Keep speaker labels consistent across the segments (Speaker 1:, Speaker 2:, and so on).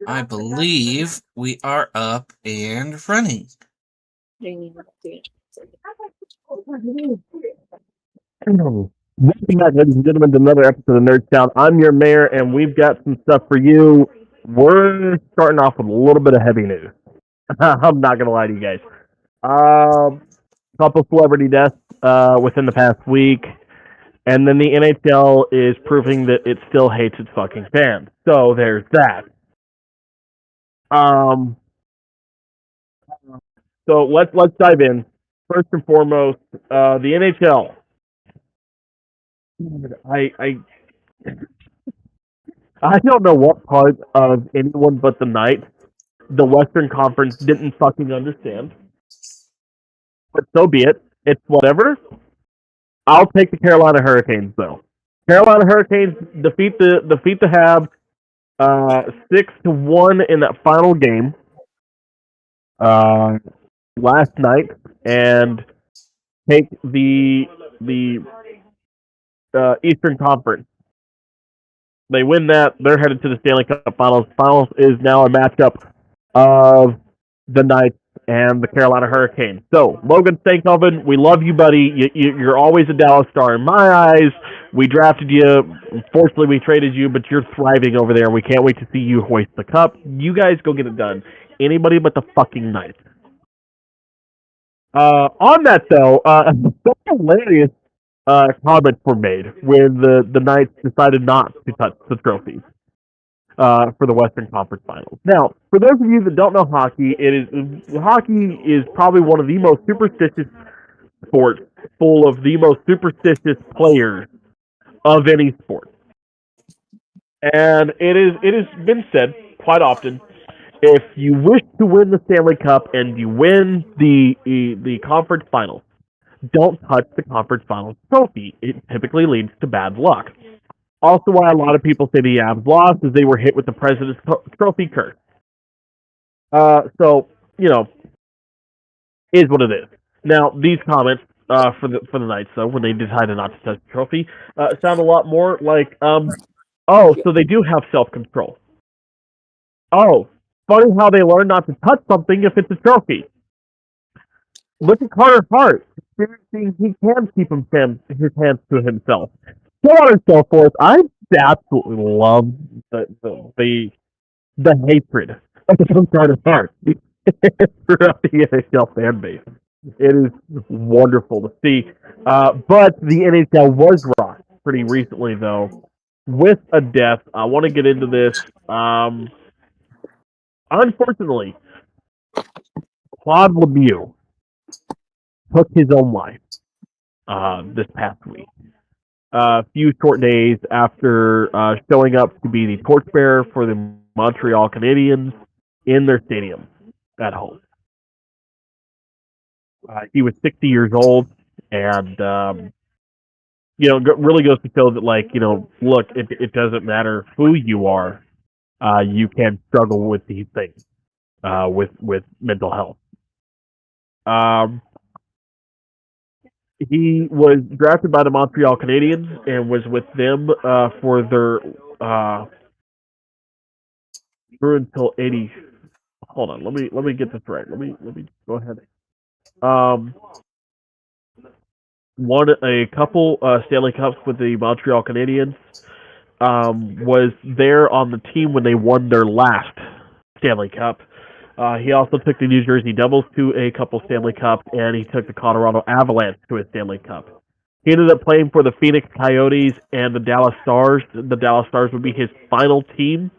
Speaker 1: I believe we are up and running.
Speaker 2: Welcome back, ladies and gentlemen, to another episode of Nerdstown. I'm your mayor, and we've got some stuff for you. We're starting off with a little bit of heavy news. I'm not going to lie to you guys. Couple celebrity deaths within the past week, and then the NHL is proving that it still hates its fucking fans. So there's that. Um, so let's dive in. First and foremost, the NHL. I don't know what part of anyone but the Knights the Western Conference didn't fucking understand. But so be it. It's whatever. I'll take the Carolina Hurricanes though. Carolina Hurricanes defeat the Habs 6-1 in that final game last night and take the Eastern Conference. They win that. They're headed to the Stanley Cup Finals. Finals is now a matchup of the Knights and the Carolina Hurricanes. So, Logan Stankoven, we love you, buddy. You're always a Dallas Star in my eyes. We drafted you. Unfortunately, we traded you, but you're thriving over there. We can't wait to see you hoist the cup. You guys go get it done. Anybody but the fucking Knights. On that, though, some hilarious comments were made when the Knights decided not to touch the trophy for the Western Conference Finals. Now, for those of you that don't know hockey, hockey is probably one of the most superstitious sports, full of the most superstitious players of any sport. And it has been said quite often, if you wish to win the Stanley Cup and you win the conference finals, don't touch the conference finals trophy. It typically leads to bad luck. Also, why a lot of people say the Avs lost is they were hit with the President's Trophy curse. So, is what it is. Now, these comments for the Knights, though, when they decided not to touch the trophy, sound a lot more like, so they do have self-control. Oh, funny how they learn not to touch something if it's a trophy. Look at Carter Hart. He can keep his hands to himself. So on and so forth. I absolutely love the hatred of Carter Hart throughout the NHL fan base. It is wonderful to see. But the NHL was rocked pretty recently, though, with a death. I want to get into this. Unfortunately, Claude Lemieux took his own life this past week. A few short days after showing up to be the torchbearer for the Montreal Canadiens in their stadium at home. He was 60 years old, and really goes to show that, look, it doesn't matter who you are, you can struggle with these things, with mental health. He was drafted by the Montreal Canadiens and was with them for their through until 80. Hold on, let me get this right. Let me go ahead. Won a couple Stanley Cups with the Montreal Canadiens. Was there on the team when they won their last Stanley Cup. He also took the New Jersey Devils to a couple Stanley Cups, and he took the Colorado Avalanche to a Stanley Cup. He ended up playing for the Phoenix Coyotes and the Dallas Stars. The Dallas Stars would be his final team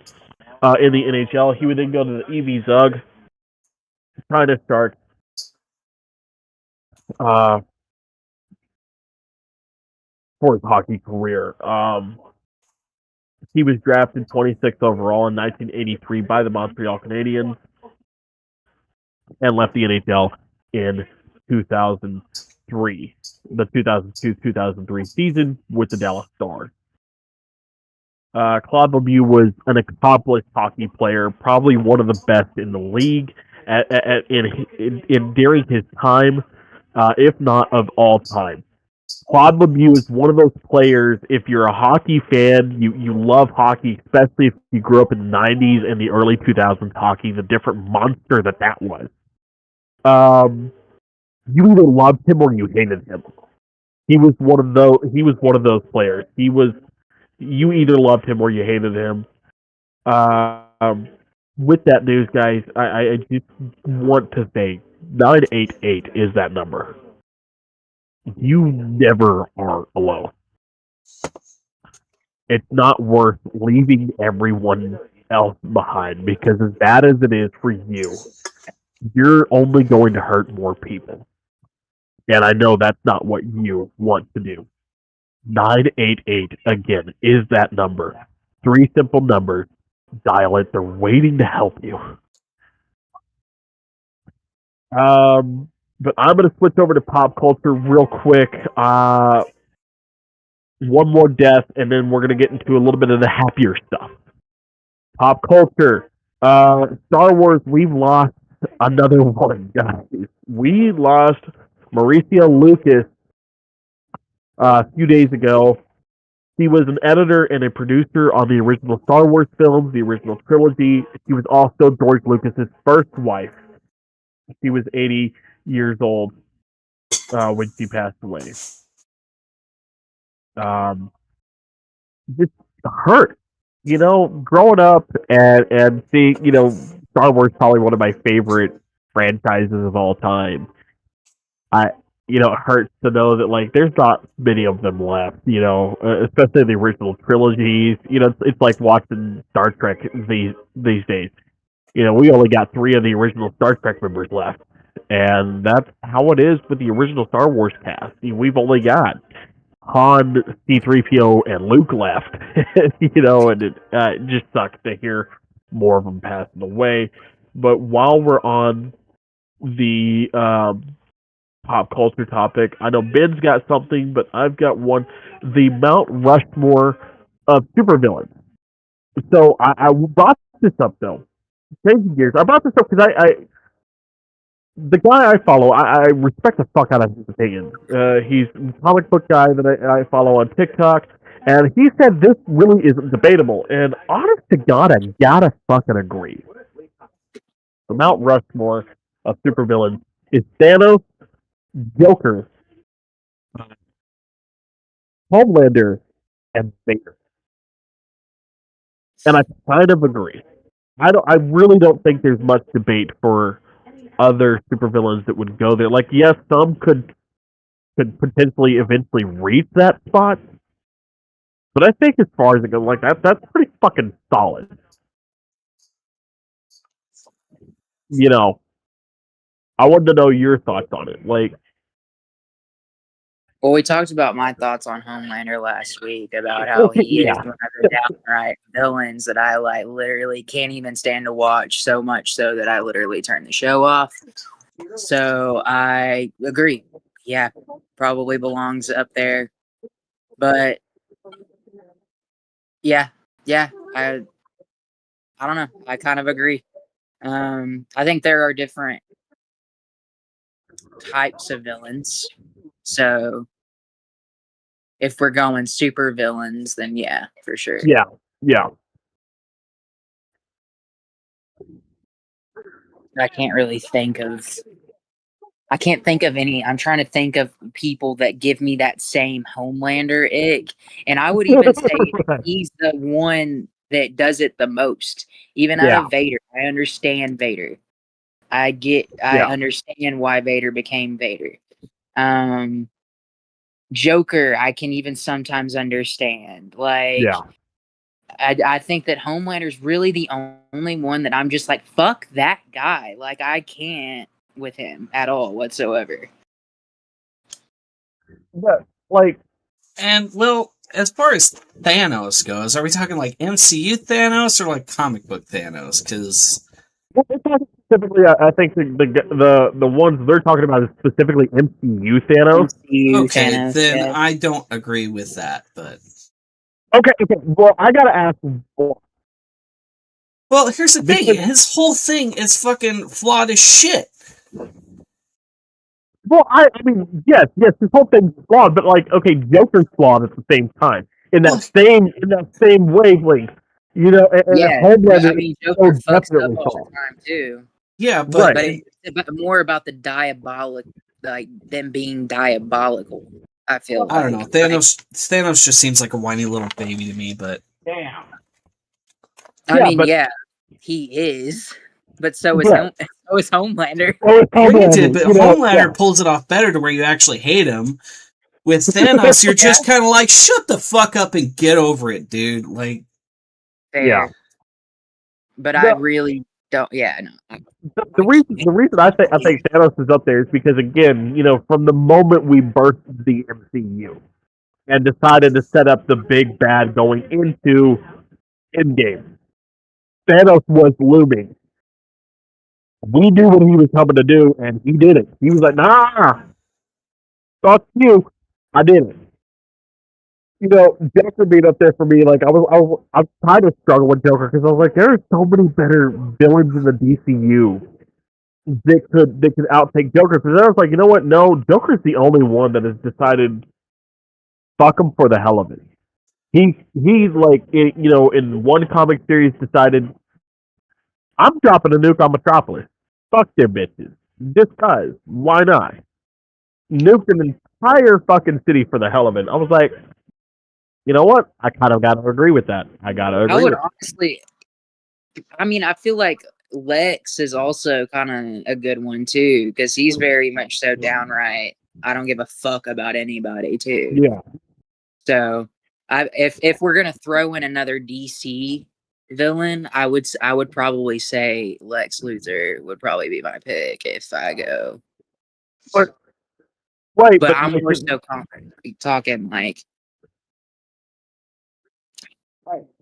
Speaker 2: in the NHL. He would then go to the EV Zug, trying to start for his hockey career. He was drafted 26th overall in 1983 by the Montreal Canadiens and left the NHL in 2003, the 2002-2003 season with the Dallas Stars. Claude Lemieux was an accomplished hockey player, probably one of the best in the league during his time, if not of all time. Claude Lemieux is one of those players. If you're a hockey fan, you love hockey, especially if you grew up in the '90s and the early 2000s hockey. The different monster that was. You either loved him or you hated him. He was one of those. He was one of those players. He was. You either loved him or you hated him. Um, with that news, guys, I just want to say 988 is that number. You never are alone. It's not worth leaving everyone else behind because as bad as it is for you, you're only going to hurt more people. And I know that's not what you want to do. 988 again is that number. Three simple numbers. Dial it. They're waiting to help you. But I'm going to switch over to pop culture real quick. One more death, and then we're going to get into a little bit of the happier stuff. Pop culture. Star Wars, we've lost another one, guys. We lost Mauricio Lucas a few days ago. He was an editor and a producer on the original Star Wars films, the original trilogy. He was also George Lucas's first wife. She was 80 years old when she passed away. Just hurt, growing up and seeing, Star Wars probably one of my favorite franchises of all time. It hurts to know that like there's not many of them left. Especially the original trilogies. It's like watching Star Trek these days. We only got 3 of the original Star Trek members left, and that's how it is with the original Star Wars cast. We've only got Han, C-3PO, and Luke left, and it just sucks to hear more of them passing away. But while we're on the pop culture topic, I know Ben's got something, but I've got one: the Mount Rushmore of supervillains. So I brought this up though. Changing gears, I brought this up because the guy I follow, I respect the fuck out of his opinion. He's a comic book guy that I follow on TikTok, and he said this really isn't debatable. And honest to God, I gotta fucking agree. The Mount Rushmore of supervillains is Thanos, Joker, Homelander, and Vader. And I kind of agree. I really don't think there's much debate for other supervillains that would go there. Like, yes, some could potentially eventually reach that spot, but I think as far as it goes, like that's pretty fucking solid. I wanted to know your thoughts on it. Like,
Speaker 3: well, we talked about my thoughts on Homelander last week about how he is one of the downright villains that I like literally can't even stand to watch, so much so that I literally turn the show off. So I agree. Yeah, probably belongs up there. But yeah, I don't know. I kind of agree. I think there are different types of villains. So if we're going super villains, then yeah, for sure.
Speaker 2: Yeah.
Speaker 3: I can't really think of any. I'm trying to think of people that give me that same Homelander ick. And I would even say he's the one that does it the most. Even out of Vader. I understand Vader. I understand why Vader became Vader. Joker, I can even sometimes understand. Like, I think that Homelander's really the only one that I'm just like, fuck that guy. Like, I can't with him at all whatsoever.
Speaker 2: But, like...
Speaker 1: And, well, as far as Thanos goes, are we talking like MCU Thanos or like comic book Thanos? Because...
Speaker 2: Specifically, I think the ones they're talking about is specifically MCU Thanos.
Speaker 1: Okay, Thanos, then yeah. I don't agree with that, but...
Speaker 2: Okay, well, I gotta ask...
Speaker 1: Well, here's the thing, his whole thing is fucking flawed as shit.
Speaker 2: Well, I mean, yes, this whole thing's flawed, but like, okay, Joker's flawed at the same time in
Speaker 1: Well,
Speaker 2: that same wavelength, you know, and
Speaker 3: Yeah, I
Speaker 2: Homelander is
Speaker 3: mean
Speaker 2: so
Speaker 3: Joker fucks up
Speaker 2: definitely
Speaker 3: all the
Speaker 2: flawed.
Speaker 3: time too,
Speaker 1: yeah,
Speaker 2: Right.
Speaker 3: but it's more about the diabolic, like them being diabolical. I feel
Speaker 1: I don't know.
Speaker 3: like
Speaker 1: Thanos just seems like a whiny little baby to me, but
Speaker 2: Damn.
Speaker 3: I
Speaker 2: Yeah,
Speaker 3: mean,
Speaker 2: but
Speaker 3: yeah, he is, but so is
Speaker 2: right.
Speaker 3: so is Homelander.
Speaker 2: Oh, it's
Speaker 1: granted,
Speaker 2: Homelander,
Speaker 1: but
Speaker 2: you know,
Speaker 1: Homelander pulls it off better to where you actually hate him. With Thanos, you're
Speaker 3: Yeah,
Speaker 1: just kind of like, shut the fuck up and get over it, dude. Like,
Speaker 2: yeah.
Speaker 3: fair, but I
Speaker 2: No,
Speaker 3: really don't. Yeah, no.
Speaker 2: the reason I think Thanos is up there is because again, you know, from the moment we birthed the MCU and decided to set up the big bad going into Endgame, Thanos was looming. We knew what he was coming to do, and he did it. He was like, "Nah, fuck you, I did it." You know, Joker being up there for me, like I was kind of struggling with Joker because I was like, there are so many better villains in the DCU that could outtake Joker. Because I was like, you know what? No, Joker's the only one that has decided fuck him for the hell of it. He like you know, in one comic series decided I'm dropping a nuke on Metropolis. Fuck their bitches. Just cause. Why not? Nuked an entire fucking city for the hell of it. I was like, you know what? I kind of got to agree with that. I got to
Speaker 3: I
Speaker 2: agree
Speaker 3: would
Speaker 2: with that.
Speaker 3: honestly. I mean, I feel like Lex is also kind of a good one too, because he's very much so downright. I don't give a fuck about anybody too.
Speaker 2: Yeah.
Speaker 3: So, if we're gonna throw in another DC villain, I would probably say Lex Luthor would probably be my pick if I go.
Speaker 2: But, right,
Speaker 3: But
Speaker 2: but
Speaker 3: I'm
Speaker 2: like,
Speaker 3: more so talking like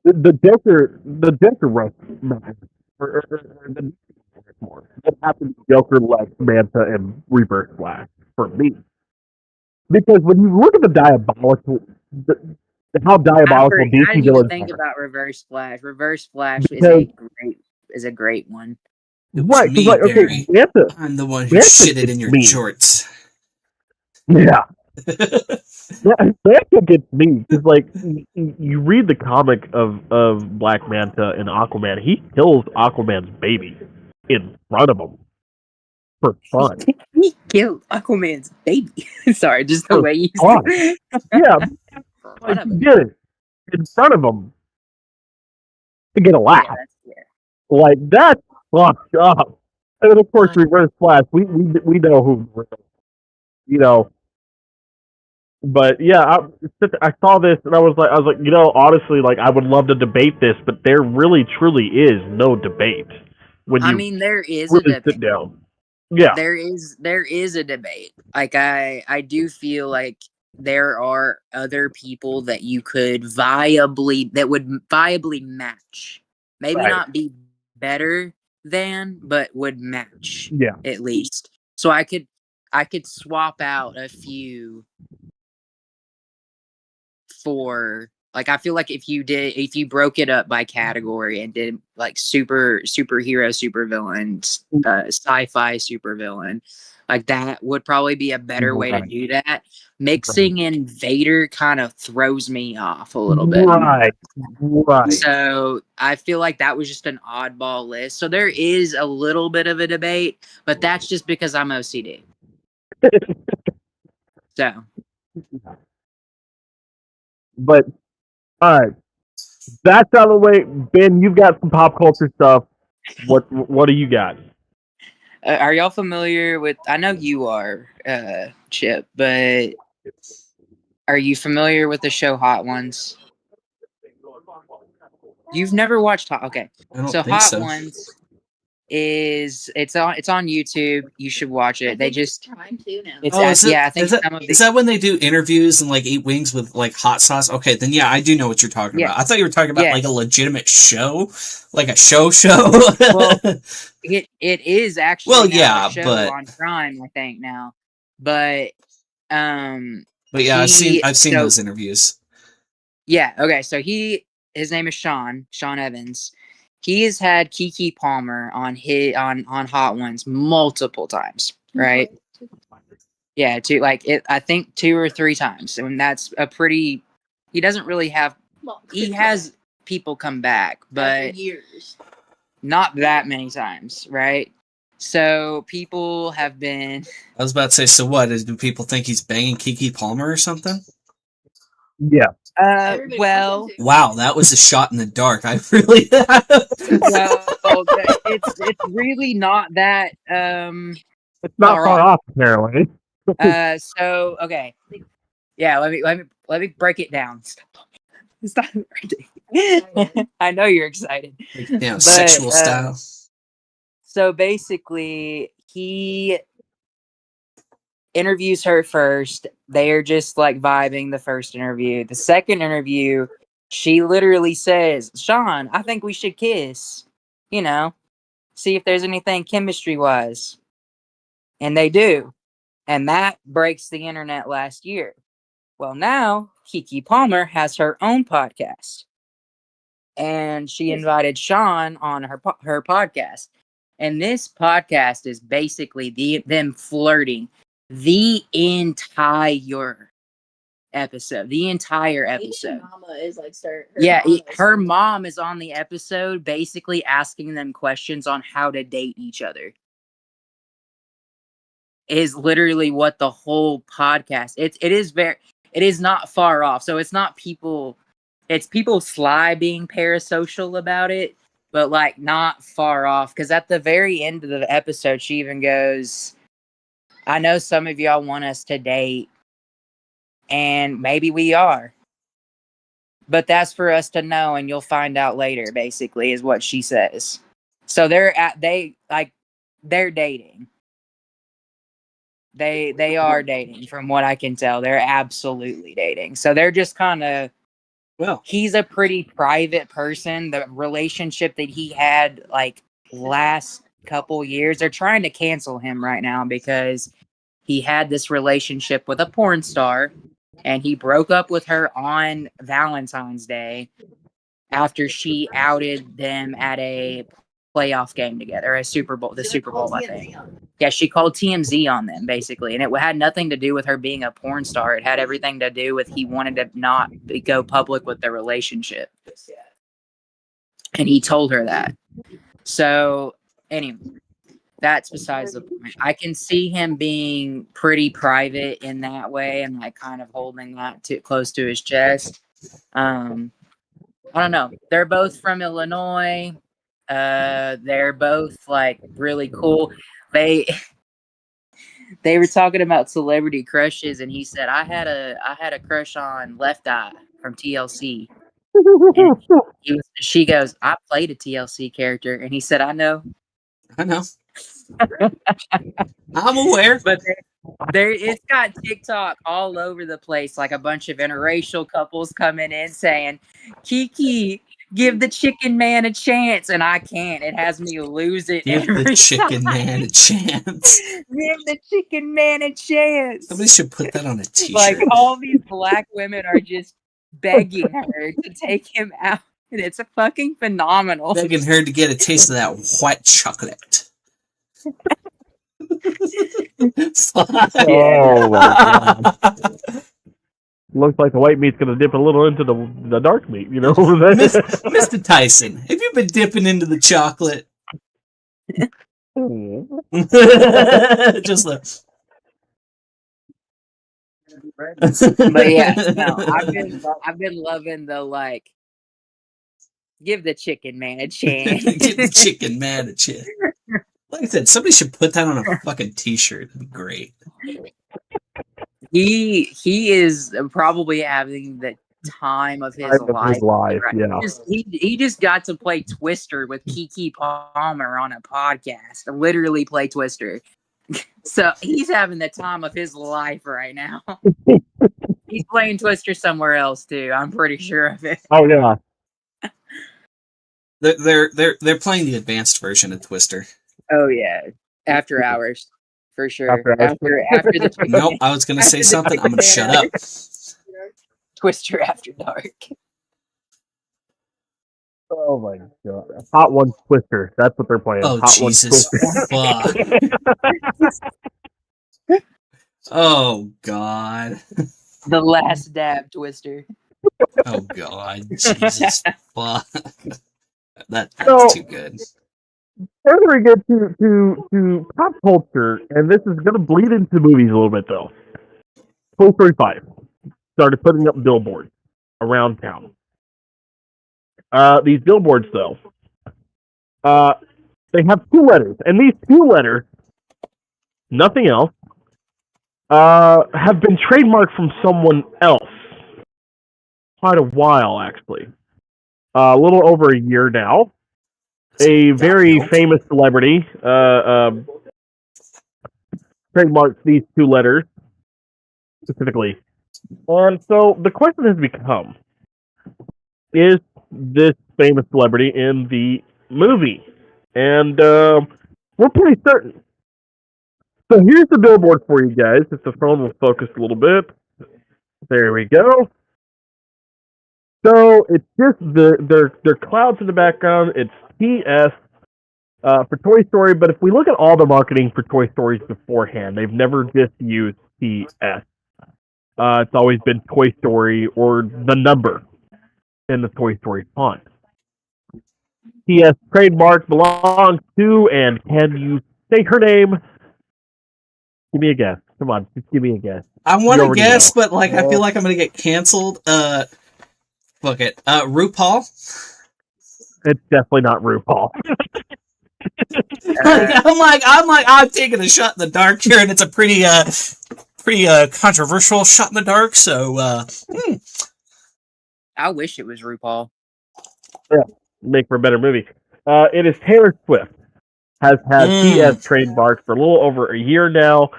Speaker 2: the Joker rush match, or the more. It happened to Joker, Lex, Manta, and Reverse Flash for me. Because when you look at the, how diabolical
Speaker 3: I
Speaker 2: DC
Speaker 3: didn't even
Speaker 2: villains
Speaker 3: think
Speaker 2: are,
Speaker 3: about Reverse Flash. Reverse Flash
Speaker 2: because
Speaker 3: is a great one.
Speaker 1: it was
Speaker 2: right, because
Speaker 1: me,
Speaker 2: like okay,
Speaker 1: Barry.
Speaker 2: Manta,
Speaker 1: I'm the one who
Speaker 2: Manta
Speaker 1: shitted
Speaker 2: gets
Speaker 1: in your
Speaker 2: me.
Speaker 1: jorts.
Speaker 2: Yeah, Manta gets me because like you read the comic of Black Manta and Aquaman, he kills Aquaman's baby in front of him for fun.
Speaker 3: He killed Aquaman's baby. Sorry, just the
Speaker 2: For
Speaker 3: way you
Speaker 2: fun.
Speaker 3: said
Speaker 2: Yeah,
Speaker 3: One
Speaker 2: like
Speaker 3: of
Speaker 2: he
Speaker 3: them.
Speaker 2: did it in front of him to get a laugh.
Speaker 3: Yeah, that's fair.
Speaker 2: Like that's fucked up. And then of course
Speaker 3: Uh,
Speaker 2: Reverse Flash. We know who, you know. But yeah, I saw this and I was like, you know, honestly, like I would love to debate this, but there really truly is no debate when
Speaker 3: I
Speaker 2: you
Speaker 3: mean, there is a
Speaker 2: really
Speaker 3: debate.
Speaker 2: sit down. Yeah,
Speaker 3: There is a debate. Like I do feel like there are other people that you could would viably match. Maybe
Speaker 2: right.
Speaker 3: not be better than, but would match
Speaker 2: Yeah,
Speaker 3: at least. So I could swap out a few for like I feel like if you broke it up by category and did like superhero supervillains, sci-fi supervillain, like that would probably be a better way to
Speaker 2: right,
Speaker 3: do that. Mixing in Vader kind of throws me off a little bit.
Speaker 2: right, right.
Speaker 3: So I feel like that was just an oddball list. So there is a little bit of a debate, but that's just because I'm OCD. So
Speaker 2: But all right, that's out of the way. Ben, you've got some pop culture stuff. What do you got?
Speaker 3: are y'all familiar with? I know you are, Chip, but are you familiar with the show Hot Ones? You've never watched Hot? Okay,
Speaker 1: I don't
Speaker 3: so
Speaker 1: think
Speaker 3: Hot
Speaker 1: so.
Speaker 3: Ones it's on YouTube. You should watch it. They just it's
Speaker 1: Oh, is it?
Speaker 3: yeah. I think some of
Speaker 1: Is
Speaker 3: the
Speaker 1: that when they do interviews and like eat wings with like hot sauce? Okay, then yeah, I do know what you're talking
Speaker 3: yeah
Speaker 1: about. I thought you were talking about like a
Speaker 3: yes.
Speaker 1: legitimate show, like a show.
Speaker 3: Well, it is
Speaker 1: Well,
Speaker 3: actually now a
Speaker 1: yeah,
Speaker 3: show on Prime, I think now, but
Speaker 1: but yeah, I've seen
Speaker 3: so
Speaker 1: those interviews.
Speaker 3: yeah, okay. So his name is Sean Evans. He has had Kiki Palmer on his on Hot Ones multiple times, right? Yeah, I think 2 or 3 times, and that's a pretty. He doesn't really have. He has people come back, but
Speaker 4: years.
Speaker 3: not that many times, right? So people have been.
Speaker 1: I was about to say, so what? Do people think he's banging Keke Palmer or something?
Speaker 2: Yeah.
Speaker 3: Well,
Speaker 1: Wow, that was a shot in the dark. I really.
Speaker 3: well, it's really not that.
Speaker 2: It's not
Speaker 3: Far
Speaker 2: far off, apparently.
Speaker 3: So okay, yeah. Let me break it down. Stop it. I know you're excited. But,
Speaker 1: Sexual style.
Speaker 3: So basically, he interviews her first. They are just like vibing the first interview. The second interview, she literally says, "Sean, I think we should kiss. You know, see if there's anything chemistry wise." And they do. And that breaks the internet last year. Well, now Keke Palmer has her own podcast. And she invited Sean on her podcast. And this podcast is basically them flirting the entire episode. The entire episode.
Speaker 4: Mama is like,
Speaker 3: her mom is on the episode basically asking them questions on how to date each other. Is literally what the whole podcast. It is not far off. So it's not people. It's people sly being parasocial about it, but like not far off. Because at the very end of the episode, she even goes, "I know some of y'all want us to date, and maybe we are, but that's for us to know, and you'll find out later." Basically, is what she says. So they're dating. They are dating, from what I can tell. They're absolutely dating. So they're just kind of.
Speaker 1: Well,
Speaker 3: he's a pretty private person. The relationship that he had like last couple years, they're trying to cancel him right now because he had this relationship with a porn star and he broke up with her on Valentine's Day after she outed them at a playoff game together, the Super Bowl, I think. Yeah, she called TMZ on them, basically. And it had nothing to do with her being a porn star. It had everything to do with he wanted to not go public with their relationship. And he told her that. So, anyway, that's besides the point. I can see him being pretty private in that way and like kind of holding that close to his chest. I don't know. They're both from Illinois. They're both like really cool. They were talking about celebrity crushes, and he said, I had a crush on Left Eye from TLC. And she goes, I played a TLC character, and he said, I know.
Speaker 1: I'm aware.
Speaker 3: But it's got TikTok all over the place, like a bunch of interracial couples coming in saying, Keke, give the chicken man a chance, and I can't. It has me lose it.
Speaker 1: Give the chicken man a chance.
Speaker 3: Give the chicken man a chance.
Speaker 1: Somebody should put that on a t-shirt.
Speaker 3: Like all these black women are just begging her to take him out. And it's a fucking phenomenal.
Speaker 1: Begging her to get a taste of that white chocolate.
Speaker 2: Oh my god. Looks like the white meat's gonna dip a little into the dark meat, you know?
Speaker 1: Mr. Tyson, have you been dipping into the chocolate? Just like.
Speaker 3: But yeah, no, I've been loving the like. Give the chicken man a chance.
Speaker 1: Give the chicken man a chance. Like I said, somebody should put that on a fucking t-shirt. It'd be great.
Speaker 3: He is probably having the time of his life.
Speaker 2: Right? Yeah.
Speaker 3: He just got to play Twister with Keke Palmer on a podcast. Literally play Twister. So he's having the time of his life right now. He's playing Twister somewhere else too. I'm pretty sure of it.
Speaker 2: Oh yeah.
Speaker 1: They're playing the advanced version of Twister.
Speaker 3: Oh yeah, after hours for sure. After the
Speaker 1: nope, I was gonna say something. I'm gonna shut up.
Speaker 3: Twister After Dark.
Speaker 2: Oh my god, Hot One Twister. That's what they're playing.
Speaker 1: Oh
Speaker 2: Hot
Speaker 1: Jesus! Fuck. Oh God.
Speaker 3: The last dab twister.
Speaker 1: Oh God. Jesus fuck. That's
Speaker 2: So-
Speaker 1: too good.
Speaker 2: Furthering it to pop culture, and this is going to bleed into movies a little bit, though. Toy Story 5 started putting up billboards around town. These billboards, though, they have 2 letters, and these 2 letters, nothing else, have been trademarked from someone else. Quite a while, actually. A little over a year now. A very famous celebrity trademarked these 2 letters specifically. And so the question has become, is this famous celebrity in the movie? And we're pretty certain. So here's the billboard for you guys. If the phone will focus a little bit. There we go. So it's just their clouds in the background. It's TS for Toy Story, but if we look at all the marketing for Toy Stories beforehand, they've never just used TS. It's always been Toy Story or the number in the Toy Story font. TS trademark belongs to, and can you say her name? Give me a guess. Come on, just give me a guess.
Speaker 1: I want to guess, but like I feel like I'm gonna get canceled. Fuck it. RuPaul.
Speaker 2: It's definitely not RuPaul.
Speaker 1: I'm taking a shot in the dark here, and it's a pretty controversial shot in the dark. So,
Speaker 3: I wish it was RuPaul.
Speaker 2: Yeah, make for a better movie. It is Taylor Swift. Has had TS trademarked for a little over a year now.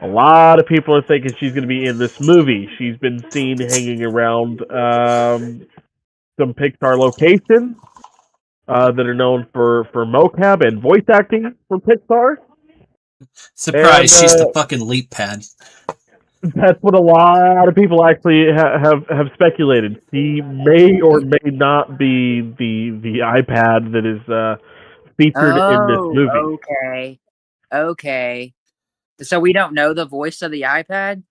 Speaker 2: A lot of people are thinking she's going to be in this movie. She's been seen hanging around some Pixar locations that are known for mocap and voice acting for Pixar.
Speaker 1: surprise, she's the fucking leap pad.
Speaker 2: That's what a lot of people actually have speculated. She may or may not be the iPad that is featured in this movie.
Speaker 3: Okay. So we don't know the voice of the iPad?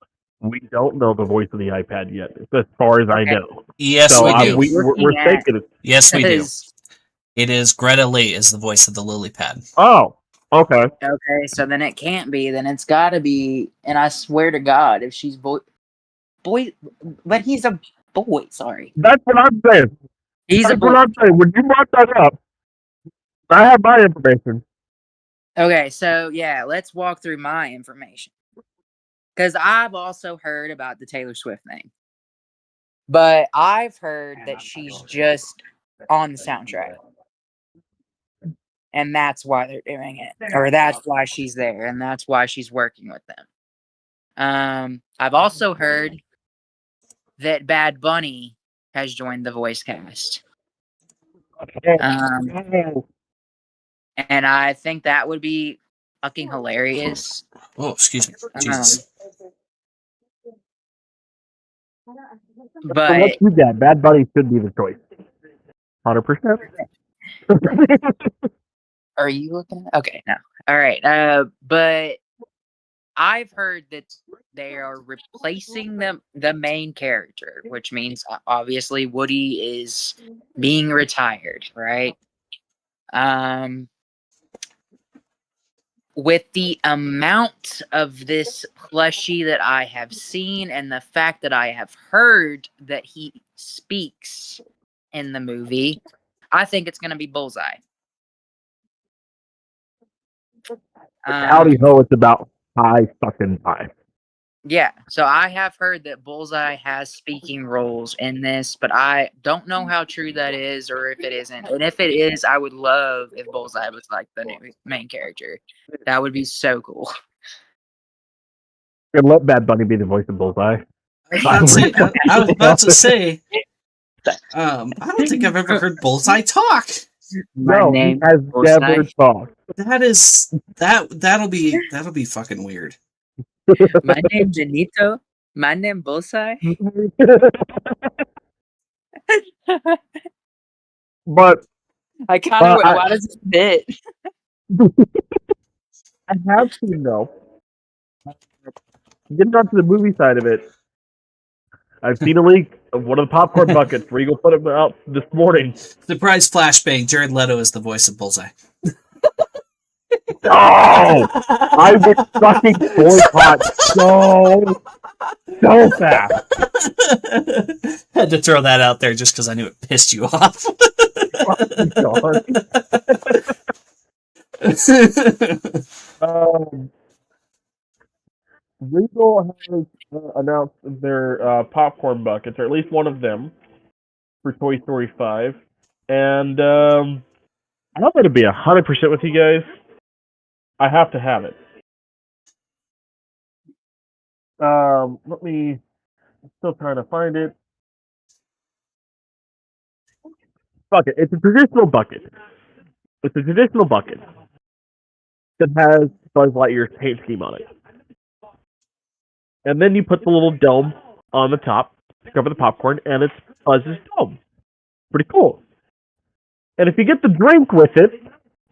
Speaker 2: We don't know the voice of the iPad yet, as far as I know.
Speaker 1: Yes,
Speaker 2: So,
Speaker 1: we do.
Speaker 2: We're thinking it.
Speaker 1: Yes, we do. It is Greta Lee is the voice of the lily pad.
Speaker 2: Oh, okay.
Speaker 3: Okay, so then it can't be. Then it's got to be. And I swear to God, if she's boy, but he's a boy. Sorry,
Speaker 2: That's what I'm saying.
Speaker 3: he's a boy.
Speaker 2: What I'm saying. When you brought that up, I have my information.
Speaker 3: Okay, so yeah, let's walk through my information. Because I've also heard about the Taylor Swift thing. But I've heard that she's just on the soundtrack. And that's why they're doing it. Or that's why she's there. And that's why she's working with them. I've also heard that Bad Bunny has joined the voice cast. And I think that would be fucking hilarious.
Speaker 1: Oh, excuse me. Jesus.
Speaker 3: But
Speaker 2: so let's do that. Bad Bunny should be the choice. 100%.
Speaker 3: are you looking at? Okay, no. All right. But I've heard that they are replacing the main character, which means obviously Woody is being retired, right? With the amount of this plushie that I have seen and the fact that I have heard that he speaks in the movie, I think it's going to be Bullseye.
Speaker 2: Howdy ho, it's about high fucking time.
Speaker 3: Yeah, so I have heard that Bullseye has speaking roles in this, but I don't know how true that is or if it isn't. And if it is, I would love if Bullseye was like the new main character. That would be so cool.
Speaker 2: And let Bad Bunny be the voice of Bullseye.
Speaker 1: I was about to say, I don't think I've ever heard Bullseye talk.
Speaker 2: No, he has never talked.
Speaker 1: That'll be fucking weird.
Speaker 3: My name's Janito. My name Bullseye.
Speaker 2: But
Speaker 3: I kind of why does it fit?
Speaker 2: I have seen though getting onto the movie side of it, I've seen a leak of one of the popcorn buckets. Regal put it out this morning.
Speaker 1: Surprise flashbang, Jared Leto is the voice of Bullseye.
Speaker 2: Oh! I would fucking boycott so fast.
Speaker 1: Had to throw that out there just because I knew it pissed you off.
Speaker 2: Regal has announced their popcorn buckets, or at least one of them, for Toy Story 5. And I'm going to be 100% with you guys. I have to have it. Let me... I'm still trying to find it. Fuck it. It's a traditional bucket. It's a traditional bucket that has Buzz Lightyear's paint scheme on it. And then you put the little dome on the top to cover the popcorn, and it's Buzz's dome. Pretty cool. And if you get the drink with it,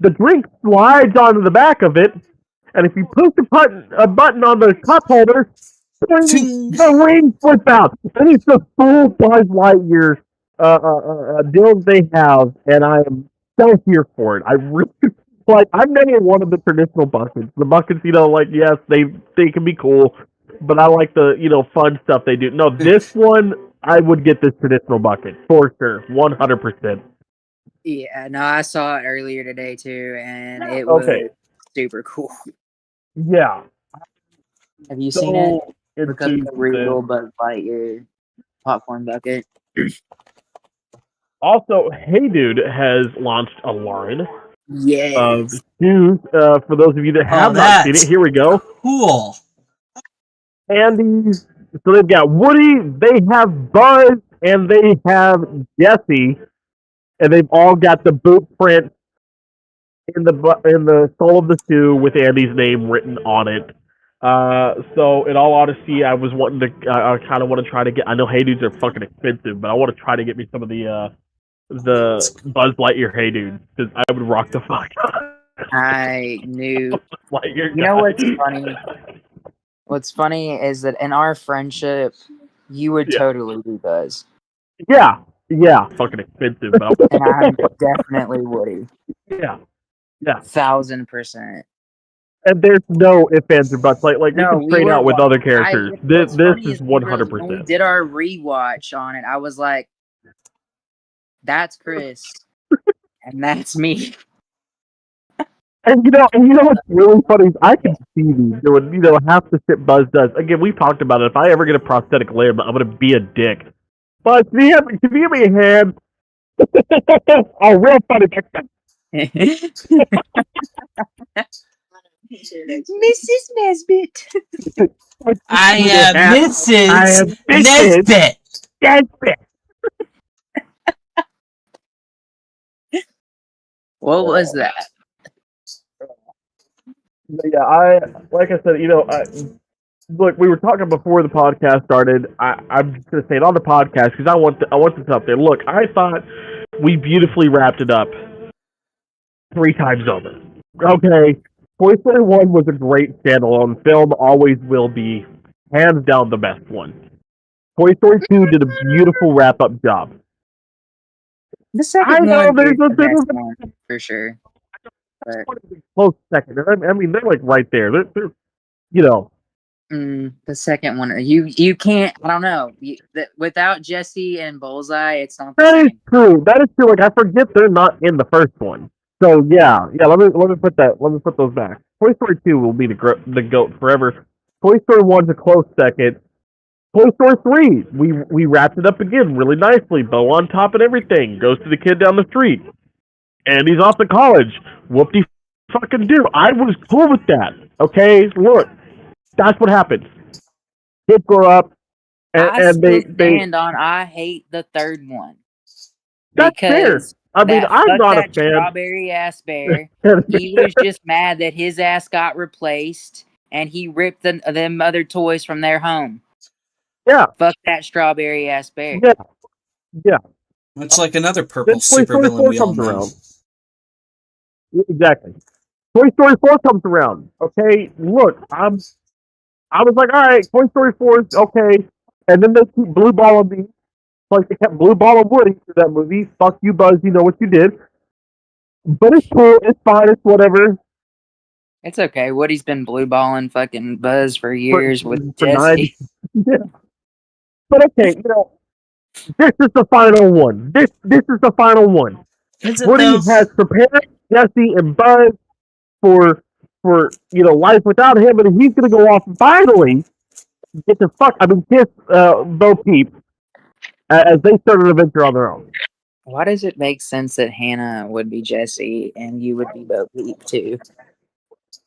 Speaker 2: the drink slides onto the back of it, and if you push a button on the cup holder, the rings flip out. And it's the full Buzz Lightyear deal they have, and I am so here for it. I really I'm naming one of the traditional buckets. The buckets, yes, they can be cool, but I like the fun stuff they do. No, this one I would get this traditional bucket for sure, 100%.
Speaker 3: Yeah, no, I saw it earlier today too, and it was super cool.
Speaker 2: Yeah.
Speaker 3: Have you seen it? Because of the Regal Buzz Lightyear popcorn bucket.
Speaker 2: Also, Hey Dude has launched a line of shoes. For those of you that have not seen it, here we go.
Speaker 1: Cool.
Speaker 2: Andy's. So they've got Woody, they have Buzz, and they have Jesse, and they've all got the boot print in the sole of the shoe with Andy's name written on it. So in all honesty, I was wanting to. I kind of want to try to get. I know Hey Dudes are fucking expensive, but I want to try to get me some of the Buzz Lightyear Hey Dude, because I would rock the fuck.
Speaker 3: I knew.
Speaker 2: You
Speaker 3: know what's funny? What's funny is that in our friendship, you would totally be Buzz.
Speaker 2: Yeah, fucking expensive, but
Speaker 3: and I'm definitely Woody.
Speaker 2: Yeah,
Speaker 3: 1,000%.
Speaker 2: And there's no ifs, ands, or buts. Like
Speaker 3: no,
Speaker 2: we can trade out with other characters. This is 100%.
Speaker 3: When we did our rewatch on it, I was like, "That's Chris, and that's me."
Speaker 2: And you know what's really funny is I can see these doing half the shit Buzz does. Again, we've talked about it. If I ever get a prosthetic limb, I'm gonna be a dick. Buzz, can you give me a hand? Oh, real funny.
Speaker 3: Mrs. Nesbit.
Speaker 1: I am Mrs. Nesbit.
Speaker 3: What was that?
Speaker 2: Yeah, like I said, look, we were talking before the podcast started. I'm just gonna say it on the podcast because I want this up there. Look, I thought we beautifully wrapped it up 3 times over. Okay, Toy Story 1 was a great standalone film, always will be, hands down the best one. Toy Story 2 did a beautiful wrap-up job.
Speaker 3: The second one is the best one, for sure. But
Speaker 2: close second. I mean, they're like right there. They're
Speaker 3: the second one, you can't. I don't know. Without Jesse and Bullseye, it's not.
Speaker 2: That is true. That is true. Like I forget they're not in the first one. So yeah. Let me put that. Let me put those back. Toy Story 2 will be the GOAT forever. Toy Story 1's a close second. Toy Story 3, we wrapped it up again really nicely. Bow on top and everything. Goes to the kid down the street. And he's off to college. Whoop-de fucking do. I was cool with that. Okay? Look. That's what happens. Kids grow up and they
Speaker 3: stand on I hate the third one.
Speaker 2: That's fair. I mean, I'm not a fan.
Speaker 3: Strawberry ass bear. He was just mad that his ass got replaced and he ripped them other toys from their home.
Speaker 2: Yeah.
Speaker 3: Fuck that strawberry ass bear.
Speaker 2: Yeah.
Speaker 1: It's like another purple supervillain we all know.
Speaker 2: Exactly. Toy Story 4 comes around. Okay, look, I was like, all right, Toy Story 4 is okay. And then they keep blue balling me. Like they kept blue balling Woody through that movie. Fuck you, Buzz. You know what you did. But it's cool. It's fine. It's whatever.
Speaker 3: It's okay. Woody's been blue balling fucking Buzz for
Speaker 2: For
Speaker 3: years with
Speaker 2: for 9.
Speaker 3: Jesse.
Speaker 2: Yeah. But okay, this is the final one. This is the final one.
Speaker 1: Is it
Speaker 2: Woody
Speaker 1: though?
Speaker 2: has prepared Jesse and Buzz for life without him, and he's gonna go off and finally kiss Bo Peep as they start an adventure on their own.
Speaker 3: Why does it make sense that Hannah would be Jesse and you would be Bo Peep too?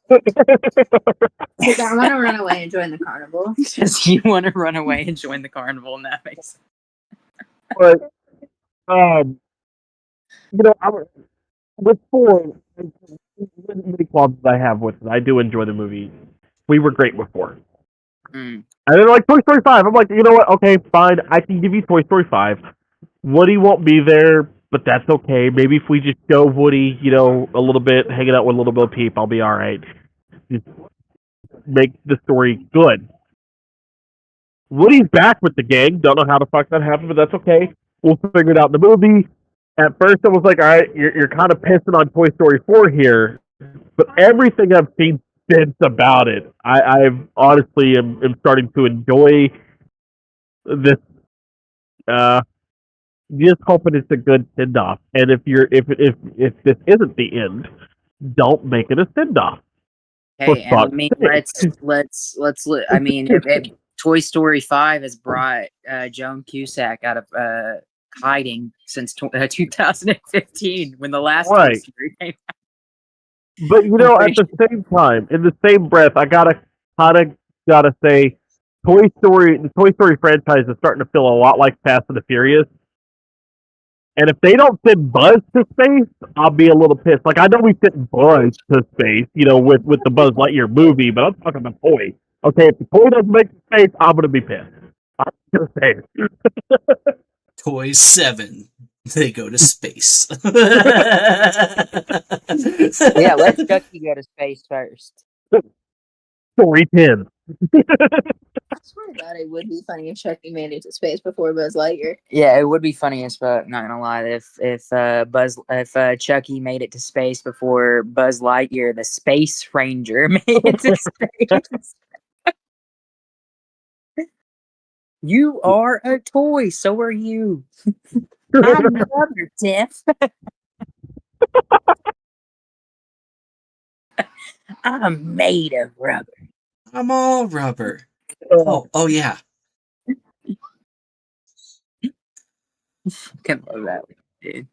Speaker 4: Because I want to run away and join the carnival.
Speaker 3: Because you want to run away and join the carnival, and that makes sense.
Speaker 2: But with 4, many qualms I have with it. I do enjoy the movie. We were great with 4.
Speaker 3: Mm.
Speaker 2: And then like Toy Story 5, I'm like, you know what? Okay, fine. I can give you Toy Story 5. Woody won't be there, but that's okay. Maybe if we just show Woody, a little bit, hanging out with a little Bo Peep, I'll be all right. Just make the story good. Woody's back with the gang. Don't know how the fuck that happened, but that's okay. We'll figure it out in the movie. At first, I was like, all right, you're kind of pissing on Toy Story 4 here, but everything I've seen since about it, I've honestly am starting to enjoy this. Just hoping it's a good send off. And if this isn't the end, don't make it a send off.
Speaker 3: Hey, and I mean, let's. I mean, if Toy Story 5 has brought Joan Cusack out of hiding since 2015 when the last Toy Story came out.
Speaker 2: But at the same time, in the same breath, I gotta say, the Toy Story franchise is starting to feel a lot like Fast and the Furious. And if they don't send Buzz to space, I'll be a little pissed. Like, I know we sent Buzz to space, with the Buzz Lightyear movie, but I'm talking about toy. Okay, if the toy doesn't make it to space, I'm going to be pissed. I'm going to say it.
Speaker 1: Toy 7. They go to space.
Speaker 3: Yeah, let Chucky go to space first.
Speaker 2: Story 10.
Speaker 4: I swear to God, it would be funny if Chucky made it to space before Buzz Lightyear.
Speaker 3: Yeah, it would be funny as fuck. Not gonna lie, if Chucky made it to space before Buzz Lightyear, the Space Ranger, made it to space. You are a toy, so are you. I'm rubber, Tiff. I'm made of rubber.
Speaker 1: I'm all rubber. Oh yeah.
Speaker 3: Can love that, dude.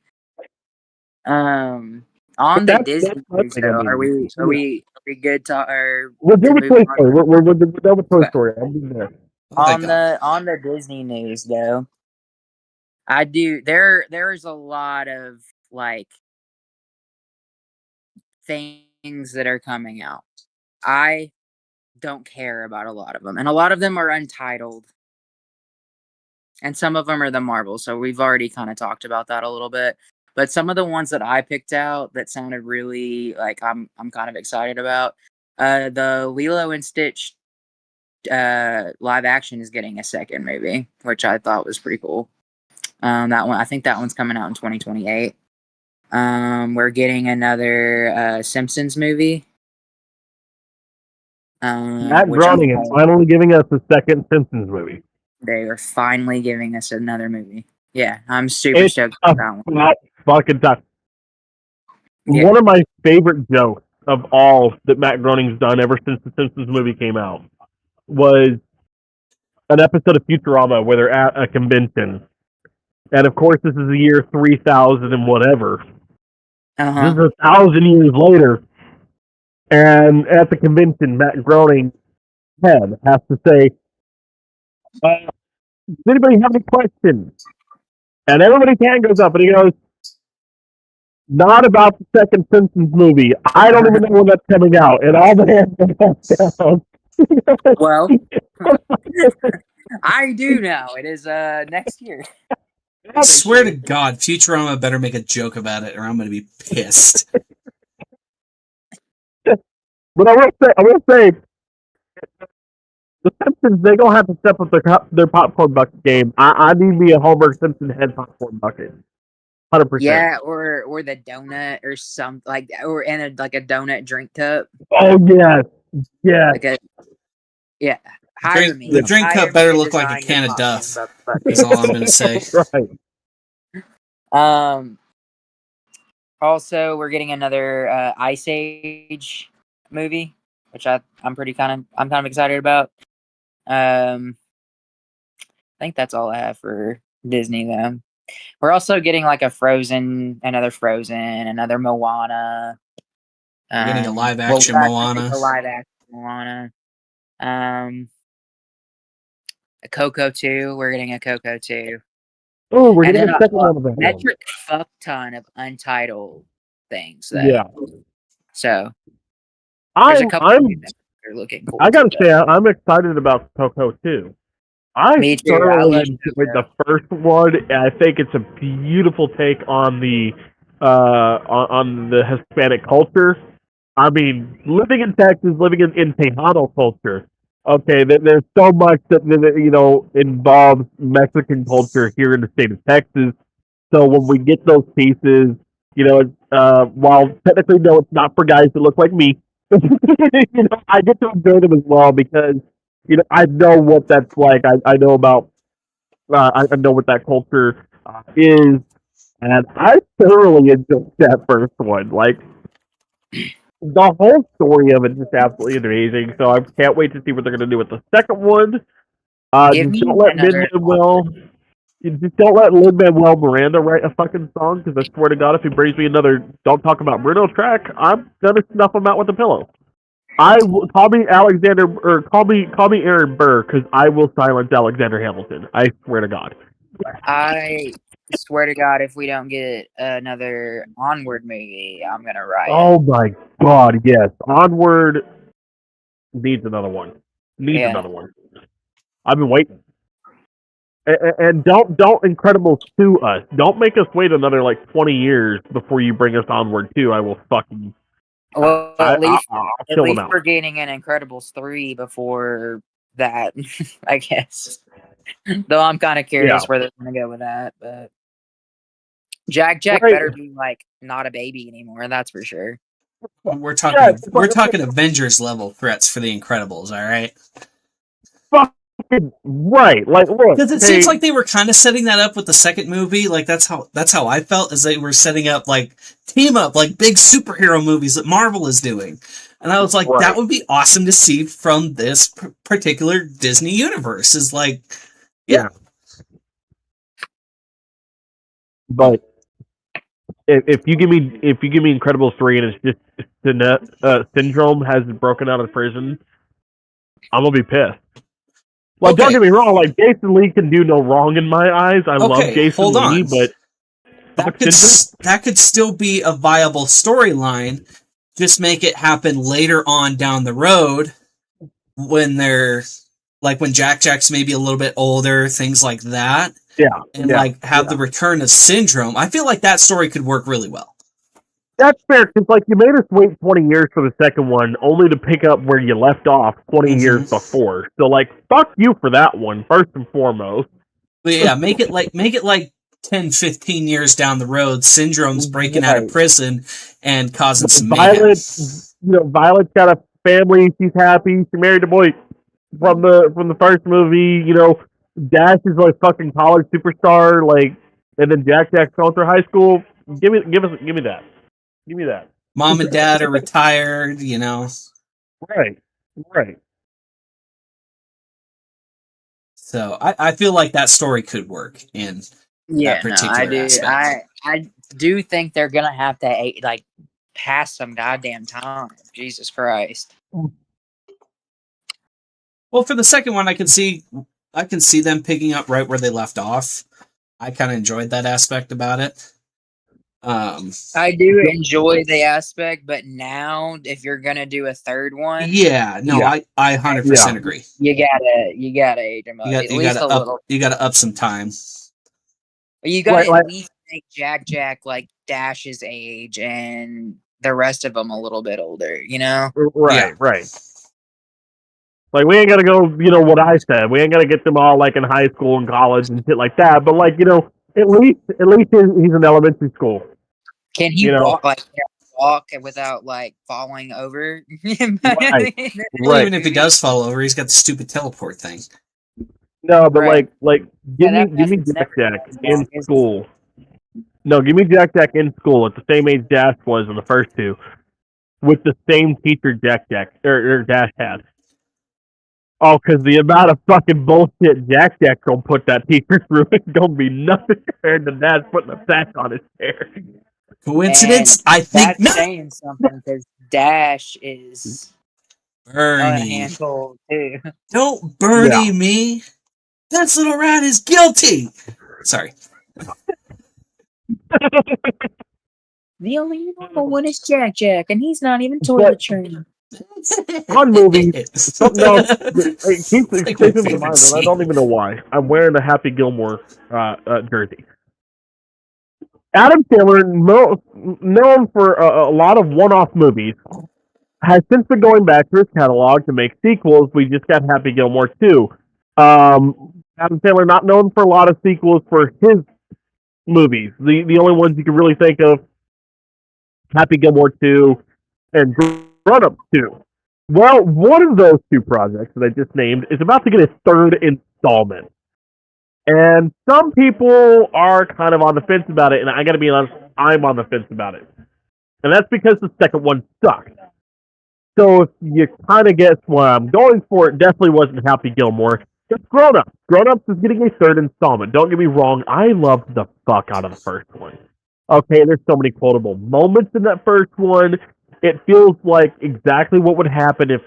Speaker 3: On the Disney news, though, are we good to
Speaker 2: We're done with Toy Story. We're done with Toy Story. I'm there.
Speaker 3: On the Disney news, though, there's a lot of like things that are coming out. I don't care about a lot of them, and a lot of them are untitled, and some of them are the Marvel. So we've already kind of talked about that a little bit. But some of the ones that I picked out that sounded really like I'm kind of excited about. The Lilo and Stitch live action is getting a second movie, which I thought was pretty cool. I think that one's coming out in 2028. We're getting another Simpsons movie.
Speaker 2: Matt Groening is finally giving us a second Simpsons movie.
Speaker 3: They are finally giving us another movie. Yeah, I'm super stoked about that one.
Speaker 2: Fucking tough. Yeah. One of my favorite jokes of all that Matt Groening's done ever since the Simpsons movie came out was an episode of Futurama where they're at a convention. And of course, this is the year 3000 and whatever. This is 1,000 years later. And at the convention, Matt Groening has to say, does anybody have any questions? And everybody's hand goes up, and he goes, not about the second Simpsons movie. I don't even know when that's coming out. And all the hands go down.
Speaker 3: Well, I do now. It is next year.
Speaker 1: I swear to God, Futurama better make a joke about it, or I'm going to be pissed.
Speaker 2: But I will say, The Simpsons, they gonna have to step up their popcorn bucket game. I need me a Homer Simpson head popcorn bucket. 100%.
Speaker 3: Yeah, or the donut or something like that, or in a donut drink cup.
Speaker 2: Oh yes, yes.
Speaker 3: Hire me.
Speaker 1: The drink
Speaker 3: Hire
Speaker 1: cup better
Speaker 3: me to
Speaker 1: look like a
Speaker 3: design
Speaker 1: can
Speaker 3: your
Speaker 1: of
Speaker 3: popcorn
Speaker 1: Duff.
Speaker 3: bucket.
Speaker 1: Is all I'm gonna say.
Speaker 2: Right.
Speaker 3: Also, we're getting another Ice Age movie, which I'm kind of excited about. I think that's all I have for Disney though. We're also getting like another Frozen, another Moana.
Speaker 1: We're getting a live action Moana.
Speaker 3: A live action Moana. A Coco 2. We're getting a Coco 2.
Speaker 2: Oh, we're
Speaker 3: And
Speaker 2: getting
Speaker 3: then
Speaker 2: a second one of that.
Speaker 3: metric fuck ton of untitled things.
Speaker 2: Yeah.
Speaker 3: So there's a couple of that are looking cool.
Speaker 2: I gotta say, I'm excited about Coco too.
Speaker 3: Me too.
Speaker 2: thoroughly enjoyed the first one. I think it's a beautiful take on the Hispanic culture. I mean, living in Texas, living in Tejano culture. Okay, there's so much that involves Mexican culture here in the state of Texas. So when we get those pieces, while technically no, it's not for guys that look like me. I get to enjoy them as well because I know what that's like. I know about I know what that culture is, and I thoroughly enjoyed that first one. Like the whole story of it is just absolutely amazing. So I can't wait to see what they're going to do with the second one.
Speaker 3: Give me
Speaker 2: Just don't let Lin-Manuel Miranda write a fucking song, because I swear to God, if he brings me another "Don't Talk About Bruno" track, I'm gonna snuff him out with a pillow. Call me Alexander, or call me Aaron Burr, because I will silence Alexander Hamilton. I swear to God.
Speaker 3: I swear to God, if we don't get another Onward movie, I'm gonna riot.
Speaker 2: Oh my God, yes. Onward needs another one. Another one. I've been waiting. And don't Incredibles 2 us. Don't make us wait another 20 years before you bring us Onward 2. I will fucking.
Speaker 3: Well, at least
Speaker 2: out.
Speaker 3: we're getting an Incredibles 3 before that, I guess. Though I'm kind of curious where they're going to go with that. But Jack better be not a baby anymore. That's for sure.
Speaker 1: We're talking Avengers level threats for the Incredibles. All right.
Speaker 2: Right, look,
Speaker 1: because it seems like they were kind of setting that up with the second movie. That's how I felt, as they were setting up team up big superhero movies that Marvel is doing, and I was like, that would be awesome to see from this particular Disney universe. Is yeah. But
Speaker 2: if you give me Incredibles 3 and it's just Syndrome has broken out of prison, I'm gonna be pissed. Don't get me wrong. Jason Lee can do no wrong in my eyes. I love Jason Lee, but
Speaker 1: that could still be a viable storyline. Just make it happen later on down the road when they're when Jack's maybe a little bit older, things like that.
Speaker 2: Yeah,
Speaker 1: and have the return of Syndrome. I feel like that story could work really well.
Speaker 2: That's fair, because you made us wait 20 years for the second one, only to pick up where you left off 20 years before. So, fuck you for that one, first and foremost.
Speaker 1: But yeah, make it 10, 15 years down the road, Syndrome's breaking out of prison and causing some mayhem.
Speaker 2: Violet's got a family, she's happy, she married a boy from the first movie, Dash is fucking college superstar, and then Jack's going through high school. Give me that. Give me that.
Speaker 1: Mom and Dad are retired,
Speaker 2: Right.
Speaker 1: So I feel like that story could work in that particular aspect.
Speaker 3: I do think they're gonna have to pass some goddamn time. Jesus Christ.
Speaker 1: Well, for the second one, I can see them picking up right where they left off. I kind of enjoyed that aspect about it.
Speaker 3: I do enjoy the aspect, but now if you're gonna do a third one,
Speaker 1: I 100% agree.
Speaker 3: You gotta age them up.
Speaker 1: You gotta up some time.
Speaker 3: You gotta at least make Jack Dash's age and the rest of them a little bit older.
Speaker 2: Right. Like, we ain't gotta go, what I said. We ain't gotta get them all, like, in high school and college and shit like that. But, like, at least he's in elementary school.
Speaker 3: Can he walk without like falling over?
Speaker 2: Right.
Speaker 1: Well, even if he does fall over, he's got the stupid teleport thing.
Speaker 2: No, but
Speaker 3: Right.
Speaker 2: give me Jack in school. No, give me Jack in school at the same age Dash was in the first two, with the same teacher Jack or Dash had. Oh, because the amount of fucking bullshit Jack's gonna put that teacher through is gonna be nothing compared to Dash putting a sack on his hair.
Speaker 1: Coincidence?
Speaker 3: And
Speaker 1: I think
Speaker 3: that's saying something because Dash is
Speaker 1: Bernie.
Speaker 3: a handful too.
Speaker 1: Don't Bernie me. That little rat is guilty. Sorry.
Speaker 3: The only normal one is Jack, and he's not even toilet trained.
Speaker 2: One movie, something else. It keeps escaping my mind, and I don't even know why. I'm wearing a Happy Gilmore jersey. Adam Sandler, known for a lot of one-off movies, has since been going back to his catalog to make sequels. We just got Happy Gilmore 2. Adam Sandler not known for a lot of sequels for his movies. The only ones you can really think of, Happy Gilmore 2 and Grown Ups 2. Well, one of those two projects that I just named is about to get its third installment. And some people are kind of on the fence about it, and I gotta be honest, I'm on the fence about it. And that's because the second one sucked. So if you kind of guess what I'm going for, it definitely wasn't Happy Gilmore. It's Grown Ups. Grown Ups is getting a third installment. Don't get me wrong, I loved the fuck out of the first one. Okay, there's so many quotable moments in that first one. It feels like exactly what would happen if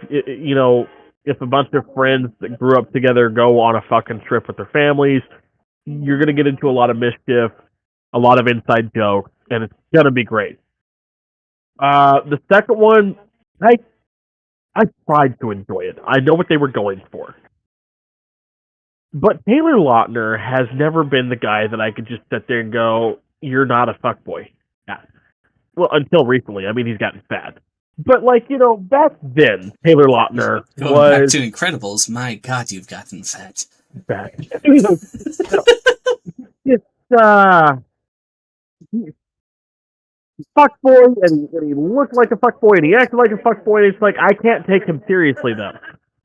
Speaker 2: a bunch of friends that grew up together go on a fucking trip with their families. You're going to get into a lot of mischief, a lot of inside jokes, and it's going to be great. The second one, I tried to enjoy it. I know what they were going for. But Taylor Lautner has never been the guy that I could just sit there and go, you're not a fuckboy. Yeah. Well, until recently. I mean, he's gotten fat. But, back then, Taylor Lautner
Speaker 1: Going back to Incredibles, my God, you've gotten fat.
Speaker 2: Fat. It's, fuckboy, and he looked like a fuckboy, and he acted like a fuckboy, and it's like, I can't take him seriously, though.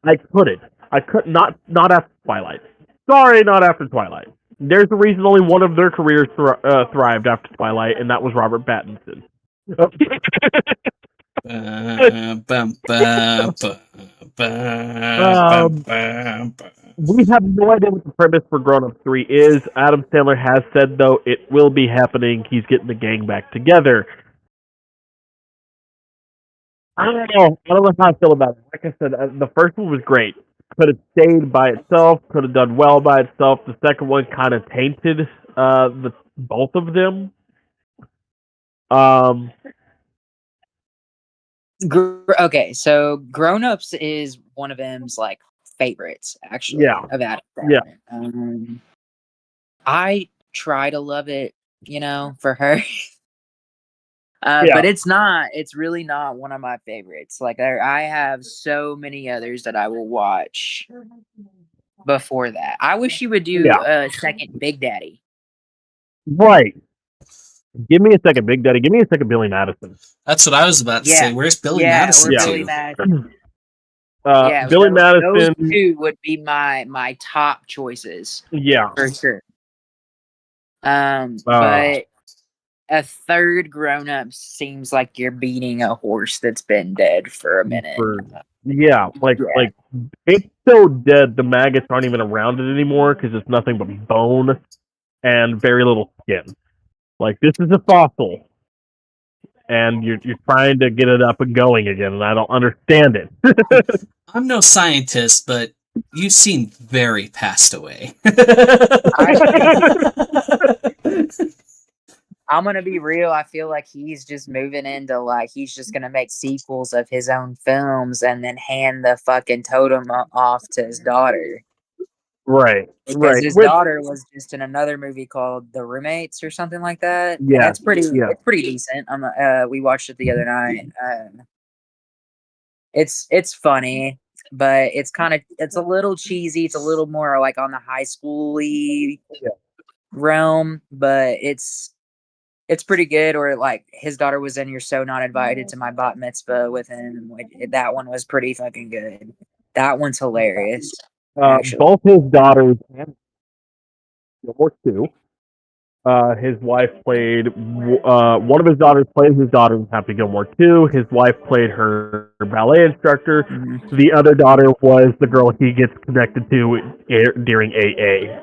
Speaker 2: I couldn't. I could not after Twilight. Sorry, not after Twilight. There's a reason only one of their careers thrived after Twilight, and that was Robert Pattinson. We have no idea what the premise for Grown Ups 3 is. Adam Sandler has said, though, it will be happening. He's getting the gang back together. I don't know how I feel about it. Like I said, the first one was great. Could have stayed by itself. Could have done well by itself. The second one kind of tainted both of them.
Speaker 3: Okay, so Grown Ups is one of M's like favorites, actually.
Speaker 2: Yeah.
Speaker 3: Of Adam
Speaker 2: Sandler.
Speaker 3: Yeah. I try to love it, for her. But it's really not one of my favorites. Like I have so many others that I will watch before that. I wish you would do a second Big Daddy.
Speaker 2: Right. Give me a second Big Daddy. Give me a second Billy Madison.
Speaker 1: That's what I was about to say. Where's Billy Madison?
Speaker 3: Billy Madison.
Speaker 2: Billy Madison.
Speaker 3: Those two would be my top choices.
Speaker 2: Yeah.
Speaker 3: For sure. But a third Grown Up seems like you're beating a horse that's been dead for a minute.
Speaker 2: Like it's so dead the maggots aren't even around it anymore because it's nothing but bone and very little skin. Like, this is a fossil, and you're trying to get it up and going again, and I don't understand it.
Speaker 1: I'm no scientist, but you seem very passed away.
Speaker 3: I'm gonna be real. I feel like he's just moving into he's just gonna make sequels of his own films and then hand the fucking totem off to his daughter.
Speaker 2: Right.
Speaker 3: Because his daughter was just in another movie called The Roommates or something like that. Yeah, it's pretty decent. We watched it the other night. It's funny. but it's a little cheesy. It's a little more like on the high school-y realm, but it's pretty good. Or like his daughter was in You're So Not Invited to My Bat Mitzvah with him. That one was pretty fucking good. That one's hilarious. Actually,
Speaker 2: both his daughters and Gilmore too. His wife played one of his daughters played his daughter in Happy Gilmore 2. His wife played her ballet instructor. Mm-hmm. The other daughter was the girl he gets connected to during AA.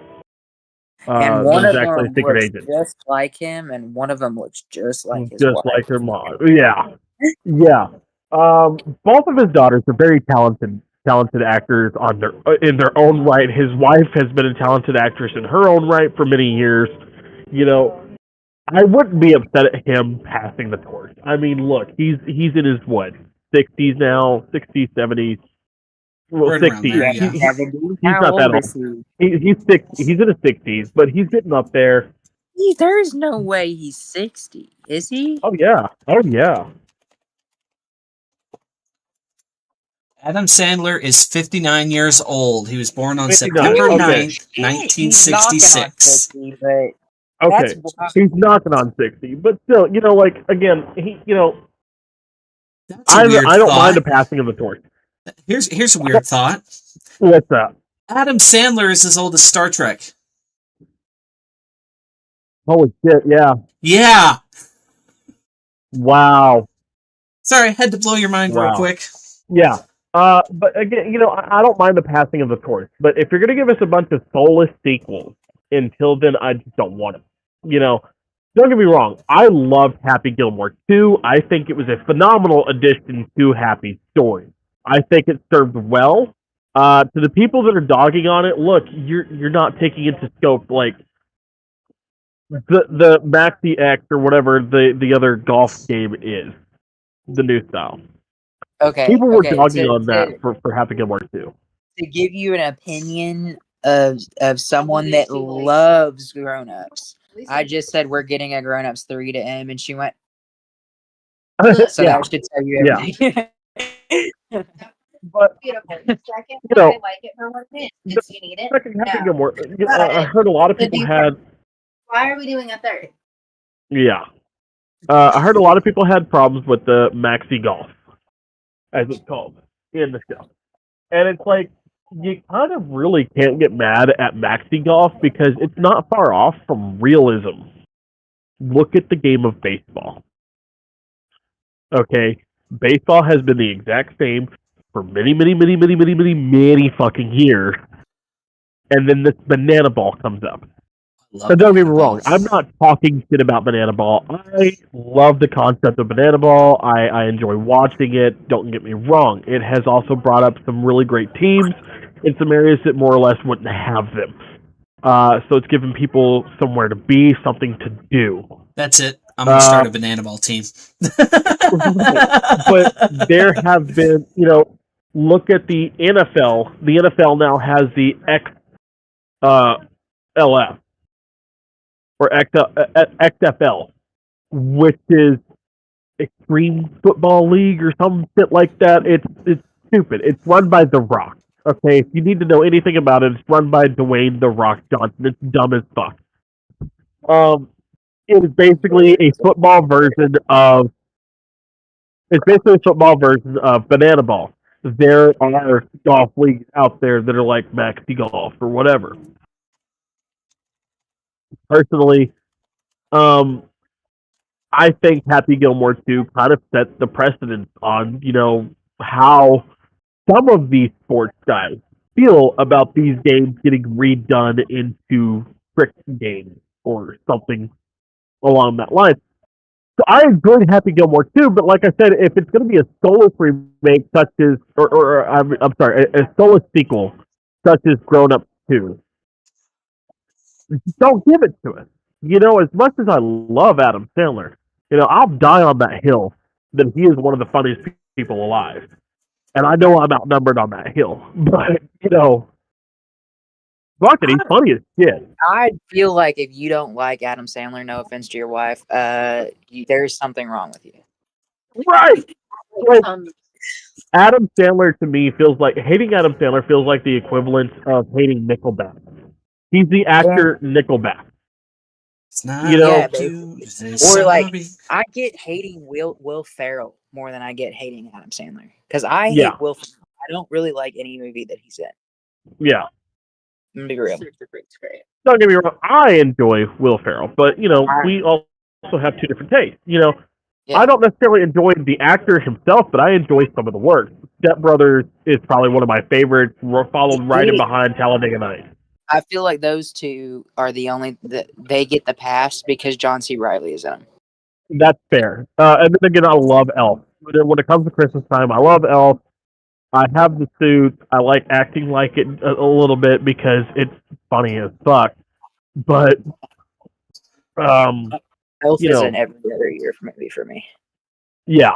Speaker 3: And one of them looks just like him, and one of them looks just like his wife.
Speaker 2: Just like her mom. Yeah. Yeah. Both of his daughters are very talented actors in their own right. His wife has been a talented actress in her own right for many years. You know, I wouldn't be upset at him passing the torch. I mean, look, he's in his 60s now, 60s, 70s. Well, 60s.
Speaker 1: There,
Speaker 2: yeah. He's not that old. He's 60. He's in his 60s, but he's getting up there.
Speaker 3: There's no way he's 60. Is he?
Speaker 2: Oh yeah.
Speaker 1: Adam Sandler is 59 years old. He was born on September 9th, 1966.
Speaker 2: Okay, he's knocking on 60, but still, again, I don't mind the passing of the torch.
Speaker 1: Here's a weird thought.
Speaker 2: What's that?
Speaker 1: Adam Sandler is as old as Star Trek.
Speaker 2: Holy shit! Yeah.
Speaker 1: Yeah.
Speaker 2: Wow.
Speaker 1: Sorry, I had to blow your mind real quick.
Speaker 2: Yeah. But again, I don't mind the passing of the torch. But if you're gonna give us a bunch of soulless sequels, until then, I just don't want it. Don't get me wrong. I loved Happy Gilmore 2. I think it was a phenomenal addition to Happy's story. I think it served well. To the people that are dogging on it, look, you're not taking into scope like the Maxi X or whatever the other golf game is, the new style.
Speaker 3: Okay.
Speaker 2: People were dogging on that for Happy Gilmore 2.
Speaker 3: To give you an opinion of someone that loves grown-ups, I just said we're getting a Grown-Ups 3 to M, and she went. So that should tell you everything.
Speaker 2: Yeah. But
Speaker 4: second, I like it for 1 minute. Since you need it.
Speaker 2: Second Happy Gilmore. I heard a lot of people had.
Speaker 4: Why are we doing a third?
Speaker 2: Yeah. I heard a lot of people had problems with the Maxi Golf, as it's called, in the show. And it's like, you kind of really can't get mad at Maxi Golf because it's not far off from realism. Look at the game of baseball. Okay? Baseball has been the exact same for many fucking years. And then this banana ball comes up. So don't get me wrong, I'm not talking shit about Banana Ball. I love the concept of Banana Ball. I enjoy watching it. Don't get me wrong. It has also brought up some really great teams in some areas that more or less wouldn't have them. So it's given people somewhere to be, something to do.
Speaker 1: That's it. I'm going to start a Banana Ball team.
Speaker 2: But there have been, look at the NFL. The NFL now has the LF. Or XFL, which is Extreme Football League or some shit like that. It's stupid. It's run by The Rock. Okay, if you need to know anything about it, it's run by Dwayne The Rock Johnson. It's dumb as fuck. It is basically a football version of. It's basically a football version of Banana Ball. There are golf leagues out there that are like Maxi Golf or whatever. Personally, I think Happy Gilmore 2 kind of sets the precedent on, how some of these sports guys feel about these games getting redone into trick games or something along that line. So I enjoyed Happy Gilmore 2, but like I said, if it's going to be a soulless remake such as, I'm sorry, a soulless sequel such as Grown Ups 2, don't give it to us. As much as I love Adam Sandler, I'll die on that hill that he is one of the funniest people alive. And I know I'm outnumbered on that hill. But, fuck it, he's funny as shit.
Speaker 3: I feel like if you don't like Adam Sandler, no offense to your wife, there's something wrong with you.
Speaker 2: Right! Adam Sandler to me feels like hating Adam Sandler feels like the equivalent of hating Nickelback. He's the actor Nickelback.
Speaker 1: It's not
Speaker 2: You know,
Speaker 3: or like I get hating Will Ferrell more than I get hating Adam Sandler because I hate Will Ferrell. I don't really like any movie that he's in.
Speaker 2: Yeah.
Speaker 3: I'm gonna be real.
Speaker 2: Don't get me wrong, I enjoy Will Ferrell, but we also have two different tastes. I don't necessarily enjoy the actor himself, but I enjoy some of the work. Step Brothers is probably one of my favorites, followed right in behind Talladega Nights.
Speaker 3: I feel like those two are the only that they get the pass because John C. Reilly is in them.
Speaker 2: That's fair. And then again, I love Elf. When it comes to Christmas time, I love Elf. I have the suit. I like acting like it a little bit because it's funny as fuck. But
Speaker 3: Elf is an every other year movie for me.
Speaker 2: Yeah.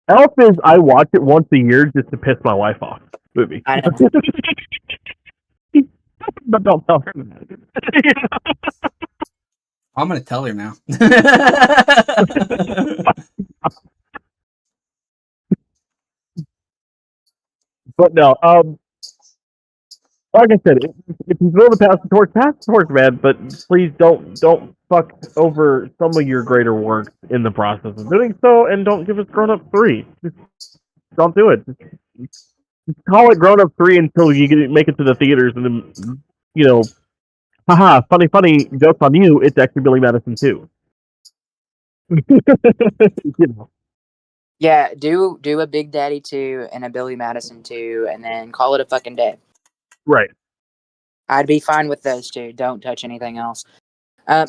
Speaker 2: Elf is I watch it once a year just to piss my wife off. Movie.
Speaker 3: I know.
Speaker 2: But don't tell her.
Speaker 1: I'm gonna tell her now.
Speaker 2: But no, like I said, if you going to pass the torch, man. But please don't fuck over some of your greater work in the process of doing so, and don't give us Grown Up 3. Just don't do it. Just call it Grown Up 3 until you make it to the theaters, and then haha, funny jokes on you. It's actually Billy Madison 2.
Speaker 3: Yeah, do a Big Daddy 2 and a Billy Madison 2, and then call it a fucking day.
Speaker 2: Right.
Speaker 3: I'd be fine with those two. Don't touch anything else.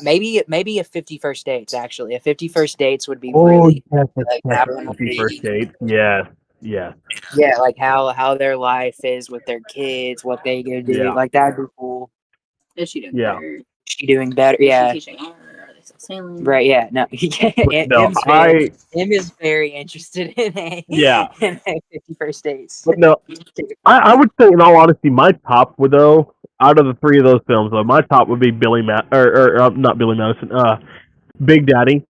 Speaker 3: Maybe a 50 First Dates, actually. A 50 First Dates would be really like that one.
Speaker 2: 50 First Dates, yes.
Speaker 3: Yeah, like how their life is with their kids, what they go do.
Speaker 2: Yeah.
Speaker 3: Like that'd be cool.
Speaker 4: Is she doing better?
Speaker 3: Is she doing better? Yeah.
Speaker 4: Is she teaching art? Are they still sailing?
Speaker 3: Right, yeah. No. Em is very interested in a 50 First Dates.
Speaker 2: But no, I would say, in all honesty, my top would, though, out of the three of those films, though, my top would be not Billy Madison, Big Daddy,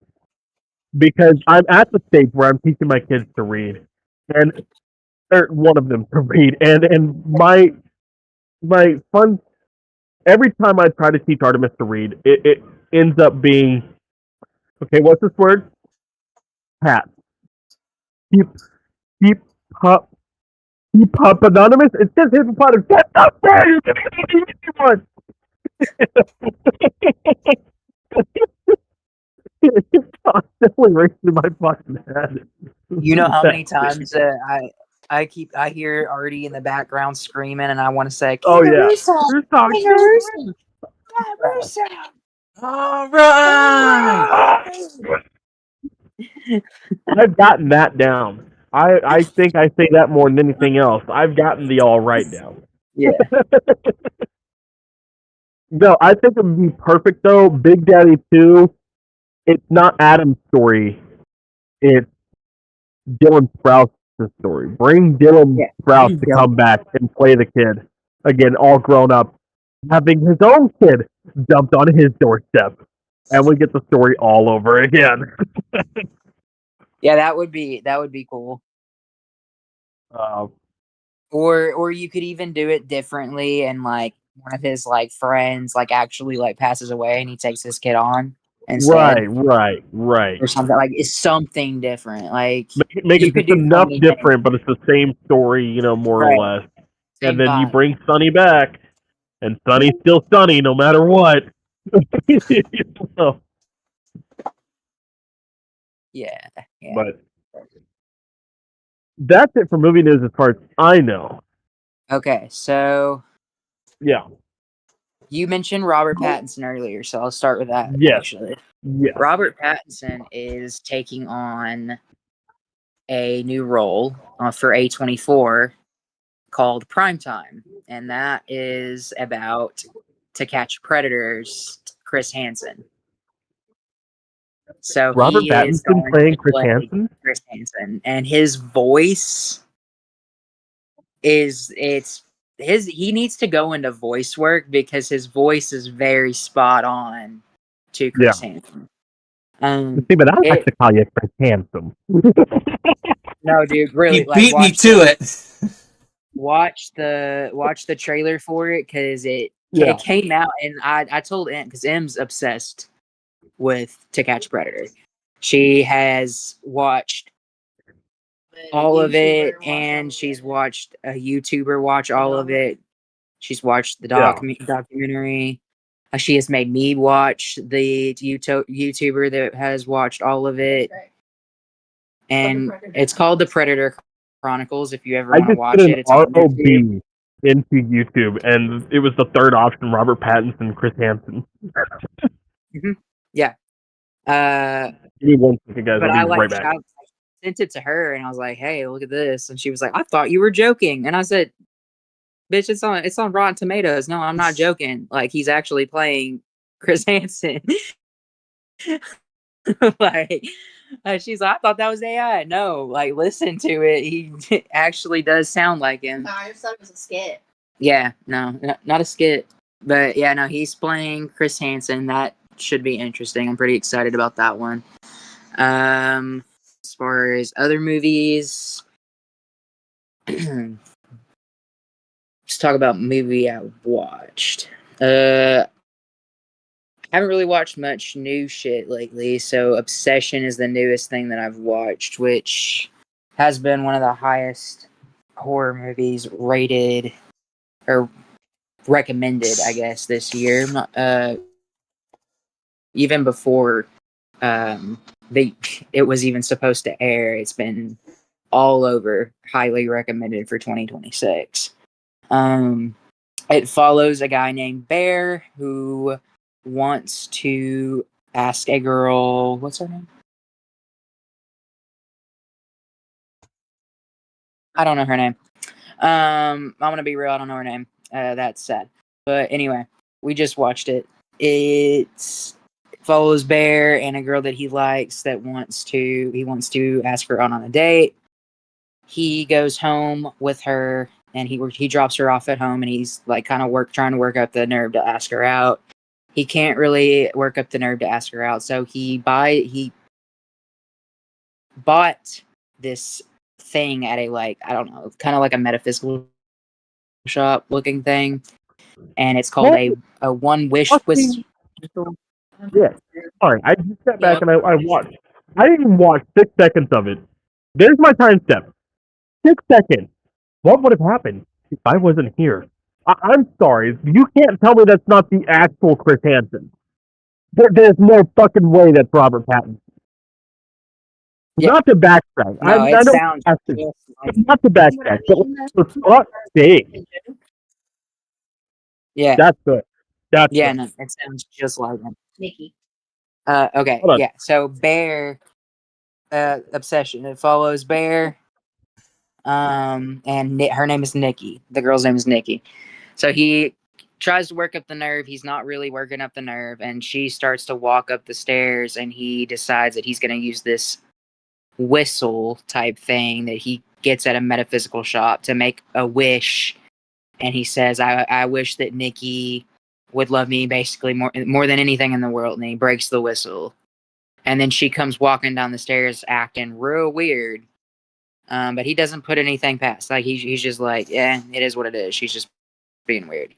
Speaker 2: because I'm at the stage where I'm teaching my kids to read, or one of them to read, and my fun. Every time I try to teach Artemis to read, it ends up being, okay, what's this word? Hat. Keep up anonymous. It says hippopotamus. Get up there! You can It's constantly racing in my fucking head.
Speaker 3: You know how many times I hear Artie in the background screaming, and I want to say,
Speaker 2: "Oh yeah,
Speaker 1: all right."
Speaker 2: I've gotten that down. I think I say that more than anything else. I've gotten the all right down.
Speaker 3: Yeah.
Speaker 2: No, I think it would be perfect though. Big Daddy 2. It's not Adam's story. It's Dylan Sprouse's story. Bring Dylan Sprouse to come back and play the kid again, all grown up, having his own kid dumped on his doorstep, and we get the story all over again.
Speaker 3: Yeah, that would be cool. Or you could even do it differently, and like one of his like friends like actually like passes away, and he takes this kid on instead.
Speaker 2: Right.
Speaker 3: Or something like it's something different. Like
Speaker 2: make it just enough different, but it's the same story, more or less.
Speaker 3: Same
Speaker 2: and then
Speaker 3: vibe.
Speaker 2: you bring Sonny back, and Sonny's still Sonny no matter what.
Speaker 3: Yeah.
Speaker 2: But that's it for movie news as far as I know.
Speaker 3: Okay, so
Speaker 2: yeah,
Speaker 3: you mentioned Robert Pattinson earlier, so I'll start with that.
Speaker 2: Yes.
Speaker 3: Actually,
Speaker 2: yeah.
Speaker 3: Robert Pattinson is taking on a new role for A24 called Primetime, and that is about To Catch Predators, Chris Hansen. So
Speaker 2: Robert
Speaker 3: he
Speaker 2: Pattinson
Speaker 3: is going
Speaker 2: playing
Speaker 3: to play
Speaker 2: Chris
Speaker 3: Hansen, and his voice he needs to go into voice work because his voice is very spot on to Chris Hansen.
Speaker 2: See, but I like to call you Chris Handsome.
Speaker 3: No, dude, really,
Speaker 1: He beat me to it.
Speaker 3: watch the trailer for it because it
Speaker 2: Yeah.
Speaker 3: came out, and I told Em, because Em's obsessed with To Catch a Predator. She has watched all of it, and she's watched a YouTuber watch all of it. She's watched the documentary. She has made me watch the YouTuber that has watched all of it, and it's called The Predator Chronicles. If you ever
Speaker 2: I
Speaker 3: want to
Speaker 2: just
Speaker 3: watch
Speaker 2: did
Speaker 3: it,
Speaker 2: an
Speaker 3: it's on YouTube.
Speaker 2: ROB into YouTube, and it was the third option: Robert Pattinson, Chris Hansen.
Speaker 3: Yeah.
Speaker 2: Give me 1 second, guys.
Speaker 3: But
Speaker 2: I'll be right back.
Speaker 3: I sent it to her, and I was like, "Hey, look at this," and she was like, "I thought you were joking," and I said, "Bitch, it's on Rotten Tomatoes. No, I'm not joking. Like, he's actually playing Chris Hansen." Like, she's like, "I thought that was AI." No, like, listen to it. He actually does sound like him.
Speaker 4: No, I just thought it was a skit.
Speaker 3: Yeah, no, not a skit. But yeah, no, he's playing Chris Hansen. That should be interesting. I'm pretty excited about that one. As far as other movies, let's talk about movie I watched. I haven't really watched much new shit lately, so Obsession is the newest thing that I've watched, which has been one of the highest horror movies rated or recommended, I guess, this year. Even before it was even supposed to air, it's been all over highly recommended for 2026. It follows a guy named Bear who wants to ask a girl, what's her name? I don't know her name. I'm gonna be real, I don't know her name. That's sad. But anyway, we just watched it. It follows Bear and a girl that he likes that wants to ask her out on a date. He goes home with her and he drops her off at home, and he's like kind of trying to work up the nerve to ask her out. He can't really work up the nerve to ask her out, so he bought this thing at a, like, I don't know, kind of like a metaphysical shop looking thing, and it's called a one wish whistle.
Speaker 2: Yeah. Sorry, I just stepped back and I watched. I didn't even watch 6 seconds of it. There's my time step. 6 seconds. What would have happened if I wasn't here? I'm sorry. You can't tell me that's not the actual Chris Hansen. There's no fucking way that's Robert Pattinson.
Speaker 3: Yeah.
Speaker 2: Not to backtrack.
Speaker 3: No,
Speaker 2: I
Speaker 3: it
Speaker 2: don't
Speaker 3: sounds
Speaker 2: have to.
Speaker 3: just like,
Speaker 2: Not to backtrack, but for fuck's sake.
Speaker 3: yeah,
Speaker 2: That's good. That's
Speaker 3: yeah,
Speaker 2: good.
Speaker 3: no, it sounds just like him.
Speaker 4: Nikki.
Speaker 3: Okay,
Speaker 2: Hold on.
Speaker 3: yeah. So Bear, Obsession. It follows Bear, and her name is Nikki. The girl's name is Nikki. So he tries to work up the nerve. He's not really working up the nerve, and she starts to walk up the stairs, and he decides that he's going to use this whistle type thing that he gets at a metaphysical shop to make a wish. And he says, I wish that Nikki would love me basically more than anything in the world. And he breaks the whistle. And then she comes walking down the stairs acting real weird. But he doesn't put anything past. Like, he's just like, yeah, it is what it is. She's just being weird.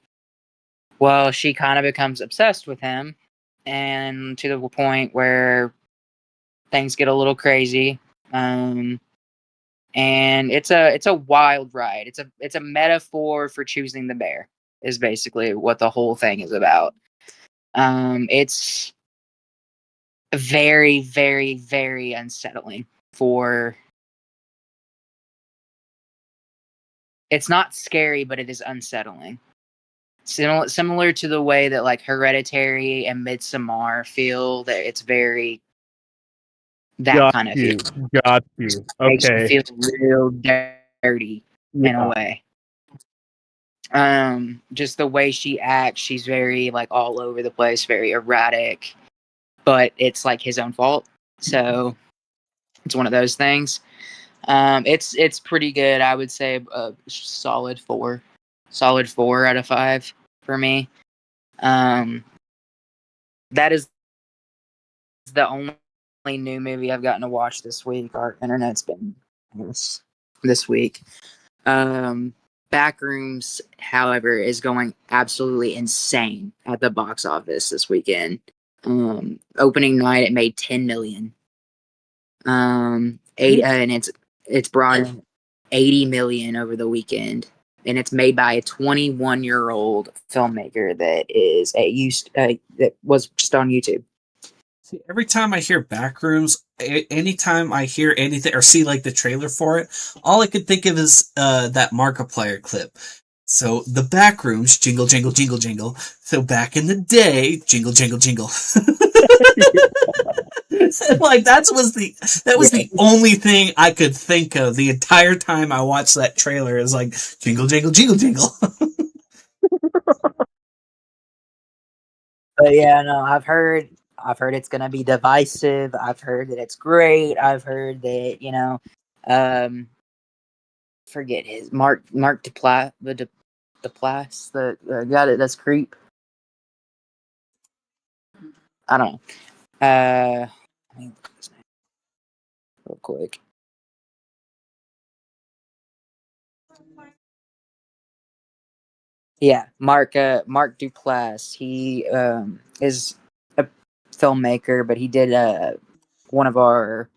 Speaker 3: Well, she kind of becomes obsessed with him, and to the point where things get a little crazy. And it's a wild ride. It's a metaphor for choosing the bear, is basically what the whole thing is about. It's very, very, very unsettling for. It's not scary, but it is unsettling. Similar to the way that like Hereditary and Midsommar feel, that it's very that kind of feel.
Speaker 2: Got you.
Speaker 3: Makes you
Speaker 2: Okay.
Speaker 3: feel real dirty in a way. Just the way she acts, she's very like all over the place, very erratic, but it's like his own fault. So it's one of those things. It's pretty good. I would say a solid 4 out of 5 for me. That is the only new movie I've gotten to watch this week. Our internet's been this week. Backrooms, however, is going absolutely insane at the box office this weekend. Opening night, it made $10 million. And it's brought in $80 million over the weekend, and it's made by a 21-year-old filmmaker that was just on YouTube.
Speaker 1: See, every time I hear Backrooms, anytime I hear anything or see like the trailer for it, all I could think of is that Markiplier clip. So the Backrooms, jingle, jingle, jingle, jingle. So back in the day, jingle, jingle, jingle. Like that was the only thing I could think of the entire time I watched that trailer. Is like jingle, jingle, jingle, jingle.
Speaker 3: But yeah, no, I've heard it's gonna be divisive. I've heard that it's great. I've heard that forget his Mark Duplass, the guy that's Creep. I don't know. Let me look at his name real quick. Yeah, Mark Duplass. He is a filmmaker, but he did one of our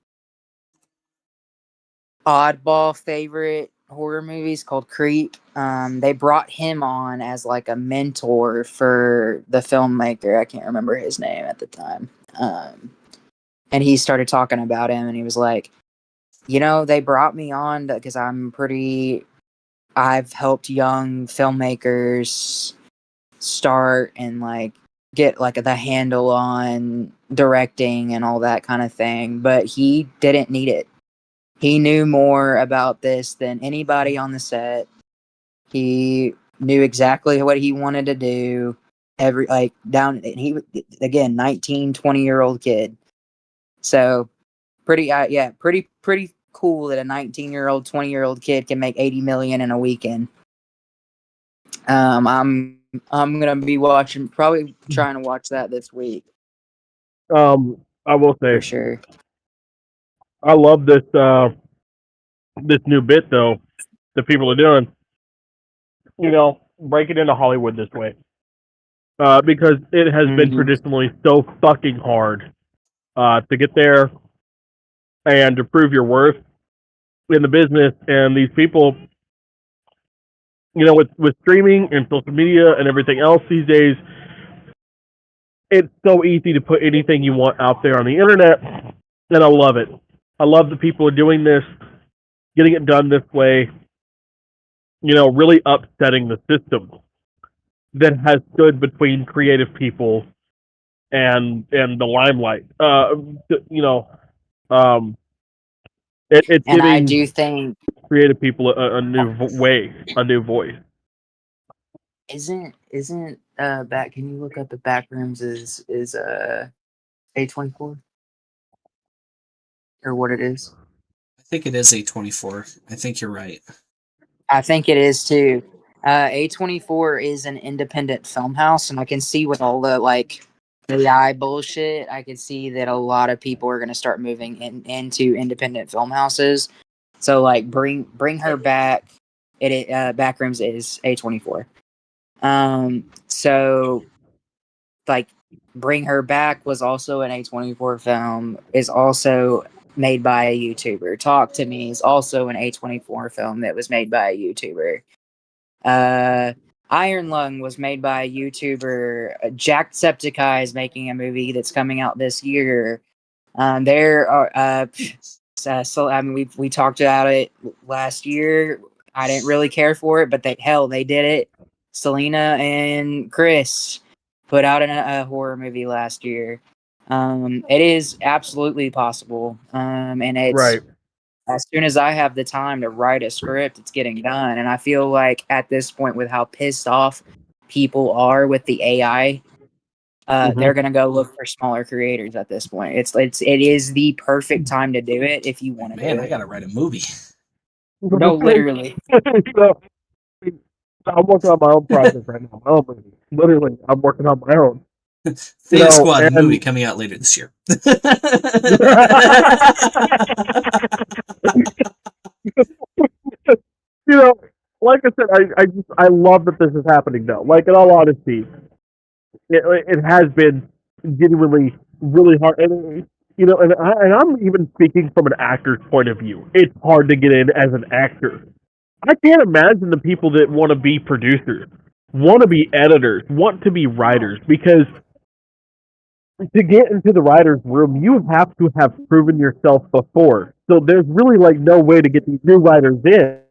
Speaker 3: oddball favorite horror movies called Creep. They brought him on as like a mentor for the filmmaker. I can't remember his name at the time. And he started talking about him, and he was like, they brought me on because I've helped young filmmakers start and like get like the handle on directing and all that kind of thing, but he didn't need it. He knew more about this than anybody on the set. He knew exactly what he wanted to do. He again 19, 20-year-old kid. So pretty cool that a 19-year-old, 20-year-old kid can make $80 million in a weekend. I'm gonna be probably trying to watch that this week.
Speaker 2: I will say
Speaker 3: for sure.
Speaker 2: I love this this new bit though that people are doing. Break it into Hollywood this way. Because it has been traditionally so fucking hard to get there and to prove your worth in the business, and these people, with streaming and social media and everything else these days, it's so easy to put anything you want out there on the internet, and I love it. I love that people are doing this, getting it done this way, really upsetting the system that has stood between creative people and the limelight. It's
Speaker 3: And
Speaker 2: giving
Speaker 3: I do think
Speaker 2: creative people a new way, a new voice.
Speaker 3: Isn't back? Can you look up if Backrooms is A24 or what it is?
Speaker 1: I think it is A24. I think you're right.
Speaker 3: I think it is too. A24 is an independent film house, and I can see with all the like AI bullshit, I can see that a lot of people are going to start moving into independent film houses. So like bring her back. Backrooms is A24. So like Bring Her Back was also an A24 film, is also made by a YouTuber. Talk to Me is also an A24 film that was made by a YouTuber. Iron Lung was made by a YouTuber. Jacksepticeye is making a movie that's coming out this year. There are we talked about it last year. I didn't really care for it, but they did it. Selena and Chris put out a horror movie last year. It is absolutely possible. And it's
Speaker 2: right.
Speaker 3: As soon as I have the time to write a script, it's getting done. And I feel like at this point, with how pissed off people are with the AI, they're gonna go look for smaller creators at this point. It is the perfect time to do it if you want to do it.
Speaker 1: Man, I gotta write a movie.
Speaker 3: No, literally.
Speaker 2: I'm working on my own project right now. My own movie. Literally, I'm working on my own.
Speaker 1: Theta Squad movie coming out later this year.
Speaker 2: I love that this is happening though. Like in all honesty, it has been genuinely really hard. And I'm even speaking from an actor's point of view. It's hard to get in as an actor. I can't imagine the people that want to be producers, want to be editors, want to be writers, because to get into the writer's room, you have to have proven yourself before. So there's really like no way to get these new writers in.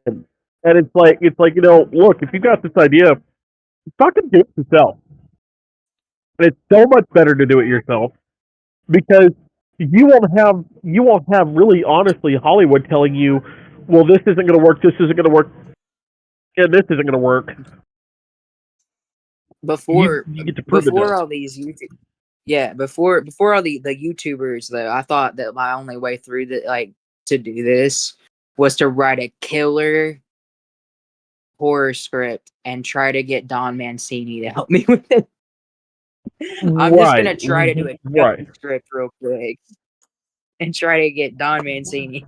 Speaker 2: And it's like look, if you got this idea, fucking do it yourself. And it's so much better to do it yourself because you won't have really honestly Hollywood telling you, well, this isn't going to work, this isn't going to work, and this isn't going to work.
Speaker 3: Before
Speaker 2: you get to prove it.
Speaker 3: Before all these YouTube, yeah, before all the YouTubers though, I thought that my only way through to do this was to write a killer horror script and try to get Don Mancini to help me with it. I'm just gonna try to do a script real quick and try to get Don Mancini.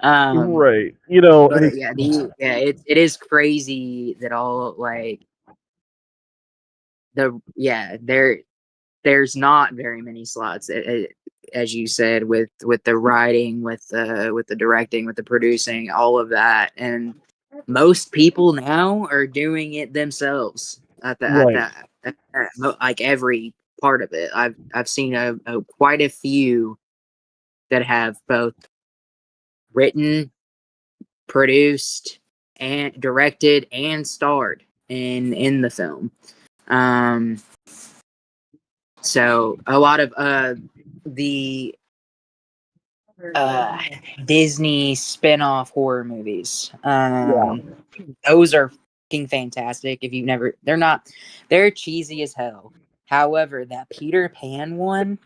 Speaker 2: Right.
Speaker 3: But it is crazy that all there's not very many slots, as you said, with the writing, with the directing, with the producing, all of that, and most people now are doing it themselves at like every part of it. I've seen a quite a few that have both written, produced, and directed and starred in the film. So a lot of the Disney spin-off horror movies. Those are fucking fantastic. If you've never, they're cheesy as hell. However, that Peter Pan one,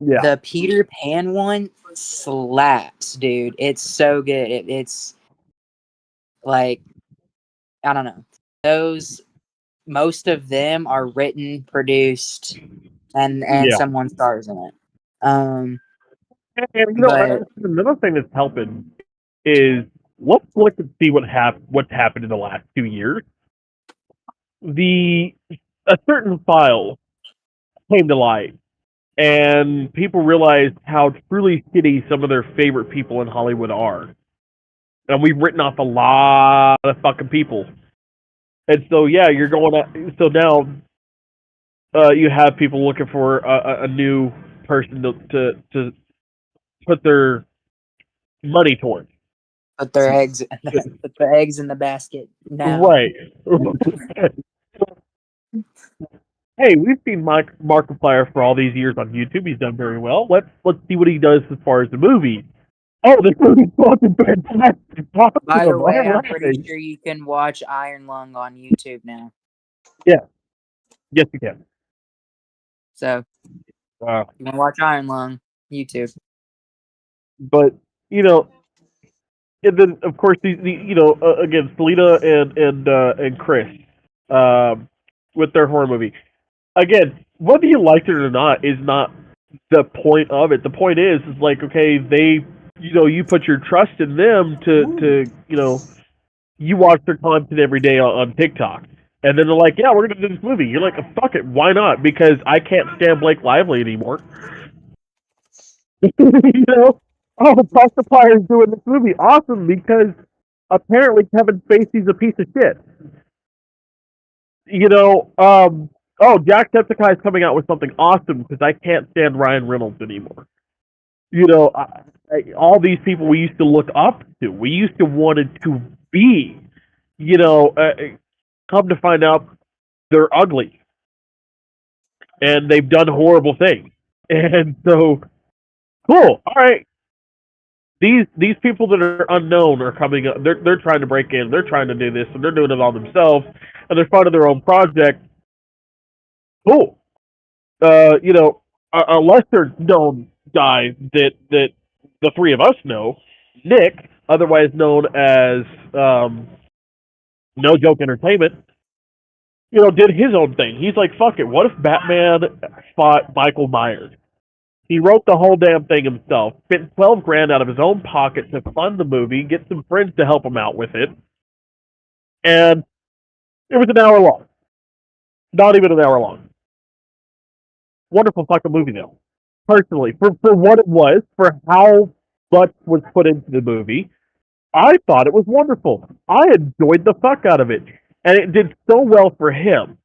Speaker 3: the Peter Pan one slaps, dude. It's so good. It's like, I don't know. Most of them are written, produced, and someone stars in it.
Speaker 2: And
Speaker 3: but
Speaker 2: another thing that's helping is let's look and see what's happened in the last 2 years. A certain file came to light, and people realized how truly shitty some of their favorite people in Hollywood are. And we've written off a lot of fucking people. And so you're going at, so now you have people looking for a new person to put their money towards.
Speaker 3: Put their eggs in the basket now.
Speaker 2: Right. Hey, we've seen Markiplier for all these years on YouTube. He's done very well. Let's see what he does as far as the movie. Oh, this movie's fucking fantastic.
Speaker 3: By the way, I'm pretty sure you can watch Iron Lung on YouTube now.
Speaker 2: Yeah. Yes, you can.
Speaker 3: So, you can watch Iron Lung, YouTube.
Speaker 2: But, and then, of course, again, Selena and Chris, with their horror movie. Again, whether you liked it or not is not the point of it. The point is like, okay, they, you put your trust in them to you watch their content every day on TikTok. And then they're like, yeah, we're going to do this movie. You're like, fuck it, why not? Because I can't stand Blake Lively anymore. Oh, Markiplier is doing this movie. Awesome, because apparently Kevin Spacey's a piece of shit. Jacksepticeye's coming out with something awesome because I can't stand Ryan Reynolds anymore. All these people we used to look up to, we used to wanted to be, come to find out they're ugly. And they've done horrible things. And so, cool, all right. These people that are unknown are coming up. They're trying to break in. They're trying to do this, and they're doing it all themselves, and they're funding their own project. Cool. A lesser known guy that the three of us know, Nick, otherwise known as No Joke Entertainment, did his own thing. He's like, fuck it. What if Batman fought Michael Myers? He wrote the whole damn thing himself, spent $12,000 out of his own pocket to fund the movie, get some friends to help him out with it, and it was an hour long. Not even an hour long. Wonderful fucking movie, though. Personally, for what it was, for how much was put into the movie, I thought it was wonderful. I enjoyed the fuck out of it. And it did so well for him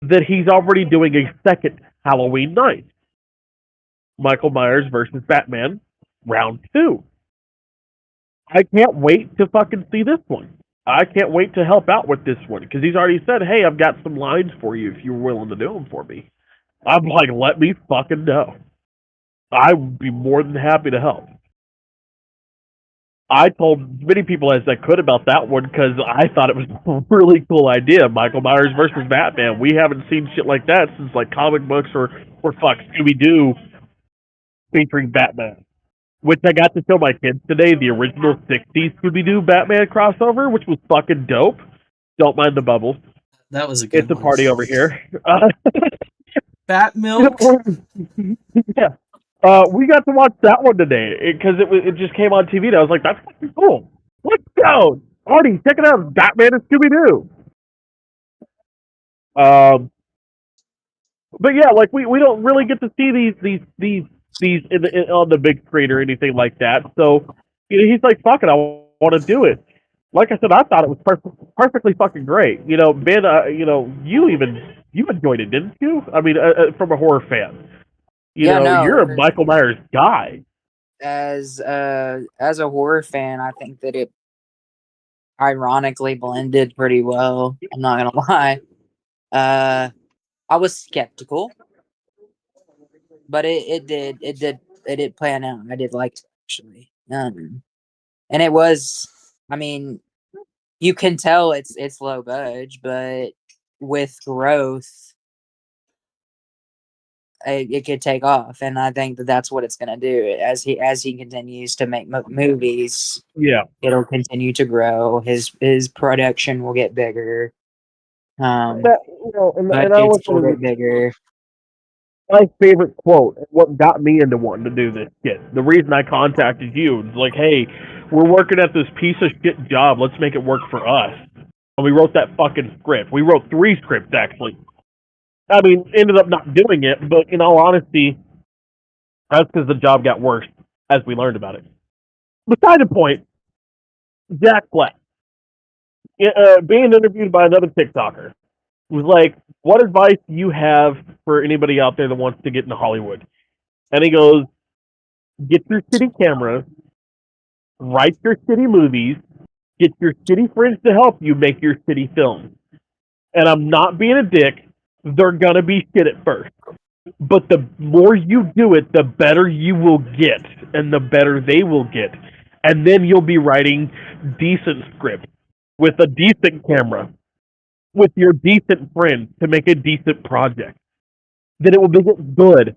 Speaker 2: that he's already doing a second Halloween night. Michael Myers versus Batman, round 2. I can't wait to fucking see this one. I can't wait to help out with this one because he's already said, hey, I've got some lines for you if you're willing to do them for me. I'm like, let me fucking know. I would be more than happy to help. I told as many people as I could about that one because I thought it was a really cool idea. Michael Myers versus Batman. We haven't seen shit like that since like comic books or fuck Scooby-Doo featuring Batman. Which I got to show my kids today, the original 60s Scooby-Doo Batman crossover, which was fucking dope. Don't mind the bubbles.
Speaker 1: That was a good
Speaker 2: It's a party over here.
Speaker 1: Bat milk?
Speaker 2: Yeah. We got to watch that one today because it just came on TV and I was like, that's fucking cool. Let's go. Artie, check it out. Batman and Scooby-Doo. But yeah, like we don't really get to see these on the big screen or anything like that. So he's like, fuck it, I want to do it. Like I said, I thought it was perfectly fucking great. Ben, you enjoyed it, didn't you? I mean, from a horror fan. You're a Michael Myers guy.
Speaker 3: As a horror fan, I think that it ironically blended pretty well. I'm not gonna lie. I was skeptical, but it did plan out. I did like it, actually. And it was, I mean, you can tell it's low budge, but with growth, it could take off, and I think that's what it's going to do as he continues to make movies.
Speaker 2: Yeah,
Speaker 3: it'll continue to grow. His production will get bigger.
Speaker 2: and I was
Speaker 3: will get bigger.
Speaker 2: My favorite quote, what got me into wanting to do this shit. The reason I contacted you is like, hey, we're working at this piece of shit job. Let's make it work for us. And we wrote that fucking script. We wrote 3 scripts, actually. I mean, ended up not doing it, but in all honesty, that's because the job got worse as we learned about it. Beside the point, Jack Black, being interviewed by another TikToker, was like, what advice do you have for anybody out there that wants to get into Hollywood? And he goes, get your shitty camera, write your shitty movies, get your shitty friends to help you make your shitty films. And I'm not being a dick. They're going to be shit at first. But the more you do it, the better you will get, and the better they will get. And then you'll be writing decent scripts with a decent camera, with your decent friends to make a decent project. Then it will get good.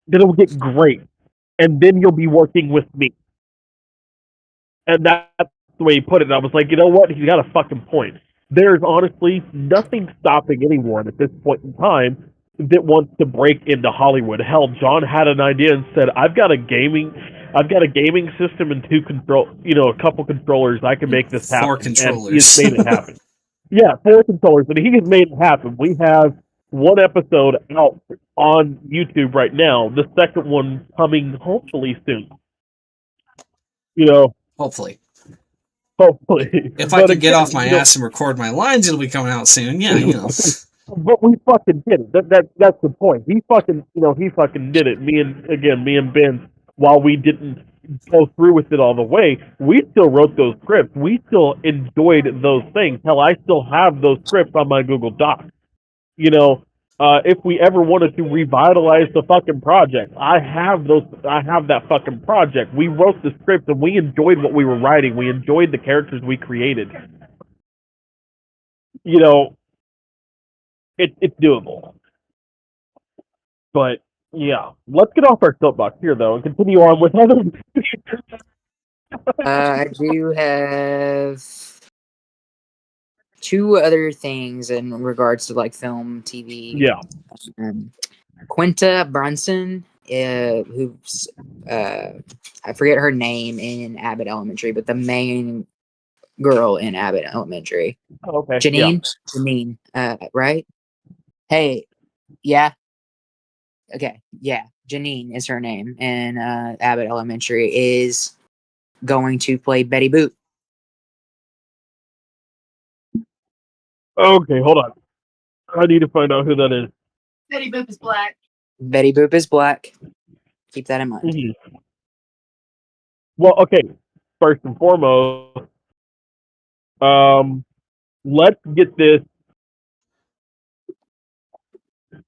Speaker 2: Then it will get great. And then you'll be working with me. And that's the way he put it. I was like, you know what? He's got a fucking point. There's honestly nothing stopping anyone at this point in time that wants to break into Hollywood. Hell, John had an idea and said, I've got a gaming system and a couple controllers. I can make this happen.
Speaker 1: 4 controllers.
Speaker 2: And he has made it happen. Yeah, 4 controllers, and he has made it happen. We have 1 episode out on YouTube right now. The second one coming hopefully soon.
Speaker 1: Hopefully.
Speaker 2: If
Speaker 1: I could get off my ass and record my lines, it'll be coming out soon. Yeah,
Speaker 2: But we fucking did it. That's the point. He fucking did it. Me and Ben, while we didn't go through with it all the way, we still wrote those scripts. We still enjoyed those things. Hell, I still have those scripts on my Google Doc. If we ever wanted to revitalize the fucking project, I have that fucking project. We wrote the script and we enjoyed what we were writing. We enjoyed the characters we created. It's doable. But yeah, let's get off our soapbox here though and continue on with other.
Speaker 3: I do have 2 other things in regards to like film, TV.
Speaker 2: Yeah.
Speaker 3: Quinta Brunson who's I forget her name in Abbott Elementary, but the main girl in Abbott Elementary,
Speaker 2: Oh, okay.
Speaker 3: Janine, right? Hey, yeah, okay, yeah, Janine is her name, and Abbott Elementary is going to play Betty Boop.
Speaker 2: Okay, hold on. I need to find out who that is.
Speaker 4: Betty Boop is black.
Speaker 3: Betty Boop is black. Keep that in mind.
Speaker 2: Mm-hmm. Well, okay. First and foremost, let's get this.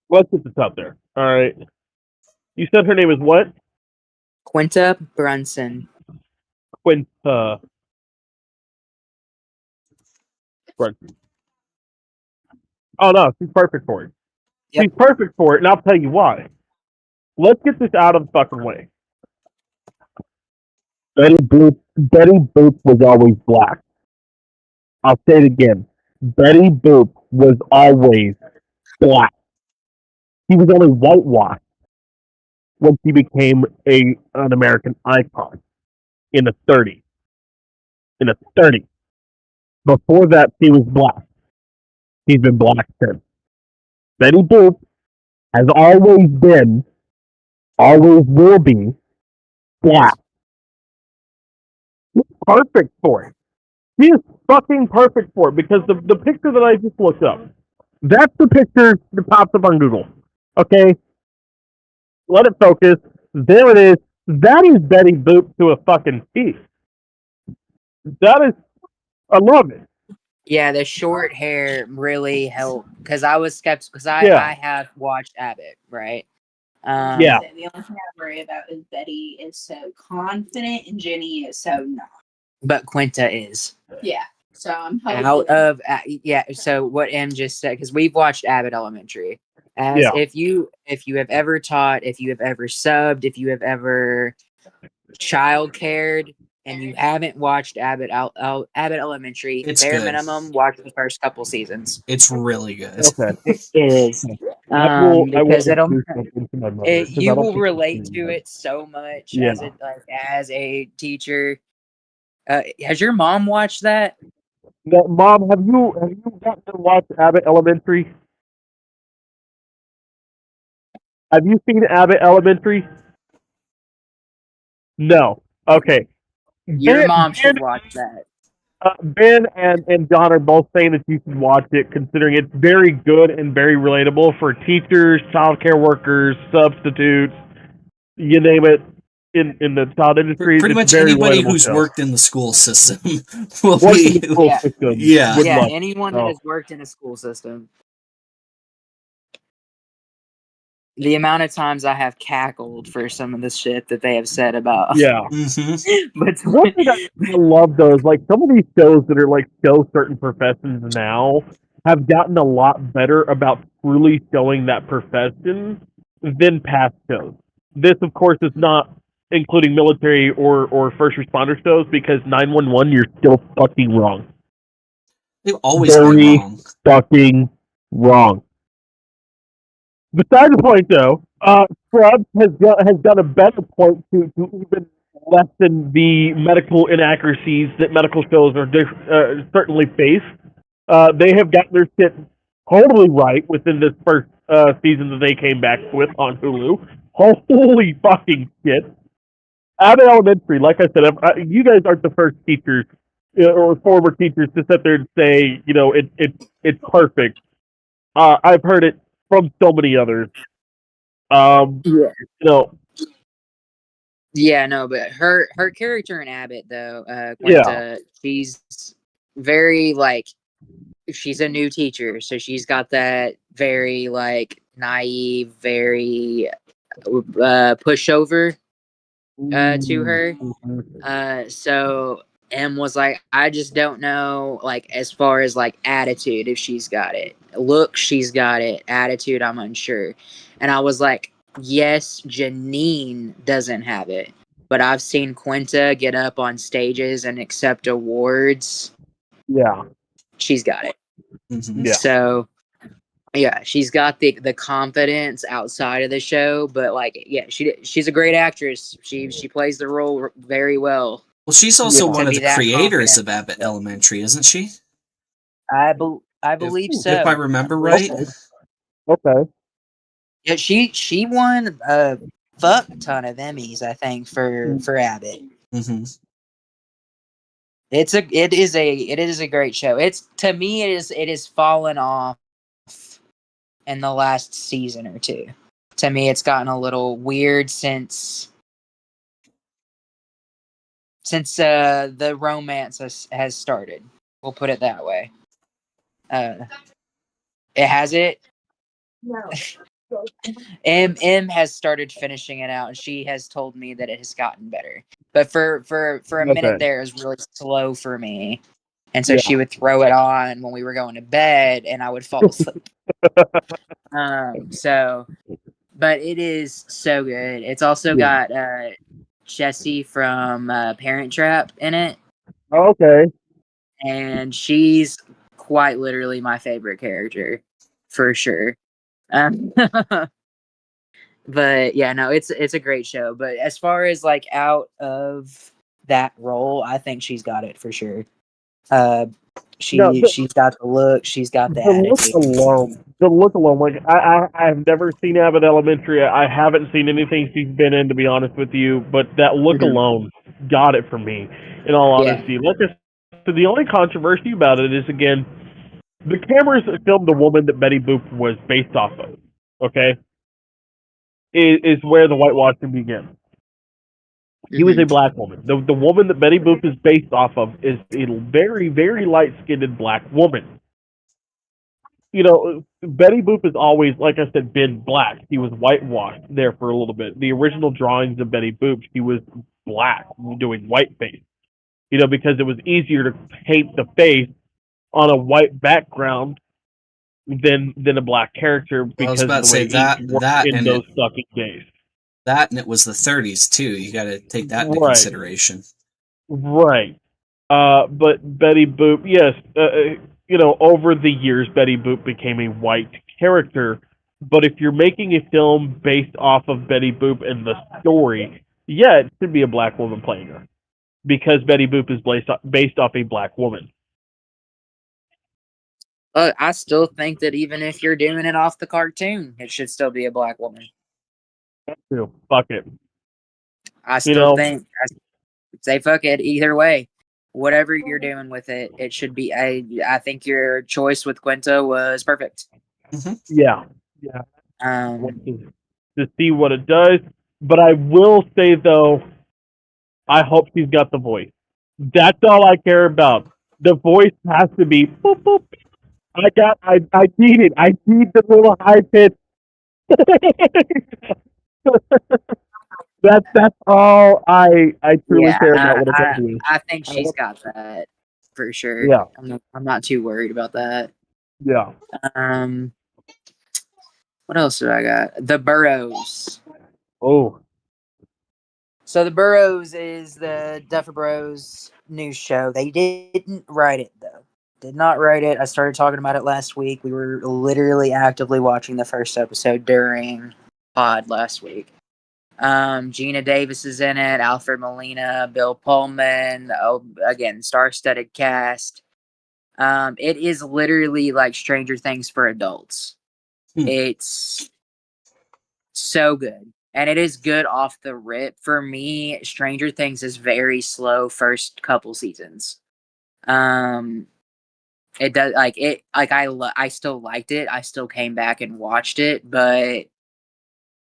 Speaker 2: Let's get this out there. All right. You said her name is what?
Speaker 3: Quinta Brunson.
Speaker 2: Quinta. Brunson. Oh no, she's perfect for it.
Speaker 3: Yep.
Speaker 2: She's perfect for it, and I'll tell you why. Let's get this out of the fucking way. Betty Boop was always black. I'll say it again. Betty Boop was always black. She was only whitewashed when she became an American icon in the 30s. In the 30s. Before that, she was black. She's been black since. Betty Boop has always been, always will be, black. Perfect for it. She is fucking perfect for it because the picture that I just looked up, that's the picture that pops up on Google. Okay? Let it focus. There it is. That is Betty Boop to a fucking T. That is, I love it.
Speaker 3: Yeah, the short hair really helped because I was skeptical because
Speaker 2: Yeah.
Speaker 3: I have watched Abbott, right?
Speaker 2: Yeah.
Speaker 4: The only thing I worry about is Betty is so confident and Jenny is so not.
Speaker 3: But Quinta is.
Speaker 4: Yeah. So I'm hoping.
Speaker 3: So what M just said, because we've watched Abbott Elementary. As
Speaker 2: Yeah.
Speaker 3: if you have ever taught, if you have ever subbed, if you have ever child cared, and you haven't watched Abbott Elementary,
Speaker 1: It's
Speaker 3: bare
Speaker 1: good.
Speaker 3: minimum, watch the first couple seasons.
Speaker 1: It's really good.
Speaker 2: Okay.
Speaker 3: It is.
Speaker 2: I will
Speaker 3: Because it'll
Speaker 2: introduce something to my mother, 'cause I
Speaker 3: you
Speaker 2: don't
Speaker 3: will
Speaker 2: think
Speaker 3: relate
Speaker 2: she's
Speaker 3: to
Speaker 2: seen
Speaker 3: it so much
Speaker 2: Yeah.
Speaker 3: as a teacher. Has your mom watched that?
Speaker 2: Now, Mom, have you gotten to watch Abbott Elementary? Have you seen Abbott Elementary? No. Okay.
Speaker 3: Your mom should watch that.
Speaker 2: Ben and John are both saying that you should watch it, considering it's very good and very relatable for teachers, childcare workers, substitutes, you name it, in the child industry.
Speaker 1: Pretty
Speaker 2: It's
Speaker 1: much
Speaker 2: a very
Speaker 1: anybody
Speaker 2: relatable
Speaker 1: who's
Speaker 2: show.
Speaker 1: worked in the school system will
Speaker 2: Worked in
Speaker 1: be.
Speaker 2: the school
Speaker 3: Yeah.
Speaker 2: system.
Speaker 1: Yeah.
Speaker 2: would
Speaker 3: Yeah,
Speaker 2: love it.
Speaker 3: anyone that
Speaker 2: Oh.
Speaker 3: has worked in a school system. The amount of times I have cackled for some of the shit that they have said about.
Speaker 2: Yeah.
Speaker 1: Mm-hmm.
Speaker 3: But
Speaker 2: One thing I love though is like some of these shows that are like show certain professions now have gotten a lot better about truly showing that profession than past shows. This, of course, is not including military or first responder shows because 911 you're still fucking wrong.
Speaker 1: They've always
Speaker 2: Very
Speaker 1: been wrong.
Speaker 2: fucking wrong. Besides the point, though, Scrubs has done a better point to even lessen the medical inaccuracies that medical shows are certainly face. They have gotten their shit totally right within this first season that they came back with on Hulu. Holy fucking shit! Abbott Elementary, like I said, you guys aren't the first teachers or former teachers to sit there and say, you know, it's perfect. I've heard it from so many others.
Speaker 3: Yeah.
Speaker 2: You know,
Speaker 3: Yeah, no, but her character in Abbott though, Quinta, she's very like she's a new teacher, so she's got that very like naive, very pushover to her. So M was like, I just don't know, like as far as like attitude, if she's got it. Look, she's got it. Attitude, I'm unsure. And I was like, yes, Janine doesn't have it, but I've seen Quinta get up on stages and accept awards.
Speaker 2: Yeah.
Speaker 3: She's got it.
Speaker 1: Mm-hmm.
Speaker 2: Yeah.
Speaker 3: So Yeah, she's got the confidence outside of the show, but like, yeah, she's a great actress. She plays the role very well.
Speaker 1: Well, she's also
Speaker 2: Yeah.
Speaker 1: one
Speaker 3: To
Speaker 1: of
Speaker 3: be
Speaker 1: the
Speaker 3: that
Speaker 1: creators
Speaker 3: confident.
Speaker 1: of Abbott Elementary, isn't she?
Speaker 3: I
Speaker 1: If
Speaker 3: believe
Speaker 1: if I
Speaker 3: so.
Speaker 1: remember right.
Speaker 2: Okay.
Speaker 3: Yeah, she won a fuck ton of Emmys, I think, for Abbott.
Speaker 1: Hmm.
Speaker 3: It is a great show. It's, to me, it is fallen off in the last season or two. To me, it's gotten a little weird since the romance has started. We'll put it that way. It has it.
Speaker 4: No.
Speaker 3: M has started finishing it out, and she has told me that it has gotten better. But for a minute
Speaker 2: Okay.
Speaker 3: there, it was really slow for me, and so
Speaker 2: Yeah.
Speaker 3: she would throw it on when we were going to bed, and I would fall asleep. So, but it is so good. It's also
Speaker 2: Yeah.
Speaker 3: got Jessie from Parent Trap in it,
Speaker 2: Okay.
Speaker 3: and she's quite literally my favorite character, for sure. Um, but yeah, no, it's a great show. But as far as like out of that role, I think she's got it for sure. Uh,
Speaker 2: No,
Speaker 3: she's got the look, she's got the
Speaker 2: the look
Speaker 3: attitude.
Speaker 2: alone, like I've never seen Abbott Elementary. I haven't seen anything she's been in, to be honest with you. But that look
Speaker 3: Mhm.
Speaker 2: alone got it for me. In all
Speaker 3: Yeah.
Speaker 2: honesty, like I said, the only controversy about it is again the cameras that filmed the woman that Betty Boop was based off of. Okay, is where the whitewashing begins. He was
Speaker 3: Hmm.
Speaker 2: a black woman. The woman that Betty Boop is based off of is a very, very light skinned black woman. You know, Betty Boop has always, like I said, been black. She was whitewashed there for a little bit. The original drawings of Betty Boop, she was black, doing whiteface. You know, because it was easier to paint the face on a white background than a black character
Speaker 1: Well, I was
Speaker 2: because
Speaker 1: about
Speaker 2: of
Speaker 1: to
Speaker 2: the
Speaker 1: say
Speaker 2: way ink
Speaker 1: that
Speaker 2: worked in those fucking days.
Speaker 1: that and it was the 30s too. You got to take that into
Speaker 2: Right,
Speaker 1: consideration.
Speaker 2: right. But Betty Boop, yes, you know, over the years, Betty Boop became a white character. But if you're making a film based off of Betty Boop and the story, yeah, it should be a black woman playing her because Betty Boop is based off a black woman.
Speaker 3: But I still think that even if you're doing it off the cartoon, it should still be a black woman.
Speaker 2: Too. Fuck it.
Speaker 3: I
Speaker 2: You
Speaker 3: still
Speaker 2: know,
Speaker 3: think, I say fuck it either way. Whatever you're doing with it, it should be. I think your choice with Quinta was perfect.
Speaker 1: Hmm.
Speaker 2: yeah, yeah.
Speaker 3: Um,
Speaker 2: To see what it does. But I will say though, I hope she's got the voice. That's all I care about. The voice has to be boop boop. I need it. I need the little high pitch. That's all I truly
Speaker 3: yeah,
Speaker 2: care about when it comes to it.
Speaker 3: I think
Speaker 2: I
Speaker 3: she's
Speaker 2: want,
Speaker 3: got that for sure.
Speaker 2: yeah,
Speaker 3: I'm not too worried about that.
Speaker 2: yeah.
Speaker 3: Um, what else do I got? The Burrows.
Speaker 2: Oh,
Speaker 3: So the Burrows is the Duffer Bros news show. They didn't write it though. Did not write it. I started talking about it last week. We were literally actively watching the first episode during pod last week. Gina Davis is in it. Alfred Molina, Bill Pullman. Oh, again, star-studded cast. It is literally like Stranger Things for adults.
Speaker 1: Hmm.
Speaker 3: It's so good. And it is good off the rip. For me, Stranger Things is very slow first couple seasons. It does like it like I still liked it. I still came back and watched it, but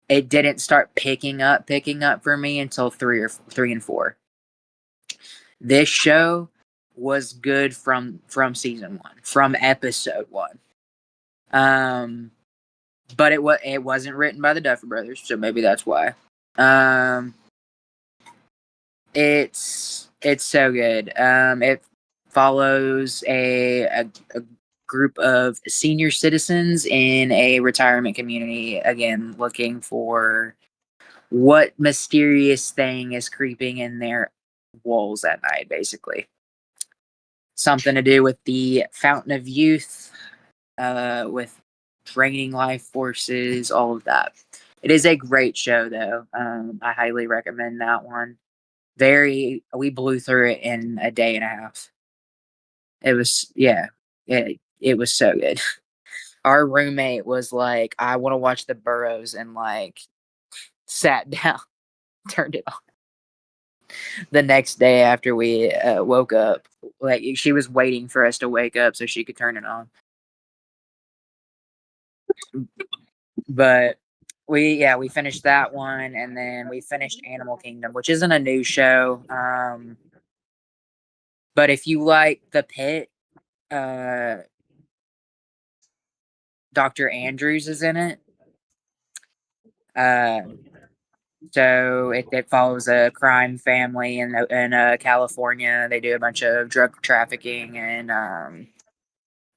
Speaker 3: it didn't start picking up for me until 3 and 4. This show was good from season 1, from episode 1. But it wasn't written by the Duffer Brothers, so maybe that's why. Um, it's so good. It follows a group of senior citizens in a retirement community, again looking for what mysterious thing is creeping in their walls at night. Basically, something to do with the Fountain of Youth, with training life forces, all of that. It is a great show, though. I highly recommend that one. We blew through it in a day and a half. It was, yeah, it was so good. Our roommate was like, I want to watch the Burrows, and like sat down, turned it on. The next day after we woke up, like she was waiting for us to wake up so she could turn it on. But we finished that one, and then we finished Animal Kingdom, which isn't a new show. But if you like The Pit, Dr. Andrews is in it. So it follows a crime family in California. They do a bunch of drug trafficking and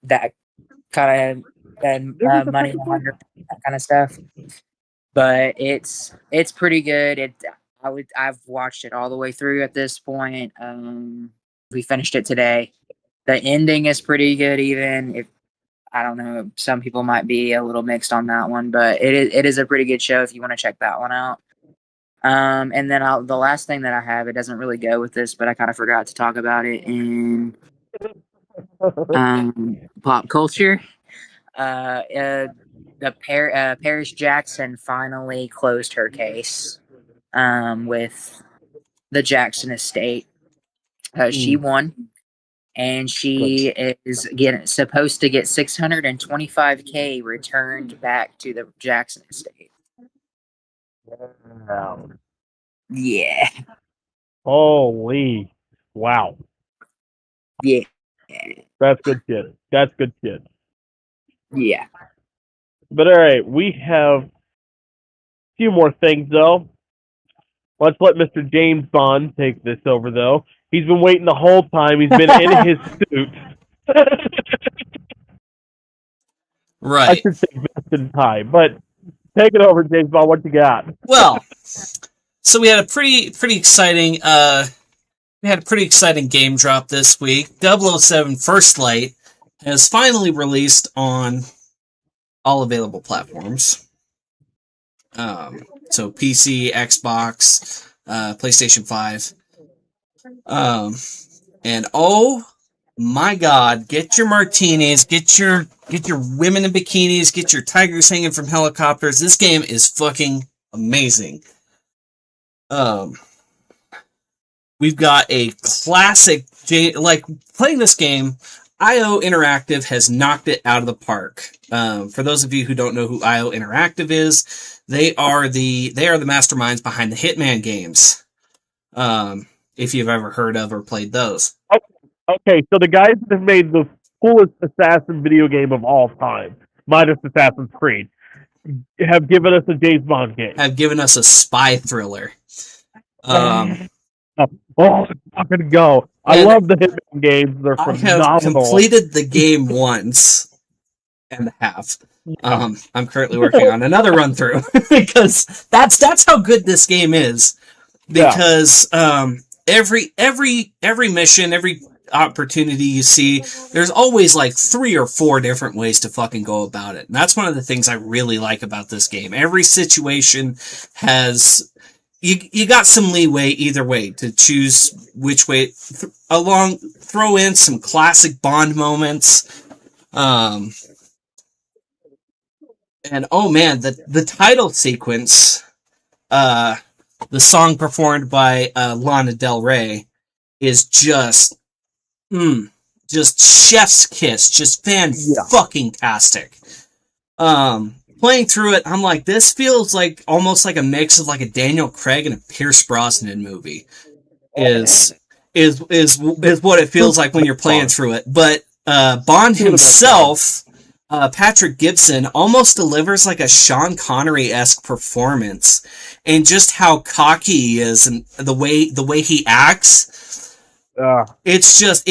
Speaker 3: that kind of money laundering, that kind of stuff. But it's pretty good. I've watched it all the way through at this point. We finished it today. The ending is pretty good, even if I don't know, some people might be a little mixed on that one, but it is a pretty good show if you want to check that one out. And then the last thing that I have, it doesn't really go with this, but I kind of forgot to talk about it in pop culture. Paris Jackson finally closed her case with the Jackson estate. She won, and she is supposed to get $625K returned back to the Jackson estate.
Speaker 2: Wow.
Speaker 3: Yeah.
Speaker 2: Holy. Wow.
Speaker 3: Yeah.
Speaker 2: That's good shit. That's good shit.
Speaker 3: Yeah.
Speaker 2: But alright, we have a few more things, though. Let's let Mr. James Bond take this over, though. He's been waiting the whole time. He's been in his suit.
Speaker 1: Right.
Speaker 2: I should say best in time, but take it over, James Bond. What you got?
Speaker 1: Well, so we had a pretty exciting game drop this week. 007 First Light has finally released on all available platforms. So PC, Xbox, PlayStation 5. And oh my God, get your martinis, get your women in bikinis, get your tigers hanging from helicopters. This game is fucking amazing. We've got a classic, like playing this game, IO Interactive has knocked it out of the park. For those of you who don't know who IO Interactive is, they are the masterminds behind the Hitman games. If you've ever heard of or played those.
Speaker 2: Okay, so the guys that have made the coolest assassin video game of all time, minus Assassin's Creed, have given us a James Bond game.
Speaker 1: Have given us a spy thriller.
Speaker 2: Let's fucking go. I love the Hitman games. They're phenomenal.
Speaker 1: I have completed the game once and a half. I'm currently working on another run through because that's how good this game is. Because every mission, every opportunity you see, there's always like 3 or 4 different ways to fucking go about it. And that's one of the things I really like about this game. Every situation has you got some leeway either way to choose which way throw in some classic Bond moments. And oh man, the title sequence, the song performed by Lana Del Rey is just chef's kiss, just fan-fucking-tastic. Playing through it, I'm like, this feels like almost like a mix of like a Daniel Craig and a Pierce Brosnan movie. Is what it feels like when you're playing through it. But Bond himself, Patrick Gibson, almost delivers like a Sean Connery-esque performance, and just how cocky he is and the way he acts. It's just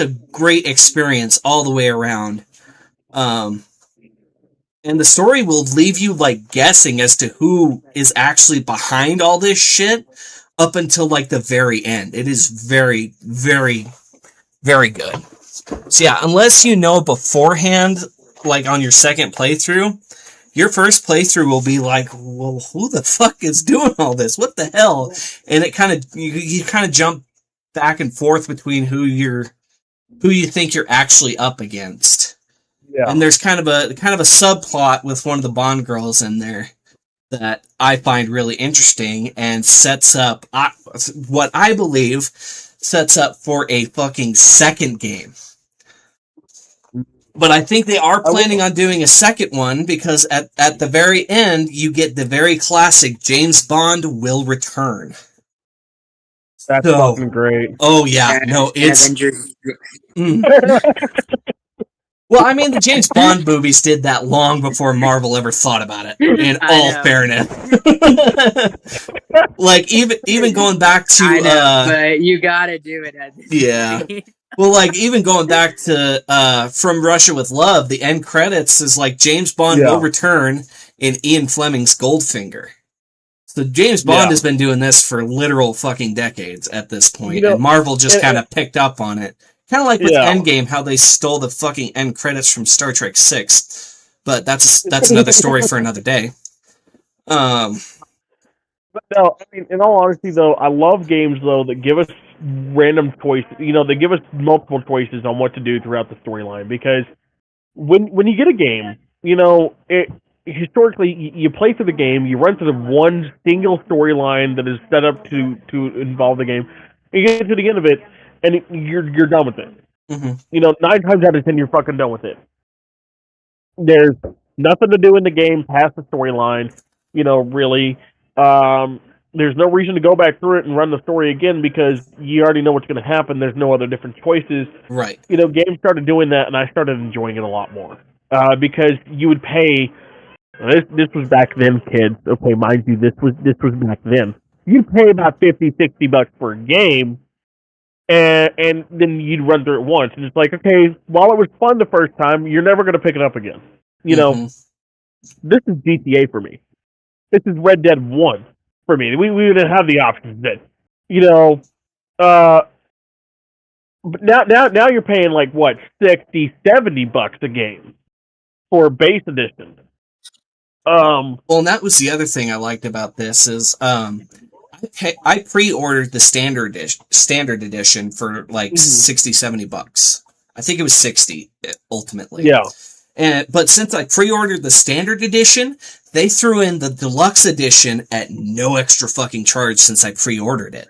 Speaker 1: a great experience all the way around. And the story will leave you like guessing as to who is actually behind all this shit up until like the very end. It is very, very, very good. So yeah, unless you know beforehand, like on your second playthrough, your first playthrough will be like, well, who the fuck is doing all this? What the hell? And it kind of you kind of jump back and forth between who you think you're actually up against.
Speaker 2: Yeah.
Speaker 1: And there's kind of a subplot with one of the Bond girls in there that I find really interesting and sets up what I believe sets up for a fucking second game. But I think they are planning on doing a second one because at the very end, you get the very classic James Bond will return.
Speaker 2: That's fucking great.
Speaker 1: Oh, yeah. No, it's... Well, I mean, the James Bond movies did that long before Marvel ever thought about it, in all fairness. Like, even going back to...
Speaker 3: I know, but you gotta do it at this point.
Speaker 1: Well, like, even going back to From Russia with Love, the end credits is like James Bond will return in Ian Fleming's Goldfinger. So James Bond has been doing this for literal fucking decades at this point, and Marvel just kind of picked up on it. Kind of like with Endgame, how they stole the fucking end credits from Star Trek 6. But that's another story for another day.
Speaker 2: But no, I mean, in all honesty, though, I love games, though, that give us random choices. You know, they give us multiple choices on what to do throughout the storyline. Because when you get a game, you know, historically, you play through the game, you run through the one single storyline that is set up to involve the game, and you get to the end of it, and you're done with it.
Speaker 1: Mm-hmm.
Speaker 2: You know, 9 times out of 10, you're fucking done with it. There's nothing to do in the game past the storyline, you know, really. There's no reason to go back through it and run the story again because you already know what's going to happen. There's no other different choices.
Speaker 1: Right.
Speaker 2: You know, games started doing that, and I started enjoying it a lot more. Because you would pay... This was back then, kids. Okay, mind you, this was back then. You'd pay about $50-$60 for a game, and then you'd run through it once. And it's like, okay, while it was fun the first time, you're never going to pick it up again. You know, this is GTA for me. This is Red Dead 1 for me. We didn't have the options then. You know, but now you're paying like, what, $60-$70 a game for base edition.
Speaker 1: Well, and that was the other thing I liked about this is I pre-ordered the standard edition for like $60-$70. I think it was 60 ultimately.
Speaker 2: Yeah.
Speaker 1: But since I pre-ordered the standard edition, they threw in the deluxe edition at no extra fucking charge since I pre-ordered it.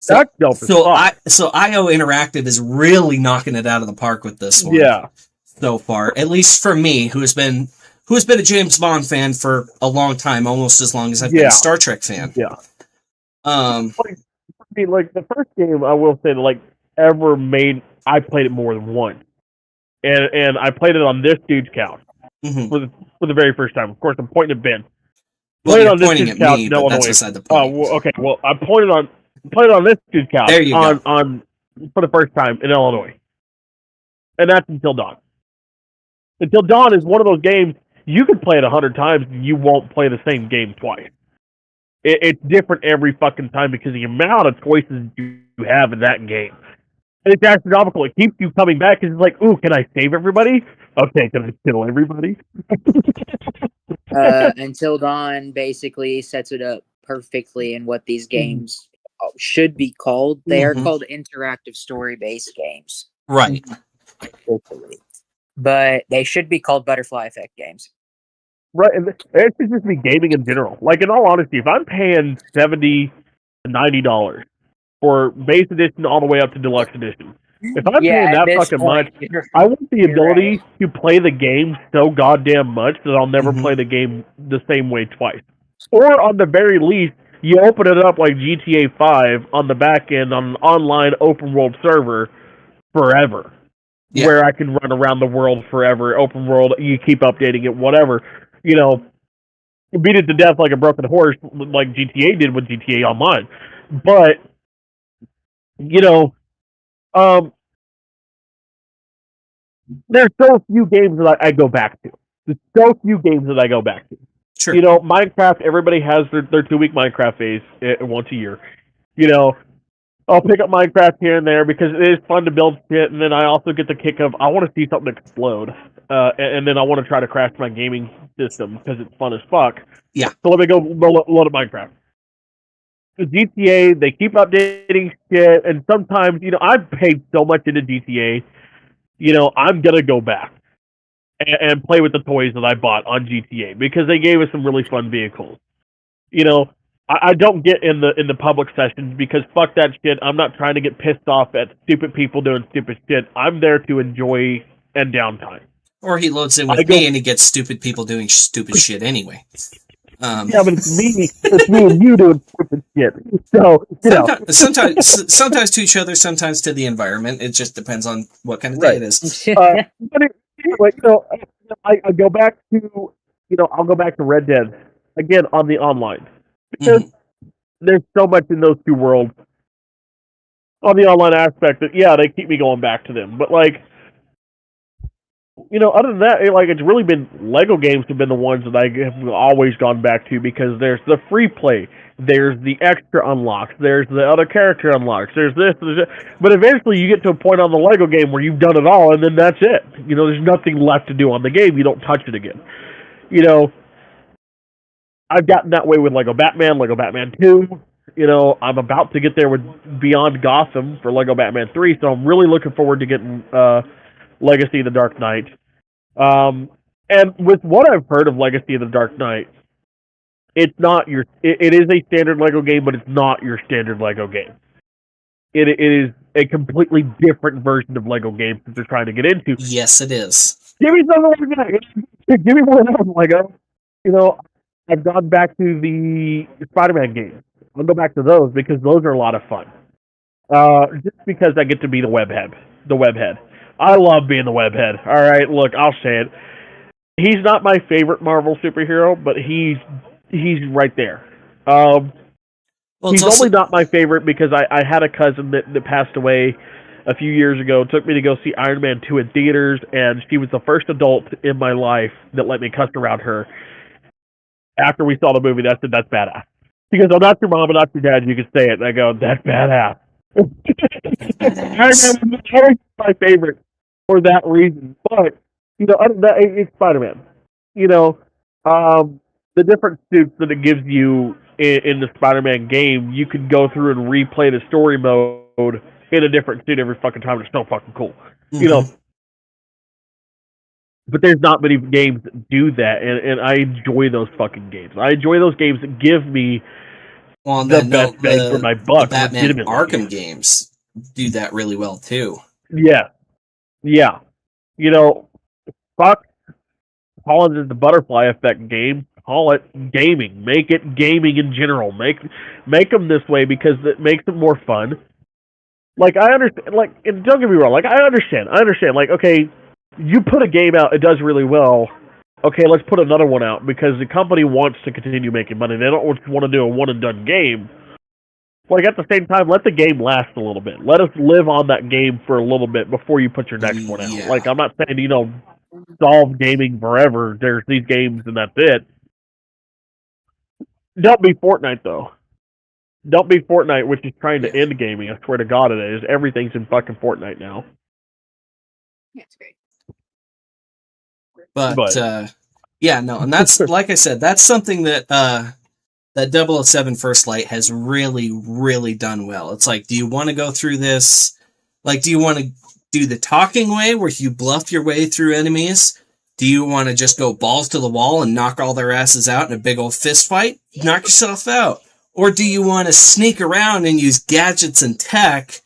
Speaker 1: So IO Interactive is really knocking it out of the park with this one.
Speaker 2: Yeah.
Speaker 1: So far, at least for me, who has been a James Bond fan for a long time, almost as long as I've been a Star Trek fan.
Speaker 2: Yeah. Like the first game I will say that like ever made, I played it more than once. And I played it on this dude's couch for the very first time. Of course, I'm pointing at Ben.
Speaker 1: Well, you're pointing at me, but that's beside the point.
Speaker 2: Oh, well, okay. Well, I played it on this dude's couch.
Speaker 1: There you go.
Speaker 2: On for the first time in Illinois, and that's Until Dawn. Until Dawn is one of those games you can play it 100 times, and you won't play the same game twice. It's different every fucking time because the amount of choices you have in that game. And it's astronomical. It keeps you coming back because it's like, ooh, can I save everybody? Okay, can I kill everybody?
Speaker 3: Until Dawn basically sets it up perfectly in what these games should be called. They are called interactive story-based games.
Speaker 1: Right.
Speaker 3: But they should be called butterfly effect games.
Speaker 2: Right, and it should just be gaming in general. Like, in all honesty, if I'm paying $70 to $90 for base edition all the way up to deluxe edition, if I'm paying that fucking much, I want the ability to play the game so goddamn much that I'll never play the game the same way twice. Or, on the very least, you open it up like GTA 5 on the back end on an online open world server forever. Yeah. Where I can run around the world forever, open world, you keep updating it, whatever. You know, beat it to death like a broken horse, like GTA did with GTA Online. But, you know, there's so few games that I go back to. There's so few games that I go back to.
Speaker 1: Sure.
Speaker 2: You know, Minecraft, everybody has their 2-week Minecraft phase once a year. You know, I'll pick up Minecraft here and there because it is fun to build shit, and then I also get the kick of I want to see something explode, and then I want to try to crash my gaming system because it's fun as fuck.
Speaker 1: Yeah.
Speaker 2: So let me go load up Minecraft. The GTA, they keep updating shit, and sometimes, I've paid so much into GTA, I'm gonna go back and play with the toys that I bought on GTA because they gave us some really fun vehicles. I don't get in the public sessions because fuck that shit. I'm not trying to get pissed off at stupid people doing stupid shit. I'm there to enjoy and downtime.
Speaker 1: Or he loads in with me and he gets stupid people doing stupid shit anyway.
Speaker 2: Yeah, but it's me and you doing stupid shit. So,
Speaker 1: sometimes to each other, sometimes to the environment. It just depends on what kind of day it is.
Speaker 2: But anyway, I go back to, I'll go back to Red Dead again on the online. Because there's so much in those two worlds on the online aspect that, yeah, they keep me going back to them. But, other than that, it's really been Lego games have been the ones that I have always gone back to because there's the free play, there's the extra unlocks, there's the other character unlocks, there's this. But eventually you get to a point on the Lego game where you've done it all, and then that's it. There's nothing left to do on the game. You don't touch it again. I've gotten that way with Lego Batman, Lego Batman 2. I'm about to get there with Beyond Gotham for Lego Batman 3, so I'm really looking forward to getting Legacy of the Dark Knight. And with what I've heard of Legacy of the Dark Knight, it's not it is a standard Lego game, but it's not your standard Lego game. It is a completely different version of Lego games that they're trying to get into.
Speaker 1: Yes, it is.
Speaker 2: Give me some Lego. Give me one of those Lego. I've gone back to the Spider-Man games. I'll go back to those because those are a lot of fun. Just because I get to be the webhead. I love being the webhead. All right, look, I'll say it. He's not my favorite Marvel superhero, but he's right there. He's also only not my favorite because I had a cousin that passed away a few years ago. Took me to go see Iron Man 2 in theaters, and she was the first adult in my life that let me cuss around her. After we saw the movie, I said, that's badass. She goes, I'm not your mom, I'm not your dad, you can say it. And I go, that's badass. Iron Man was always my favorite for that reason. But, other than that, it's Spider-Man. The different suits that it gives you in the Spider-Man game, you can go through and replay the story mode in a different suit every fucking time. It's so fucking cool. But there's not many games that do that, and I enjoy those fucking games. I enjoy those games that give me the best bang for my buck.
Speaker 1: The Batman Arkham games do that really well, too.
Speaker 2: Yeah. Fuck Holland is the butterfly effect game. Call it gaming. Make it gaming in general. Make them this way because it makes them more fun. I understand, and don't get me wrong, I understand, okay, you put a game out, it does really well. Okay, let's put another one out because the company wants to continue making money. They don't want to do a one-and-done game. At the same time, let the game last a little bit. Let us live on that game for a little bit before you put your next one out.
Speaker 1: Yeah.
Speaker 2: I'm not saying, solve gaming forever. There's these games and that's it. Don't be Fortnite, though. Don't be Fortnite, which is trying to end gaming. I swear to God it is. Everything's in fucking Fortnite now.
Speaker 4: Yeah, it's great.
Speaker 1: But and that's, like I said, that's something that that 007 First Light has really, really done well. It's do you want to go through this? Do you want to do the talking way where you bluff your way through enemies? Do you want to just go balls to the wall and knock all their asses out in a big old fist fight? Knock yourself out. Or do you want to sneak around and use gadgets and tech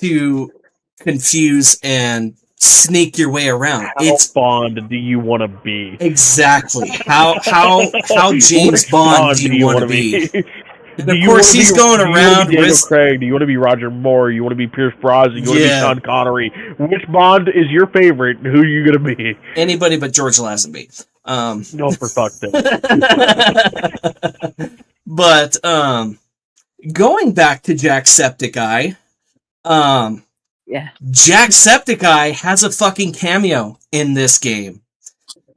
Speaker 1: to confuse and sneak your way around?
Speaker 2: How Bond do you want to be?
Speaker 1: Exactly. How James Bond do you want to be? And of course, he's going around.
Speaker 2: Daniel Craig? Do you want to be Roger Moore? You want to be Pierce Brosnan? You want to be Sean Connery? Which Bond is your favorite? Who are you going to be?
Speaker 1: Anybody but George Lazenby.
Speaker 2: No, for fuck's sake.
Speaker 1: But going back to Jacksepticeye, Jacksepticeye has a fucking cameo in this game.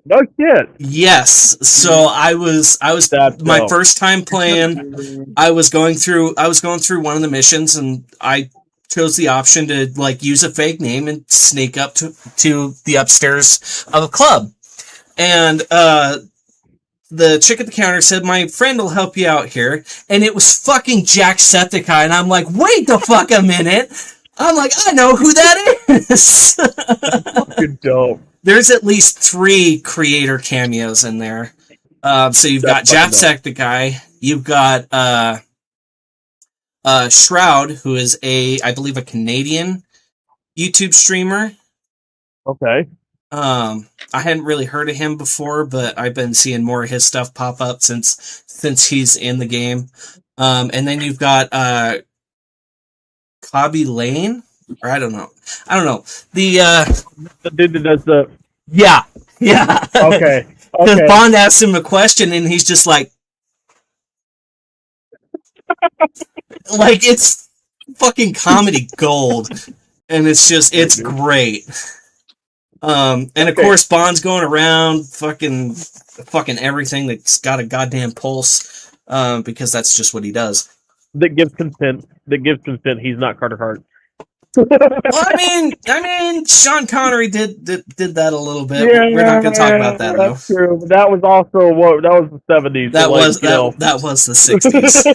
Speaker 2: No shit.
Speaker 1: Yes. So I was
Speaker 2: That's
Speaker 1: my
Speaker 2: dope.
Speaker 1: first time playing. I was going through one of the missions, and I chose the option to like use a fake name and sneak up to the upstairs of a club. And the chick at the counter said, "My friend will help you out here," and it was fucking Jacksepticeye, and I'm like, "Wait the fuck a minute." I'm like, I know who that is.
Speaker 2: Fucking dope.
Speaker 1: There's at least 3 creator cameos in there. So you've got Jacksepticeye, you've got Shroud, who is I believe a Canadian YouTube streamer.
Speaker 2: Okay.
Speaker 1: I hadn't really heard of him before, but I've been seeing more of his stuff pop up since he's in the game. And then you've got Cobby Lane, or I don't know.
Speaker 2: The dude that does the
Speaker 1: yeah.
Speaker 2: Okay.
Speaker 1: Because Bond asks him a question, and he's just like it's fucking comedy gold, and it's great. And of course, Bond's going around fucking everything that's got a goddamn pulse, because that's just what he does.
Speaker 2: That gives consent. He's not Carter Hart.
Speaker 1: Well, I mean, Sean Connery did that a little bit.
Speaker 2: Yeah,
Speaker 1: we're not going to talk about that though.
Speaker 2: That's true. But that was also that was the 70s.
Speaker 1: That
Speaker 2: so
Speaker 1: that was the 60s.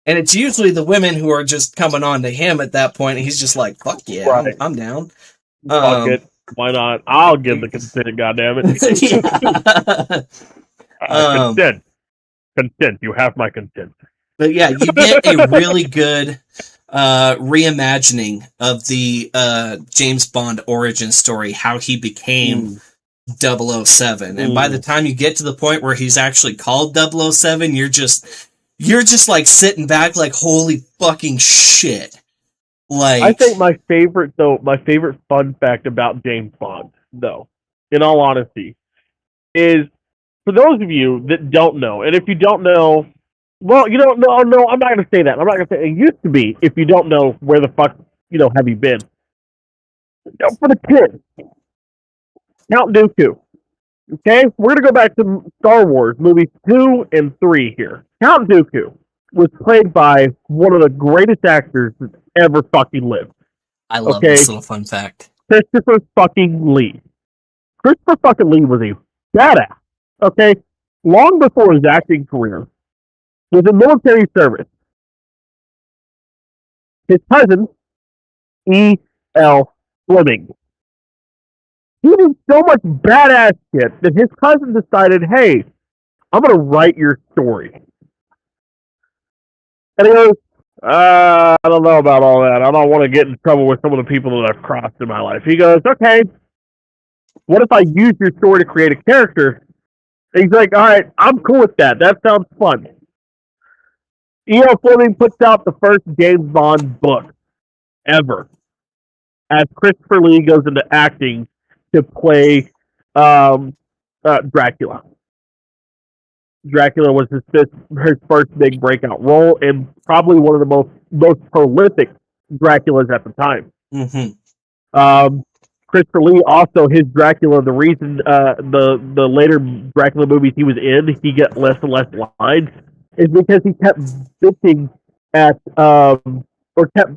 Speaker 1: And it's usually the women who are just coming on to him at that point, and he's just like, "Fuck yeah, right. I'm down."
Speaker 2: Fuck it. Why not? I'll give the consent. Goddammit. Consent. You have my consent.
Speaker 1: But yeah, you get a really good reimagining of the James Bond origin story, how he became 007. And by the time you get to the point where he's actually called 007, you're just like sitting back like, holy fucking shit. Like,
Speaker 2: I think my favorite fun fact about James Bond, though, in all honesty, is for those of you that don't know, and if you don't know, well, you don't know, no, I'm not going to say that. I'm not going to say it used to be, if you don't know, where the fuck, have you been? For the kids, Count Dooku. Okay? We're going to go back to Star Wars movies 2 and 3 here. Count Dooku was played by one of the greatest actors that's ever fucking lived.
Speaker 1: I love this little fun fact.
Speaker 2: Christopher fucking Lee. Christopher fucking Lee was a badass. Okay? Long before his acting career, was in military service. His cousin, E.L. Fleming. He did so much badass shit that his cousin decided, hey, I'm going to write your story. And he goes, I don't know about all that. I don't want to get in trouble with some of the people that I've crossed in my life. He goes, okay, what if I use your story to create a character? And he's like, all right, I'm cool with that. That sounds fun. E.L. Fleming puts out the first James Bond book ever, as Christopher Lee goes into acting to play Dracula. Dracula was his first big breakout role, and probably one of the most prolific Draculas at the time.
Speaker 1: Mm-hmm.
Speaker 2: Christopher Lee also, his Dracula, the reason the later Dracula movies he was in, he got less and less lines, is because he kept bitching at or kept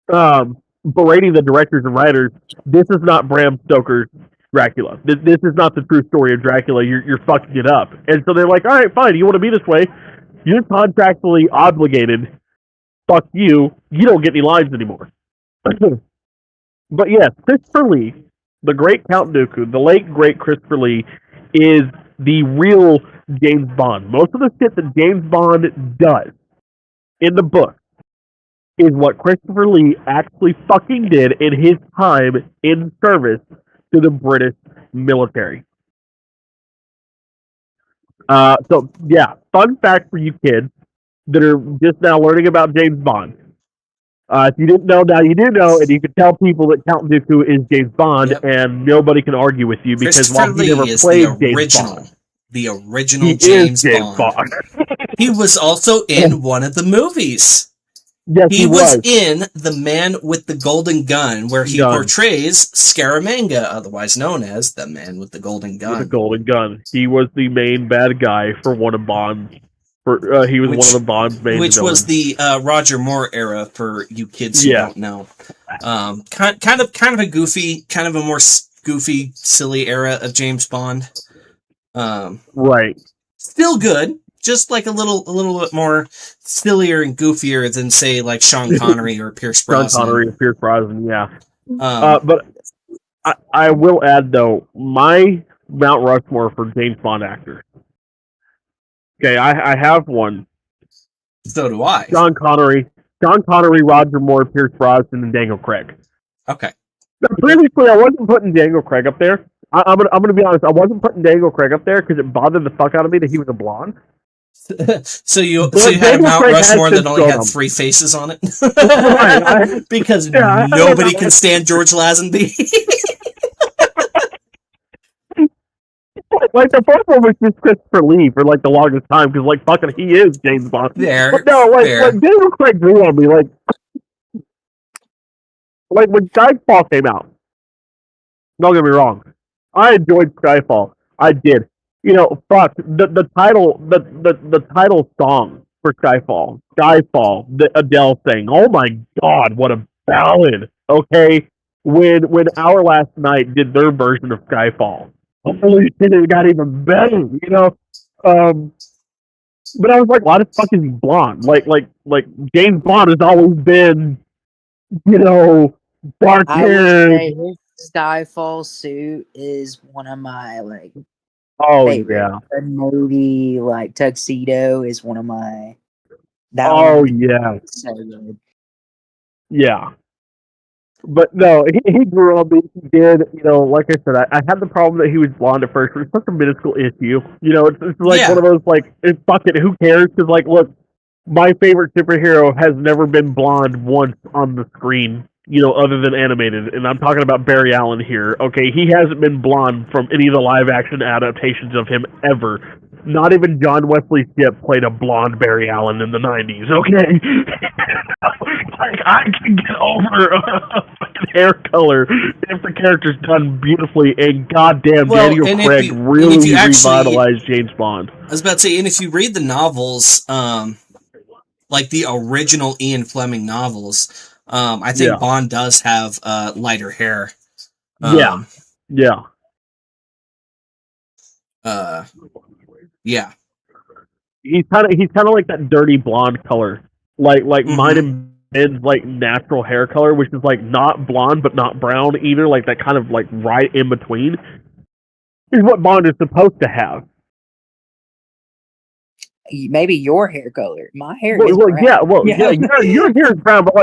Speaker 2: berating the directors and writers. This is not Bram Stoker's Dracula. This is not the true story of Dracula. You're fucking it up. And so they're like, all right, fine. You want to be this way? You're contractually obligated. Fuck you. You don't get any lines anymore. But yes, Christopher Lee, the great Count Dooku, the late great Christopher Lee, is the real James Bond. Most of the shit that James Bond does in the book is what Christopher Lee actually fucking did in his time in service to the British military. So, yeah, fun fact for you kids that are just now learning about James Bond. If you didn't know, now you do know, and you can tell people that Count Dooku is James Bond, and nobody can argue with you because while he never played James Bond,
Speaker 1: the original James Bond. He was also in one of the movies.
Speaker 2: Yes,
Speaker 1: He was in The Man with the Golden Gun, where he portrays Scaramanga, otherwise known as the Man with the Golden Gun.
Speaker 2: With the Golden Gun. He was the main bad guy for one of Bond's. He was one of the Bond's main
Speaker 1: which
Speaker 2: villains.
Speaker 1: was the Roger Moore era for you kids who don't know. Kind of a goofy, kind of a more goofy, silly era of James Bond.
Speaker 2: Right.
Speaker 1: Still good. Just like a little bit more sillier and goofier than, say, like Sean Connery or Pierce Brosnan.
Speaker 2: Sean Connery and Pierce Brosnan, yeah. But I will add, though, my Mount Rushmore for James Bond actors. Okay, I have one.
Speaker 1: So do I.
Speaker 2: Sean Connery, Roger Moore, Pierce Brosnan, and Daniel Craig.
Speaker 1: Okay.
Speaker 2: Now, previously, I wasn't putting Daniel Craig up there. I'm gonna be honest. I wasn't putting Daniel Craig up there because it bothered the fuck out of me that he was a blonde.
Speaker 1: So you had a Mount Rushmore that only had 3 faces on it? Right, because nobody can stand George Lazenby.
Speaker 2: Like, the first one was just Christopher Lee for, like, the longest time, because, like, fucking, he is James Bond. But no, like Daniel Craig grew on me, like when Skyfall came out, don't get me wrong, I enjoyed Skyfall. I did. You know, fuck, the title song for Skyfall, the Adele thing, oh my god, what a ballad, okay? When Our Last Night did their version of Skyfall, holy shit, it got even better, you know? But I was like, why the fuck is he blonde? Like James Bond has always been, you know, dark hair.
Speaker 3: His Skyfall suit is one of my, like, favorite.
Speaker 2: Yeah.
Speaker 3: The Navy, like, tuxedo is one of my...
Speaker 2: Yeah.
Speaker 3: So good.
Speaker 2: Yeah. But no, he grew up, he did, you know, like I said, I had the problem that he was blonde at first, but it's such a minuscule issue. You know, it's like one of those, like, fuck it, who cares? Because, like, look, my favorite superhero has never been blonde once on the screen, you know, other than animated, and I'm talking about Barry Allen here, okay? He hasn't been blonde from any of the live-action adaptations of him ever. Not even John Wesley Shipp played a blonde Barry Allen in the 90s, okay? Like, I can get over a fucking hair color if the character's done beautifully, and goddamn, Daniel Craig really revitalized James Bond.
Speaker 1: I was about to say, and if you read the novels, like the original Ian Fleming novels, I think Bond does have lighter hair.
Speaker 2: Yeah. He's kind of like that dirty blonde color, like mine and Ben's like natural hair color, which is like not blonde but not brown either, like that kind of like right in between. Is what Bond is supposed to have.
Speaker 3: Maybe your hair color. My hair is brown.
Speaker 2: Your hair is brown, but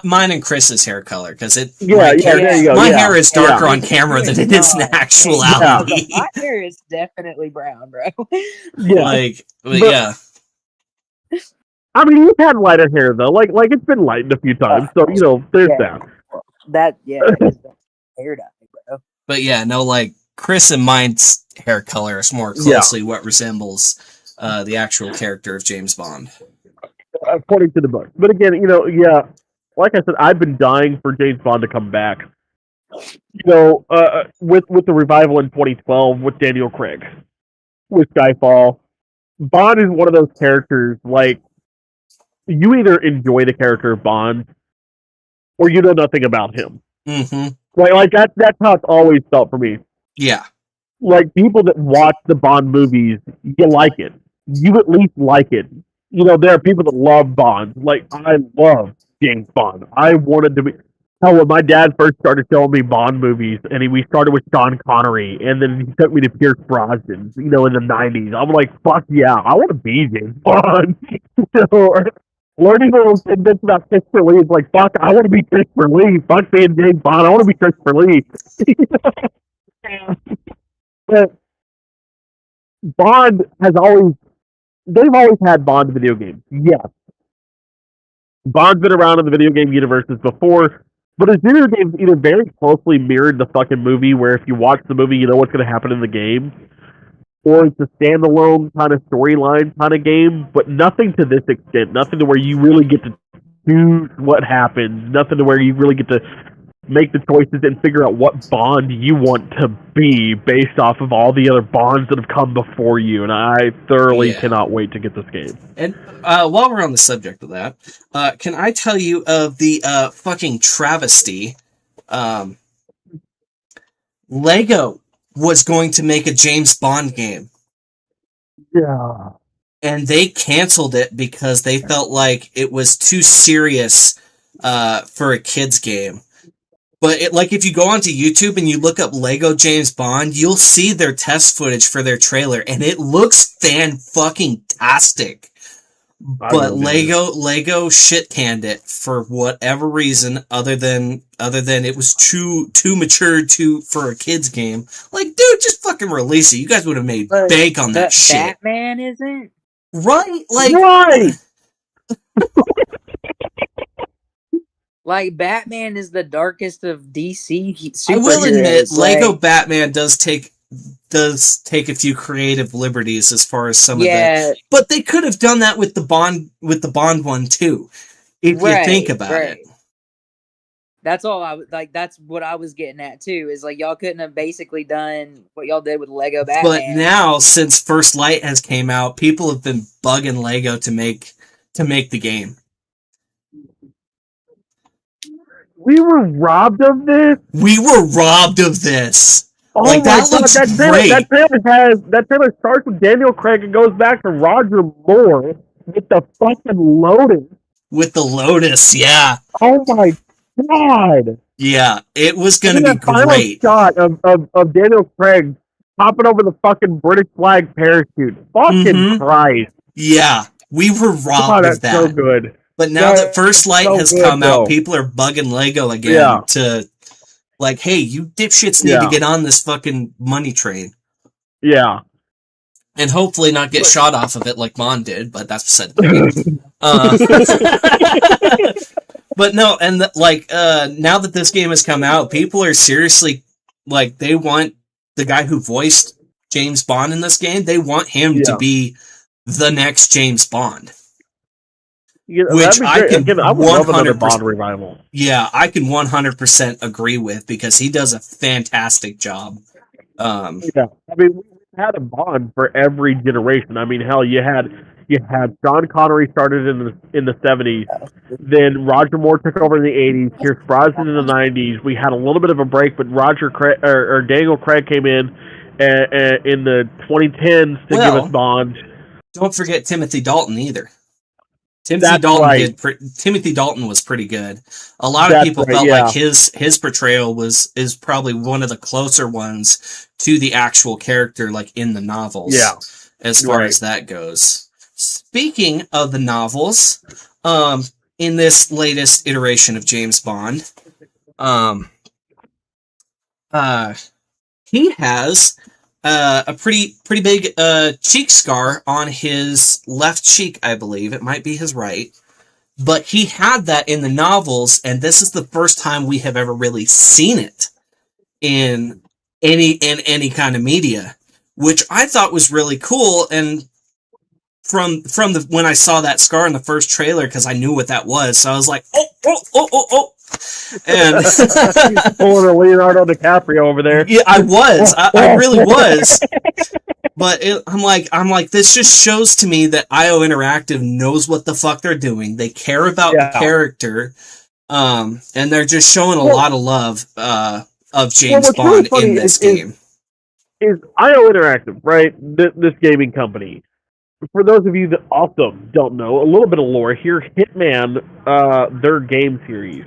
Speaker 1: mine and Chris's hair color, because
Speaker 2: there you go.
Speaker 1: My hair is darker on camera than it is in actuality.
Speaker 3: My hair is definitely brown, bro.
Speaker 2: I mean, you've had lighter hair though. Like it's been lightened a few times, so you know there's that.
Speaker 3: Hair dye, bro.
Speaker 1: But yeah, no, like Chris and mine's hair color is more closely what resembles the actual character of James Bond,
Speaker 2: according to the book. But again, you know, like I said, I've been dying for James Bond to come back. You know, with the revival in 2012 with Daniel Craig, with Skyfall, Bond is one of those characters, like, you either enjoy the character of Bond or you know nothing about him.
Speaker 1: Mm-hmm.
Speaker 2: Like that's how it's always felt for me.
Speaker 1: Yeah.
Speaker 2: Like, people that watch the Bond movies, you like it. You at least like it. You know, there are people that love Bond. Like, I love James Bond. I wanted to be... Hell, when my dad first started showing me Bond movies, and we started with Sean Connery, and then he took me to Pierce Brosnan, you know, in the 90s, I'm like, fuck yeah, I want to be James Bond. So, learning little tidbits about Christopher Lee is like, fuck, I want to be Christopher Lee. Fuck being James Bond, I want to be Christopher Lee. But Bond they've always had Bond video games. Yes. Bond's been around in the video game universes before, but his video games either very closely mirrored the fucking movie, where if you watch the movie, you know what's going to happen in the game, or it's a standalone kind of storyline kind of game, but nothing to this extent. Nothing to where you really get to choose what happens. Nothing to where you really get to make the choices and figure out what Bond you want to be based off of all the other Bonds that have come before you. And I thoroughly cannot wait to get this game.
Speaker 1: And while we're on the subject of that, can I tell you of the fucking travesty? Lego was going to make a James Bond game.
Speaker 2: Yeah.
Speaker 1: And they canceled it because they felt like it was too serious for a kid's game. But if you go onto YouTube and you look up Lego James Bond, you'll see their test footage for their trailer, and it looks fan-fucking-tastic. But Lego shit-canned it for whatever reason, other than it was too mature for a kid's game. Like, dude, just fucking release it. You guys would have made bank on that shit.
Speaker 3: Batman isn't?
Speaker 1: Right?
Speaker 2: Right!
Speaker 3: Like, Batman is the darkest of DC superheroes.
Speaker 1: I will admit, Lego Batman does take a few creative liberties as far as some of the... But they could have done that with the Bond one, too, if you think about it.
Speaker 3: That's all that's what I was getting at, too, is, like, y'all couldn't have basically done what y'all did with Lego Batman.
Speaker 1: But now, since First Light has came out, people have been bugging Lego to make the game.
Speaker 2: We were robbed of this? Oh
Speaker 1: like, that
Speaker 2: God,
Speaker 1: looks
Speaker 2: great.
Speaker 1: great.
Speaker 2: That trailer starts with Daniel Craig and goes back to Roger Moore with the fucking Lotus.
Speaker 1: With the Lotus, yeah.
Speaker 2: Oh my God.
Speaker 1: Yeah, it was going to be great.
Speaker 2: Shot of Daniel Craig hopping over the fucking British flag parachute. Fucking Christ.
Speaker 1: Yeah, we were robbed of that.
Speaker 2: That's so good.
Speaker 1: But now that First Light has come out, people are bugging Lego again to, like, hey, you dipshits need to get on this fucking money train.
Speaker 2: Yeah.
Speaker 1: And hopefully not get shot off of it like Bond did, but that's beside the point. But no, and now that this game has come out, people are seriously, like, they want the guy who voiced James Bond in this game, they want him to be the next James Bond.
Speaker 2: Yeah,
Speaker 1: which I can
Speaker 2: I would love another Bond revival.
Speaker 1: Yeah, I can 100% agree with, because he does a fantastic job.
Speaker 2: Yeah, I mean, we had a Bond for every generation. I mean, hell, you had Sean Connery started in the 70s, then Roger Moore took over in the 80s, Pierce Brosnan in the 90s. We had a little bit of a break, but Daniel Craig came in the 2010s to give us Bond.
Speaker 1: Don't forget Timothy Dalton either. Timothy Dalton was pretty good. A lot of people felt like his portrayal is probably one of the closer ones to the actual character, like in the novels. Yeah, as far as that goes. Speaking of the novels, in this latest iteration of James Bond, he has a pretty big cheek scar on his left cheek, I believe. It might be his right. But he had that in the novels, and this is the first time we have ever really seen it in any kind of media, which I thought was really cool. And from when I saw that scar in the first trailer, because I knew what that was, so I was like, oh. And
Speaker 2: pulling a Leonardo DiCaprio over there.
Speaker 1: Yeah, I was. I really was. But I'm like, this just shows to me that IO Interactive knows what the fuck they're doing. They care about the character, and they're just showing a lot of love of James Bond really in this game.
Speaker 2: Is IO Interactive, right? This gaming company. For those of you that also don't know, a little bit of lore here, Hitman, their game series,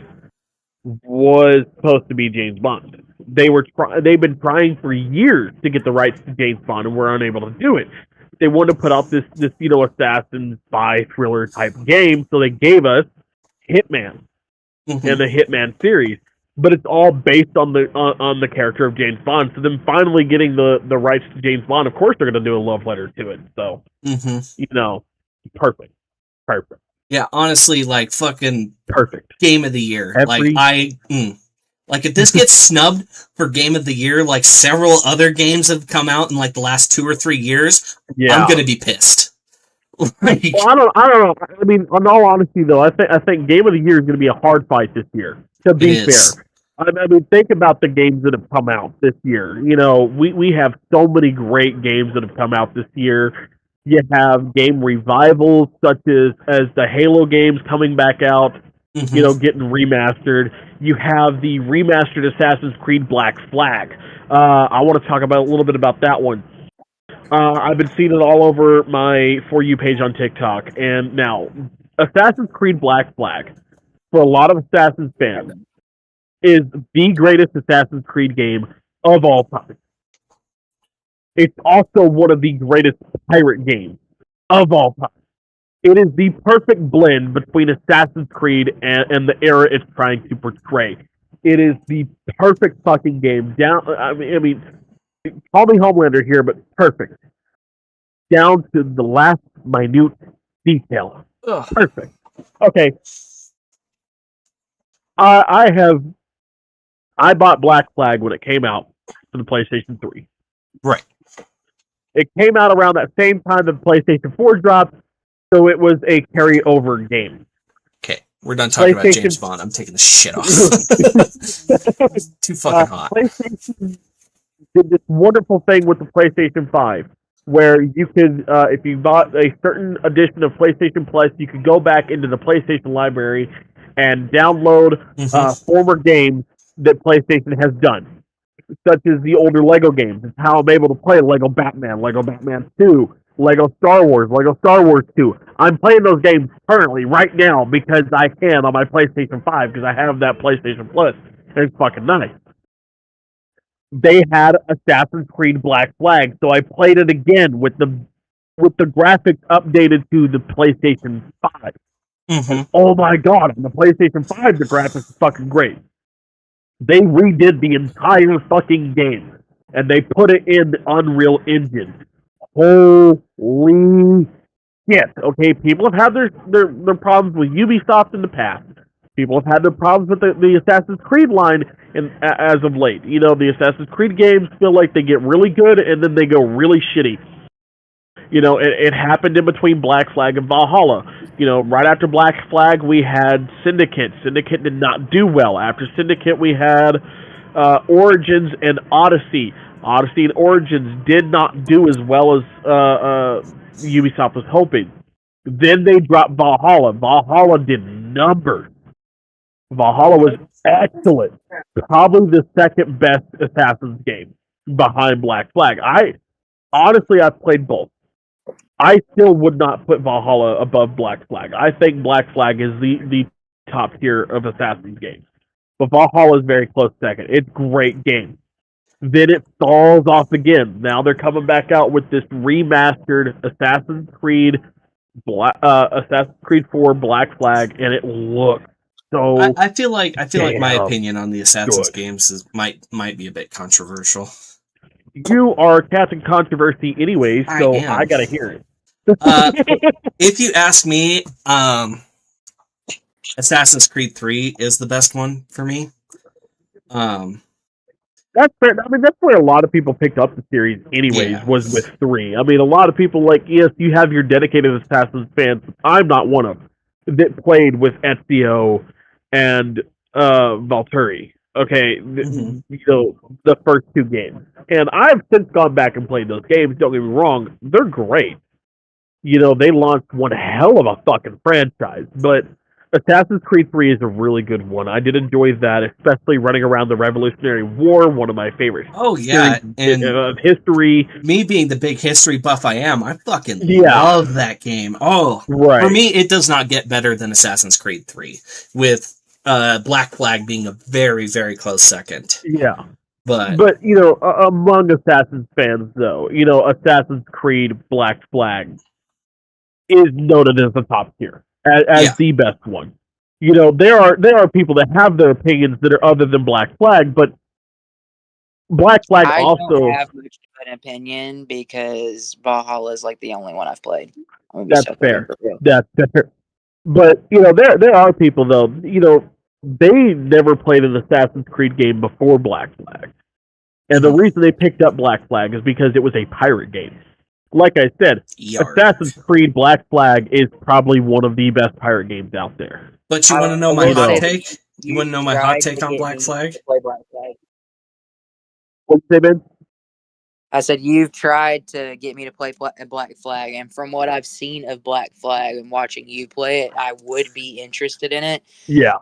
Speaker 2: was supposed to be James Bond. They've been trying for years to get the rights to James Bond, and were unable to do it. They wanted to put out this assassin spy thriller type game, so they gave us Hitman and the Hitman series. But it's all based on the character of James Bond. So them finally getting the rights to James Bond, of course they're going to do a love letter to it. So perfect.
Speaker 1: Yeah, honestly, like fucking
Speaker 2: perfect
Speaker 1: game of the year. Like, if this gets snubbed for Game of the Year, like several other games have come out in like the last 2 or 3 years, I'm gonna be pissed.
Speaker 2: Like, well, I don't know. I mean, in all honesty, though, I think Game of the Year is going to be a hard fight this year. To be fair, I mean, think about the games that have come out this year. You know, we have so many great games that have come out this year. You have game revivals such as the Halo games coming back out.
Speaker 1: Mm-hmm.
Speaker 2: You know, getting remastered. You have the remastered Assassin's Creed Black Flag. I want to talk about a little bit about that one. I've been seeing it all over my For You page on TikTok. And now, Assassin's Creed Black Flag, for a lot of Assassin's fans, is the greatest Assassin's Creed game of all time. It's also one of the greatest pirate games of all time. It is the perfect blend between Assassin's Creed and the era it's trying to portray. It is the perfect fucking game. I mean, call me Homelander here, but perfect. Down to the last minute detail.
Speaker 1: Ugh.
Speaker 2: Perfect. Okay. I bought Black Flag when it came out for the PlayStation 3.
Speaker 1: Right.
Speaker 2: It came out around that same time that the PlayStation 4 dropped, so it was a carryover game.
Speaker 1: Okay, we're done talking about James Bond. I'm taking the shit off. It's too fucking hot.
Speaker 2: PlayStation did this wonderful thing with the PlayStation 5, where you could, if you bought a certain edition of PlayStation Plus, you could go back into the PlayStation library and download former games that PlayStation has done, such as the older Lego games. It's how I'm able to play Lego Batman, Lego Batman 2, Lego Star Wars 2. I'm playing those games currently, right now, because I can on my PlayStation 5, because I have that PlayStation Plus. It's fucking nice. They had Assassin's Creed Black Flag, so I played it again with the graphics updated to the PlayStation 5.
Speaker 1: Mm-hmm.
Speaker 2: Oh my god, on the PlayStation 5, the graphics is fucking great. They redid the entire fucking game, and they put it in the Unreal Engine. Holy shit. Okay, people have had their problems with Ubisoft in the past. People have had their problems with the Assassin's Creed line as of late. You know, the Assassin's Creed games feel like they get really good, and then they go really shitty. You know, it happened in between Black Flag and Valhalla. You know, right after Black Flag, we had Syndicate. Syndicate did not do well. After Syndicate, we had Origins and Odyssey. Odyssey and Origins did not do as well as Ubisoft was hoping. Then they dropped Valhalla. Valhalla did numbers. Valhalla was excellent. Probably the second best Assassin's game behind Black Flag. Honestly, I've played both. I still would not put Valhalla above Black Flag. I think Black Flag is the top tier of Assassin's games. But Valhalla is very close second. It's a great game. Then it stalls off again. Now they're coming back out with this remastered Assassin's Creed 4 Black Flag, and it looks so.
Speaker 1: I feel like my opinion on the Assassin's games might be a bit controversial.
Speaker 2: You are Captain Controversy anyways, so I gotta hear it.
Speaker 1: If you ask me, Assassin's Creed 3 is the best one for me.
Speaker 2: That's fair. I mean, that's where a lot of people picked up the series anyways, was with 3. I mean, a lot of people, like, yes, you have your dedicated Assassin's fans. I'm not one of them that played with Ezio and Valtteri. Okay, you know, the first 2 games. And I've since gone back and played those games. Don't get me wrong. They're great. You know, they launched one hell of a fucking franchise. But Assassin's Creed 3 is a really good one. I did enjoy that, especially running around the Revolutionary War, one of my favorite
Speaker 1: and
Speaker 2: history. Me
Speaker 1: being the big history buff I am, I fucking love that game. Oh, right. For me, it does not get better than Assassin's Creed 3, with Black Flag being a very, very close second.
Speaker 2: Yeah.
Speaker 1: But
Speaker 2: you know, among Assassin's fans, though, you know, Assassin's Creed Black Flag is noted as the top tier. As the best one. You know, there are people that have their opinions that are other than Black Flag, but Black Flag
Speaker 3: I
Speaker 2: don't
Speaker 3: have much of an opinion because Valhalla is like the only one I've played.
Speaker 2: That's fair. That's fair. But you know, there are people though. You know, they never played an Assassin's Creed game before Black Flag. And the reason they picked up Black Flag is because it was a pirate game. Like I said,
Speaker 1: Yarg.
Speaker 2: Assassin's Creed Black Flag is probably one of the best pirate games out there.
Speaker 1: But you want to know my hot take? You want to know my hot take on Black Flag?
Speaker 2: What'd you say, Ben?
Speaker 3: I said you've tried to get me to play Black Flag, and from what I've seen of Black Flag and watching you play it, I would be interested in it.
Speaker 2: Yeah.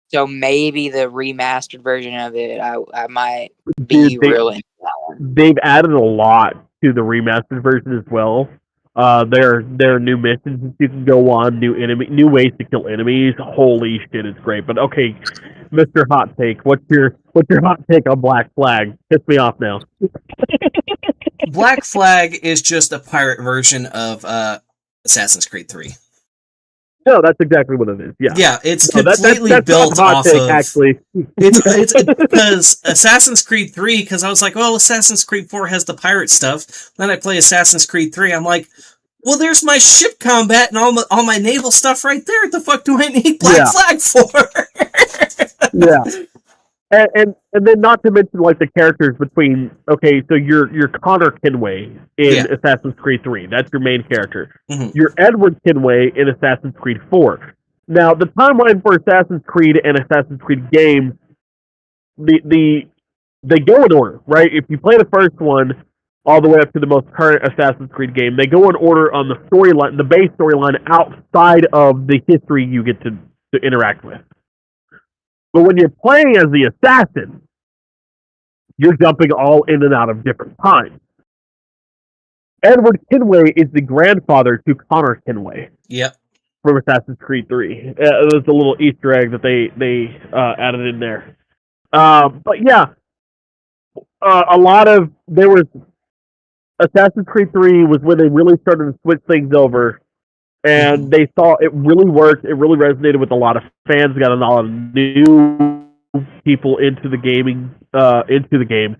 Speaker 3: So maybe the remastered version of it, I might be real into that one.
Speaker 2: They've added a lot to the remastered version as well. There are new missions that you can go on, new ways to kill enemies. Holy shit, it's great. But okay, Mr. Hot Take, what's your hot take on Black Flag? Piss me off now.
Speaker 1: Black Flag is just a pirate version of Assassin's Creed 3.
Speaker 2: No, that's exactly what it is. Yeah,
Speaker 1: yeah, it's completely that's built off take, of.
Speaker 2: Actually,
Speaker 1: it's because Assassin's Creed 3. Because I was like, well, Assassin's Creed 4 has the pirate stuff. Then I play Assassin's Creed 3. I'm like, well, there's my ship combat and all my naval stuff right there. What the fuck do I need Black Flag for?
Speaker 2: Yeah. And then not to mention like the characters between so you're Connor Kenway in Assassin's Creed 3. That's your main character.
Speaker 1: Mm-hmm.
Speaker 2: You're Edward Kenway in Assassin's Creed 4. Now the timeline for Assassin's Creed and Assassin's Creed games, they go in order, right? If you play the first one all the way up to the most current Assassin's Creed game, they go in order on the storyline, the base storyline outside of the history you get to interact with. But when you're playing as the assassin, you're jumping all in and out of different times. Edward Kenway is the grandfather to Connor Kenway.
Speaker 1: Yep.
Speaker 2: From Assassin's Creed 3. It was a little Easter egg that they added in there. But yeah, there was Assassin's Creed 3 was when they really started to switch things over. And they saw it really worked. It really resonated with a lot of fans. Got a lot of new people into the gaming, into the game.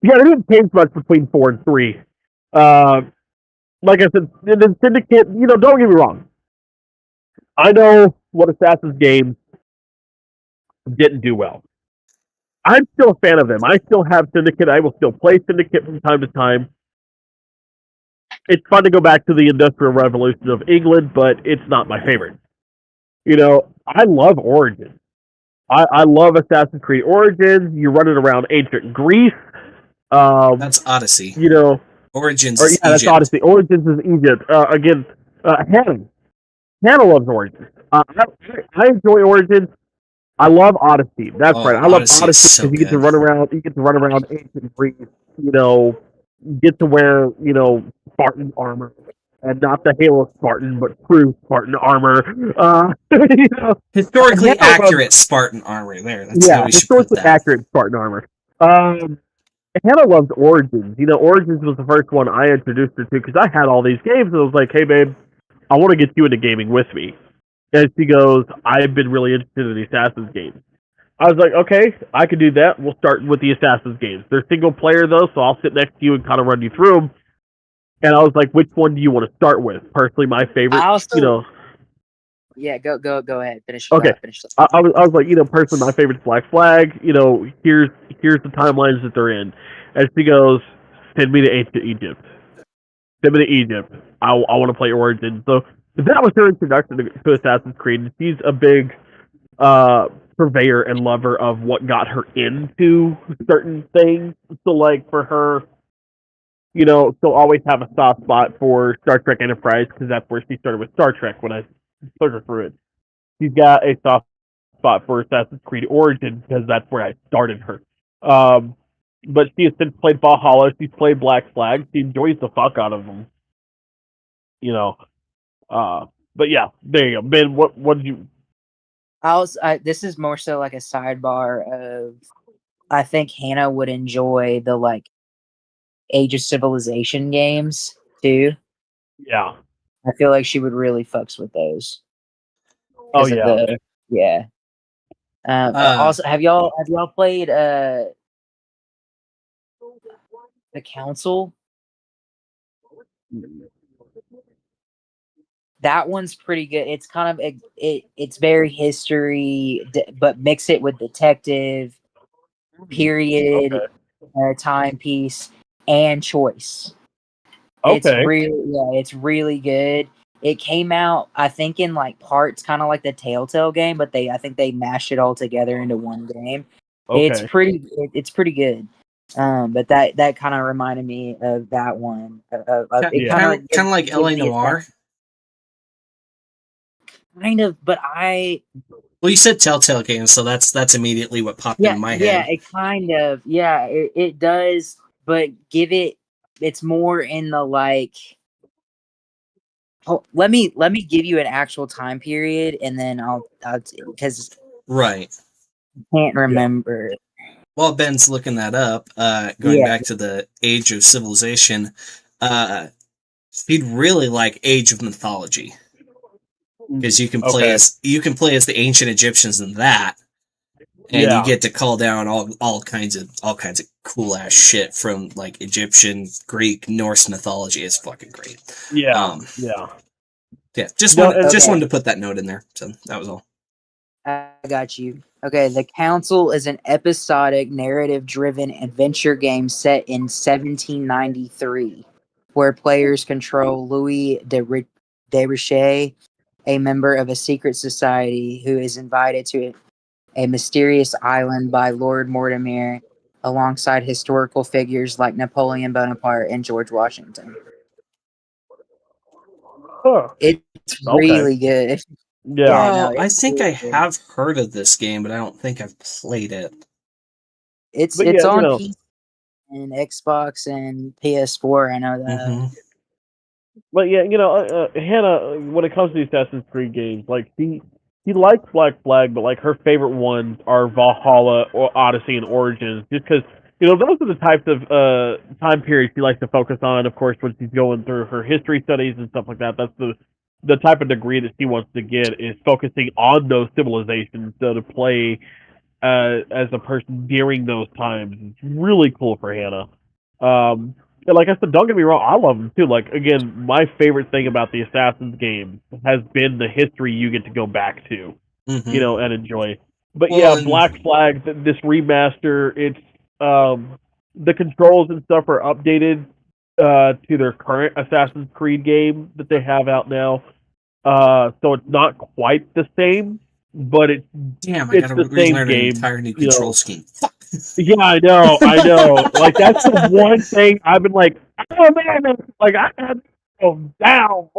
Speaker 2: Yeah, it didn't change much between 4 and 3. Like I said, the Syndicate. Don't get me wrong. I know what Assassin's games didn't do well. I'm still a fan of them. I still have Syndicate. I will still play Syndicate from time to time. It's fun to go back to the Industrial Revolution of England, but it's not my favorite. I love Origins. I love Assassin's Creed Origins. You're running around ancient Greece.
Speaker 1: That's Odyssey. Origins is Egypt.
Speaker 2: That's Odyssey. Origins is Egypt. Again, Hannah loves Origins. I enjoy Origins. I love Odyssey. That's right. I love Odyssey because you get to run around. You get to run around ancient Greece. Get to wear, Spartan armor. And not the Halo Spartan, but true Spartan armor.
Speaker 1: Historically accurate Spartan armor there. That's how we should put that.
Speaker 2: Historically accurate Spartan armor. Hannah loves Origins. Origins was the first one I introduced her to because I had all these games and I was like, hey, babe, I want to get you into gaming with me. And she goes, I've been really interested in the Assassin's games. I was like, okay, I can do that. We'll start with the Assassin's games. They're single player though, so I'll sit next to you and kind of run you through them. And I was like, which one do you want to start with? Personally, my favorite,
Speaker 3: Yeah, go ahead. Finish.
Speaker 2: Okay.
Speaker 3: Finish.
Speaker 2: I was like, personally, my favorite is Black Flag. Here's the timelines that they're in. And she goes, send me to ancient Egypt. Send me to Egypt. I want to play Origins. So that was her introduction to Assassin's Creed. She's a big purveyor and lover of what got her into certain things. So, like, for her, she'll always have a soft spot for Star Trek Enterprise because that's where she started with Star Trek when I took her through it. She's got a soft spot for Assassin's Creed Origins because that's where I started her. But she has since played Valhalla. She's played Black Flag. She enjoys the fuck out of them. But yeah, there you go. Ben, what did you...
Speaker 3: This is more so like a sidebar of... I think Hannah would enjoy the, like, Age of Civilization games, too.
Speaker 2: Yeah.
Speaker 3: I feel like she would really fucks with those.
Speaker 2: Oh, yeah.
Speaker 3: Also, have y'all played The Council? that one's pretty good. It's kind of it's very history, but mix it with detective, period, timepiece, and choice.
Speaker 2: Okay.
Speaker 3: It's really good. It came out, I think, in like parts, kind of like the Telltale game, but I think they mashed it all together into one game.
Speaker 2: Okay.
Speaker 3: It's pretty good. But that kind of reminded me of that one. It
Speaker 1: kind of like LA Noire.
Speaker 3: Kind of, but
Speaker 1: well, you said Telltale games, so that's immediately what popped into my head.
Speaker 3: Yeah, it kind of, it does, but it's more in the like. Oh, let me give you an actual time period, and then I'll because
Speaker 1: right,
Speaker 3: can't remember.
Speaker 1: While Ben's looking that up, going back to the Age of Civilization, he'd really like Age of Mythology. Because you can play as the ancient Egyptians in that, and you get to call down all kinds of cool ass shit from like Egyptian, Greek, Norse mythology. It's fucking great.
Speaker 2: Yeah,
Speaker 1: Just wanted to put that note in there. So that was all.
Speaker 3: I got you. Okay, The Council is an episodic, narrative-driven adventure game set in 1793, where players control Louis de Richet, a member of a secret society who is invited to a mysterious island by Lord Mortimer, alongside historical figures like Napoleon Bonaparte and George Washington.
Speaker 2: Huh.
Speaker 3: It's really good.
Speaker 1: Yeah, I think I have heard of this game, but I don't think I've played it.
Speaker 3: It's on PC and Xbox and PS4. I know that.
Speaker 1: Mm-hmm.
Speaker 2: But yeah, Hannah, when it comes to the Assassin's Creed games, like she likes Black Flag, but like her favorite ones are Valhalla or Odyssey and Origins, just because those are the types of time periods she likes to focus on. Of course, when she's going through her history studies and stuff like that, that's the type of degree that she wants to get, is focusing on those civilizations, so to play as a person during those times. It's really cool for Hannah. Like I said, don't get me wrong, I love them too. Like, again, my favorite thing about the Assassin's game has been the history you get to go back to, and enjoy. But Black Flag, this remaster, it's the controls and stuff are updated to their current Assassin's Creed game that they have out now. So it's not quite the same, but it's the same game.
Speaker 1: An entire new control scheme. Fuck.
Speaker 2: Yeah, I know. Like, that's the one thing I've been like, oh man, like I had to go down.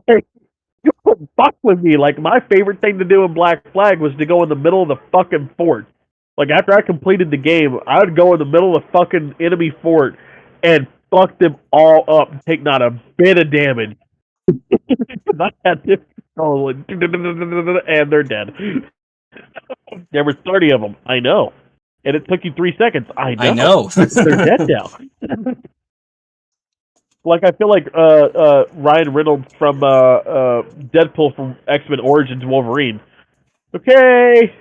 Speaker 2: Like, you couldn't fuck with me. Like, my favorite thing to do in Black Flag was to go in the middle of the fucking fort. Like, after I completed the game, I would go in the middle of the fucking enemy fort and fuck them all up and take not a bit of damage. Because I had this control, and they're dead. There were 30 of them. I know. And it took you 3 seconds. I know. They're dead now. Like, I feel like Ryan Reynolds from Deadpool from X-Men Origins Wolverine. Okay,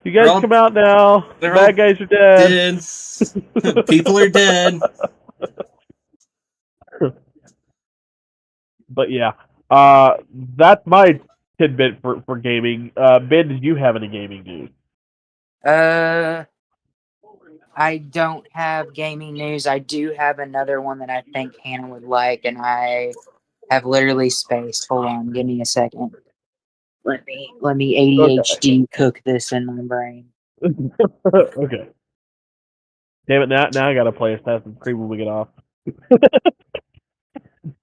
Speaker 2: you guys come out now. The bad guys are dead.
Speaker 1: People are dead.
Speaker 2: But yeah, that's my tidbit for gaming. Ben, did you have any gaming news?
Speaker 3: I don't have gaming news. I do have another one that I think Hannah would like, and I have literally spaced. Hold on, give me a second. Let me ADHD cook this in my brain.
Speaker 2: Okay. Damn it! Now I gotta play Assassin's Creed when we get off.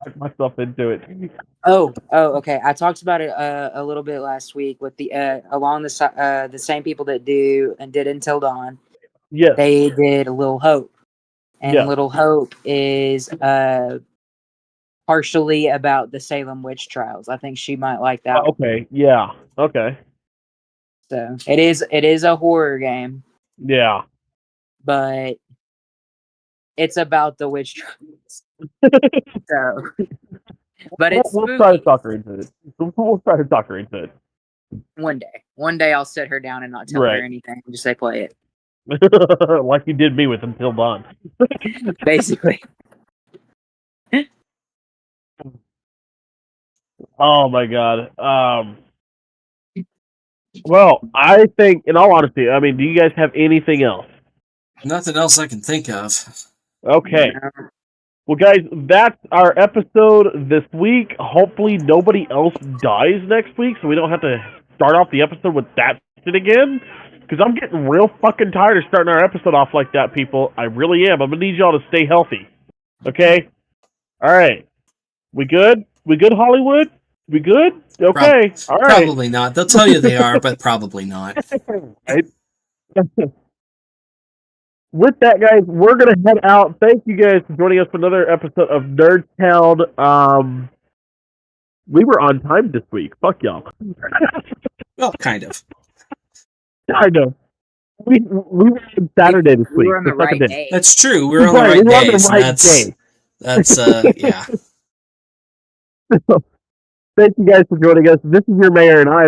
Speaker 2: Put myself into it.
Speaker 3: Oh, okay. I talked about it a little bit last week with the along the same people that did Until Dawn.
Speaker 2: Yes.
Speaker 3: They did Little Hope. And Little Hope is partially about the Salem witch trials. I think she might like that.
Speaker 2: Okay. Yeah. Okay.
Speaker 3: So it is a horror game.
Speaker 2: Yeah.
Speaker 3: But it's about the witch trials. So, but it's
Speaker 2: we'll try to talk her into it. We'll try to talk her into it.
Speaker 3: One day I'll sit her down and not tell her anything. Just say play it.
Speaker 2: Like you did me with Until Dawn.
Speaker 3: Basically.
Speaker 2: Oh my god. Well, I think, in all honesty, I mean, do you guys have anything else?
Speaker 1: Nothing else I can think of.
Speaker 2: Okay. Well, guys, that's our episode this week. Hopefully, nobody else dies next week, so we don't have to start off the episode with that shit again. Because I'm getting real fucking tired of starting our episode off like that, people. I really am. I'm going to need y'all to stay healthy. Okay? All right. We good? We good, Hollywood? We good? Okay. All right.
Speaker 1: Probably not. They'll tell you they are, but probably not.
Speaker 2: Right. With that, guys, we're going to head out. Thank you guys for joining us for another episode of Nerdstown. We were on time this week. Fuck y'all.
Speaker 1: Well, kind of.
Speaker 2: I know. We were on Saturday this
Speaker 3: We
Speaker 2: week.
Speaker 3: were on the right day.
Speaker 1: That's true. We're on the
Speaker 2: Right,
Speaker 1: right
Speaker 2: we were on the
Speaker 1: days.
Speaker 2: right day.
Speaker 1: That's yeah.
Speaker 2: Thank you guys for joining us. This is your mayor, and I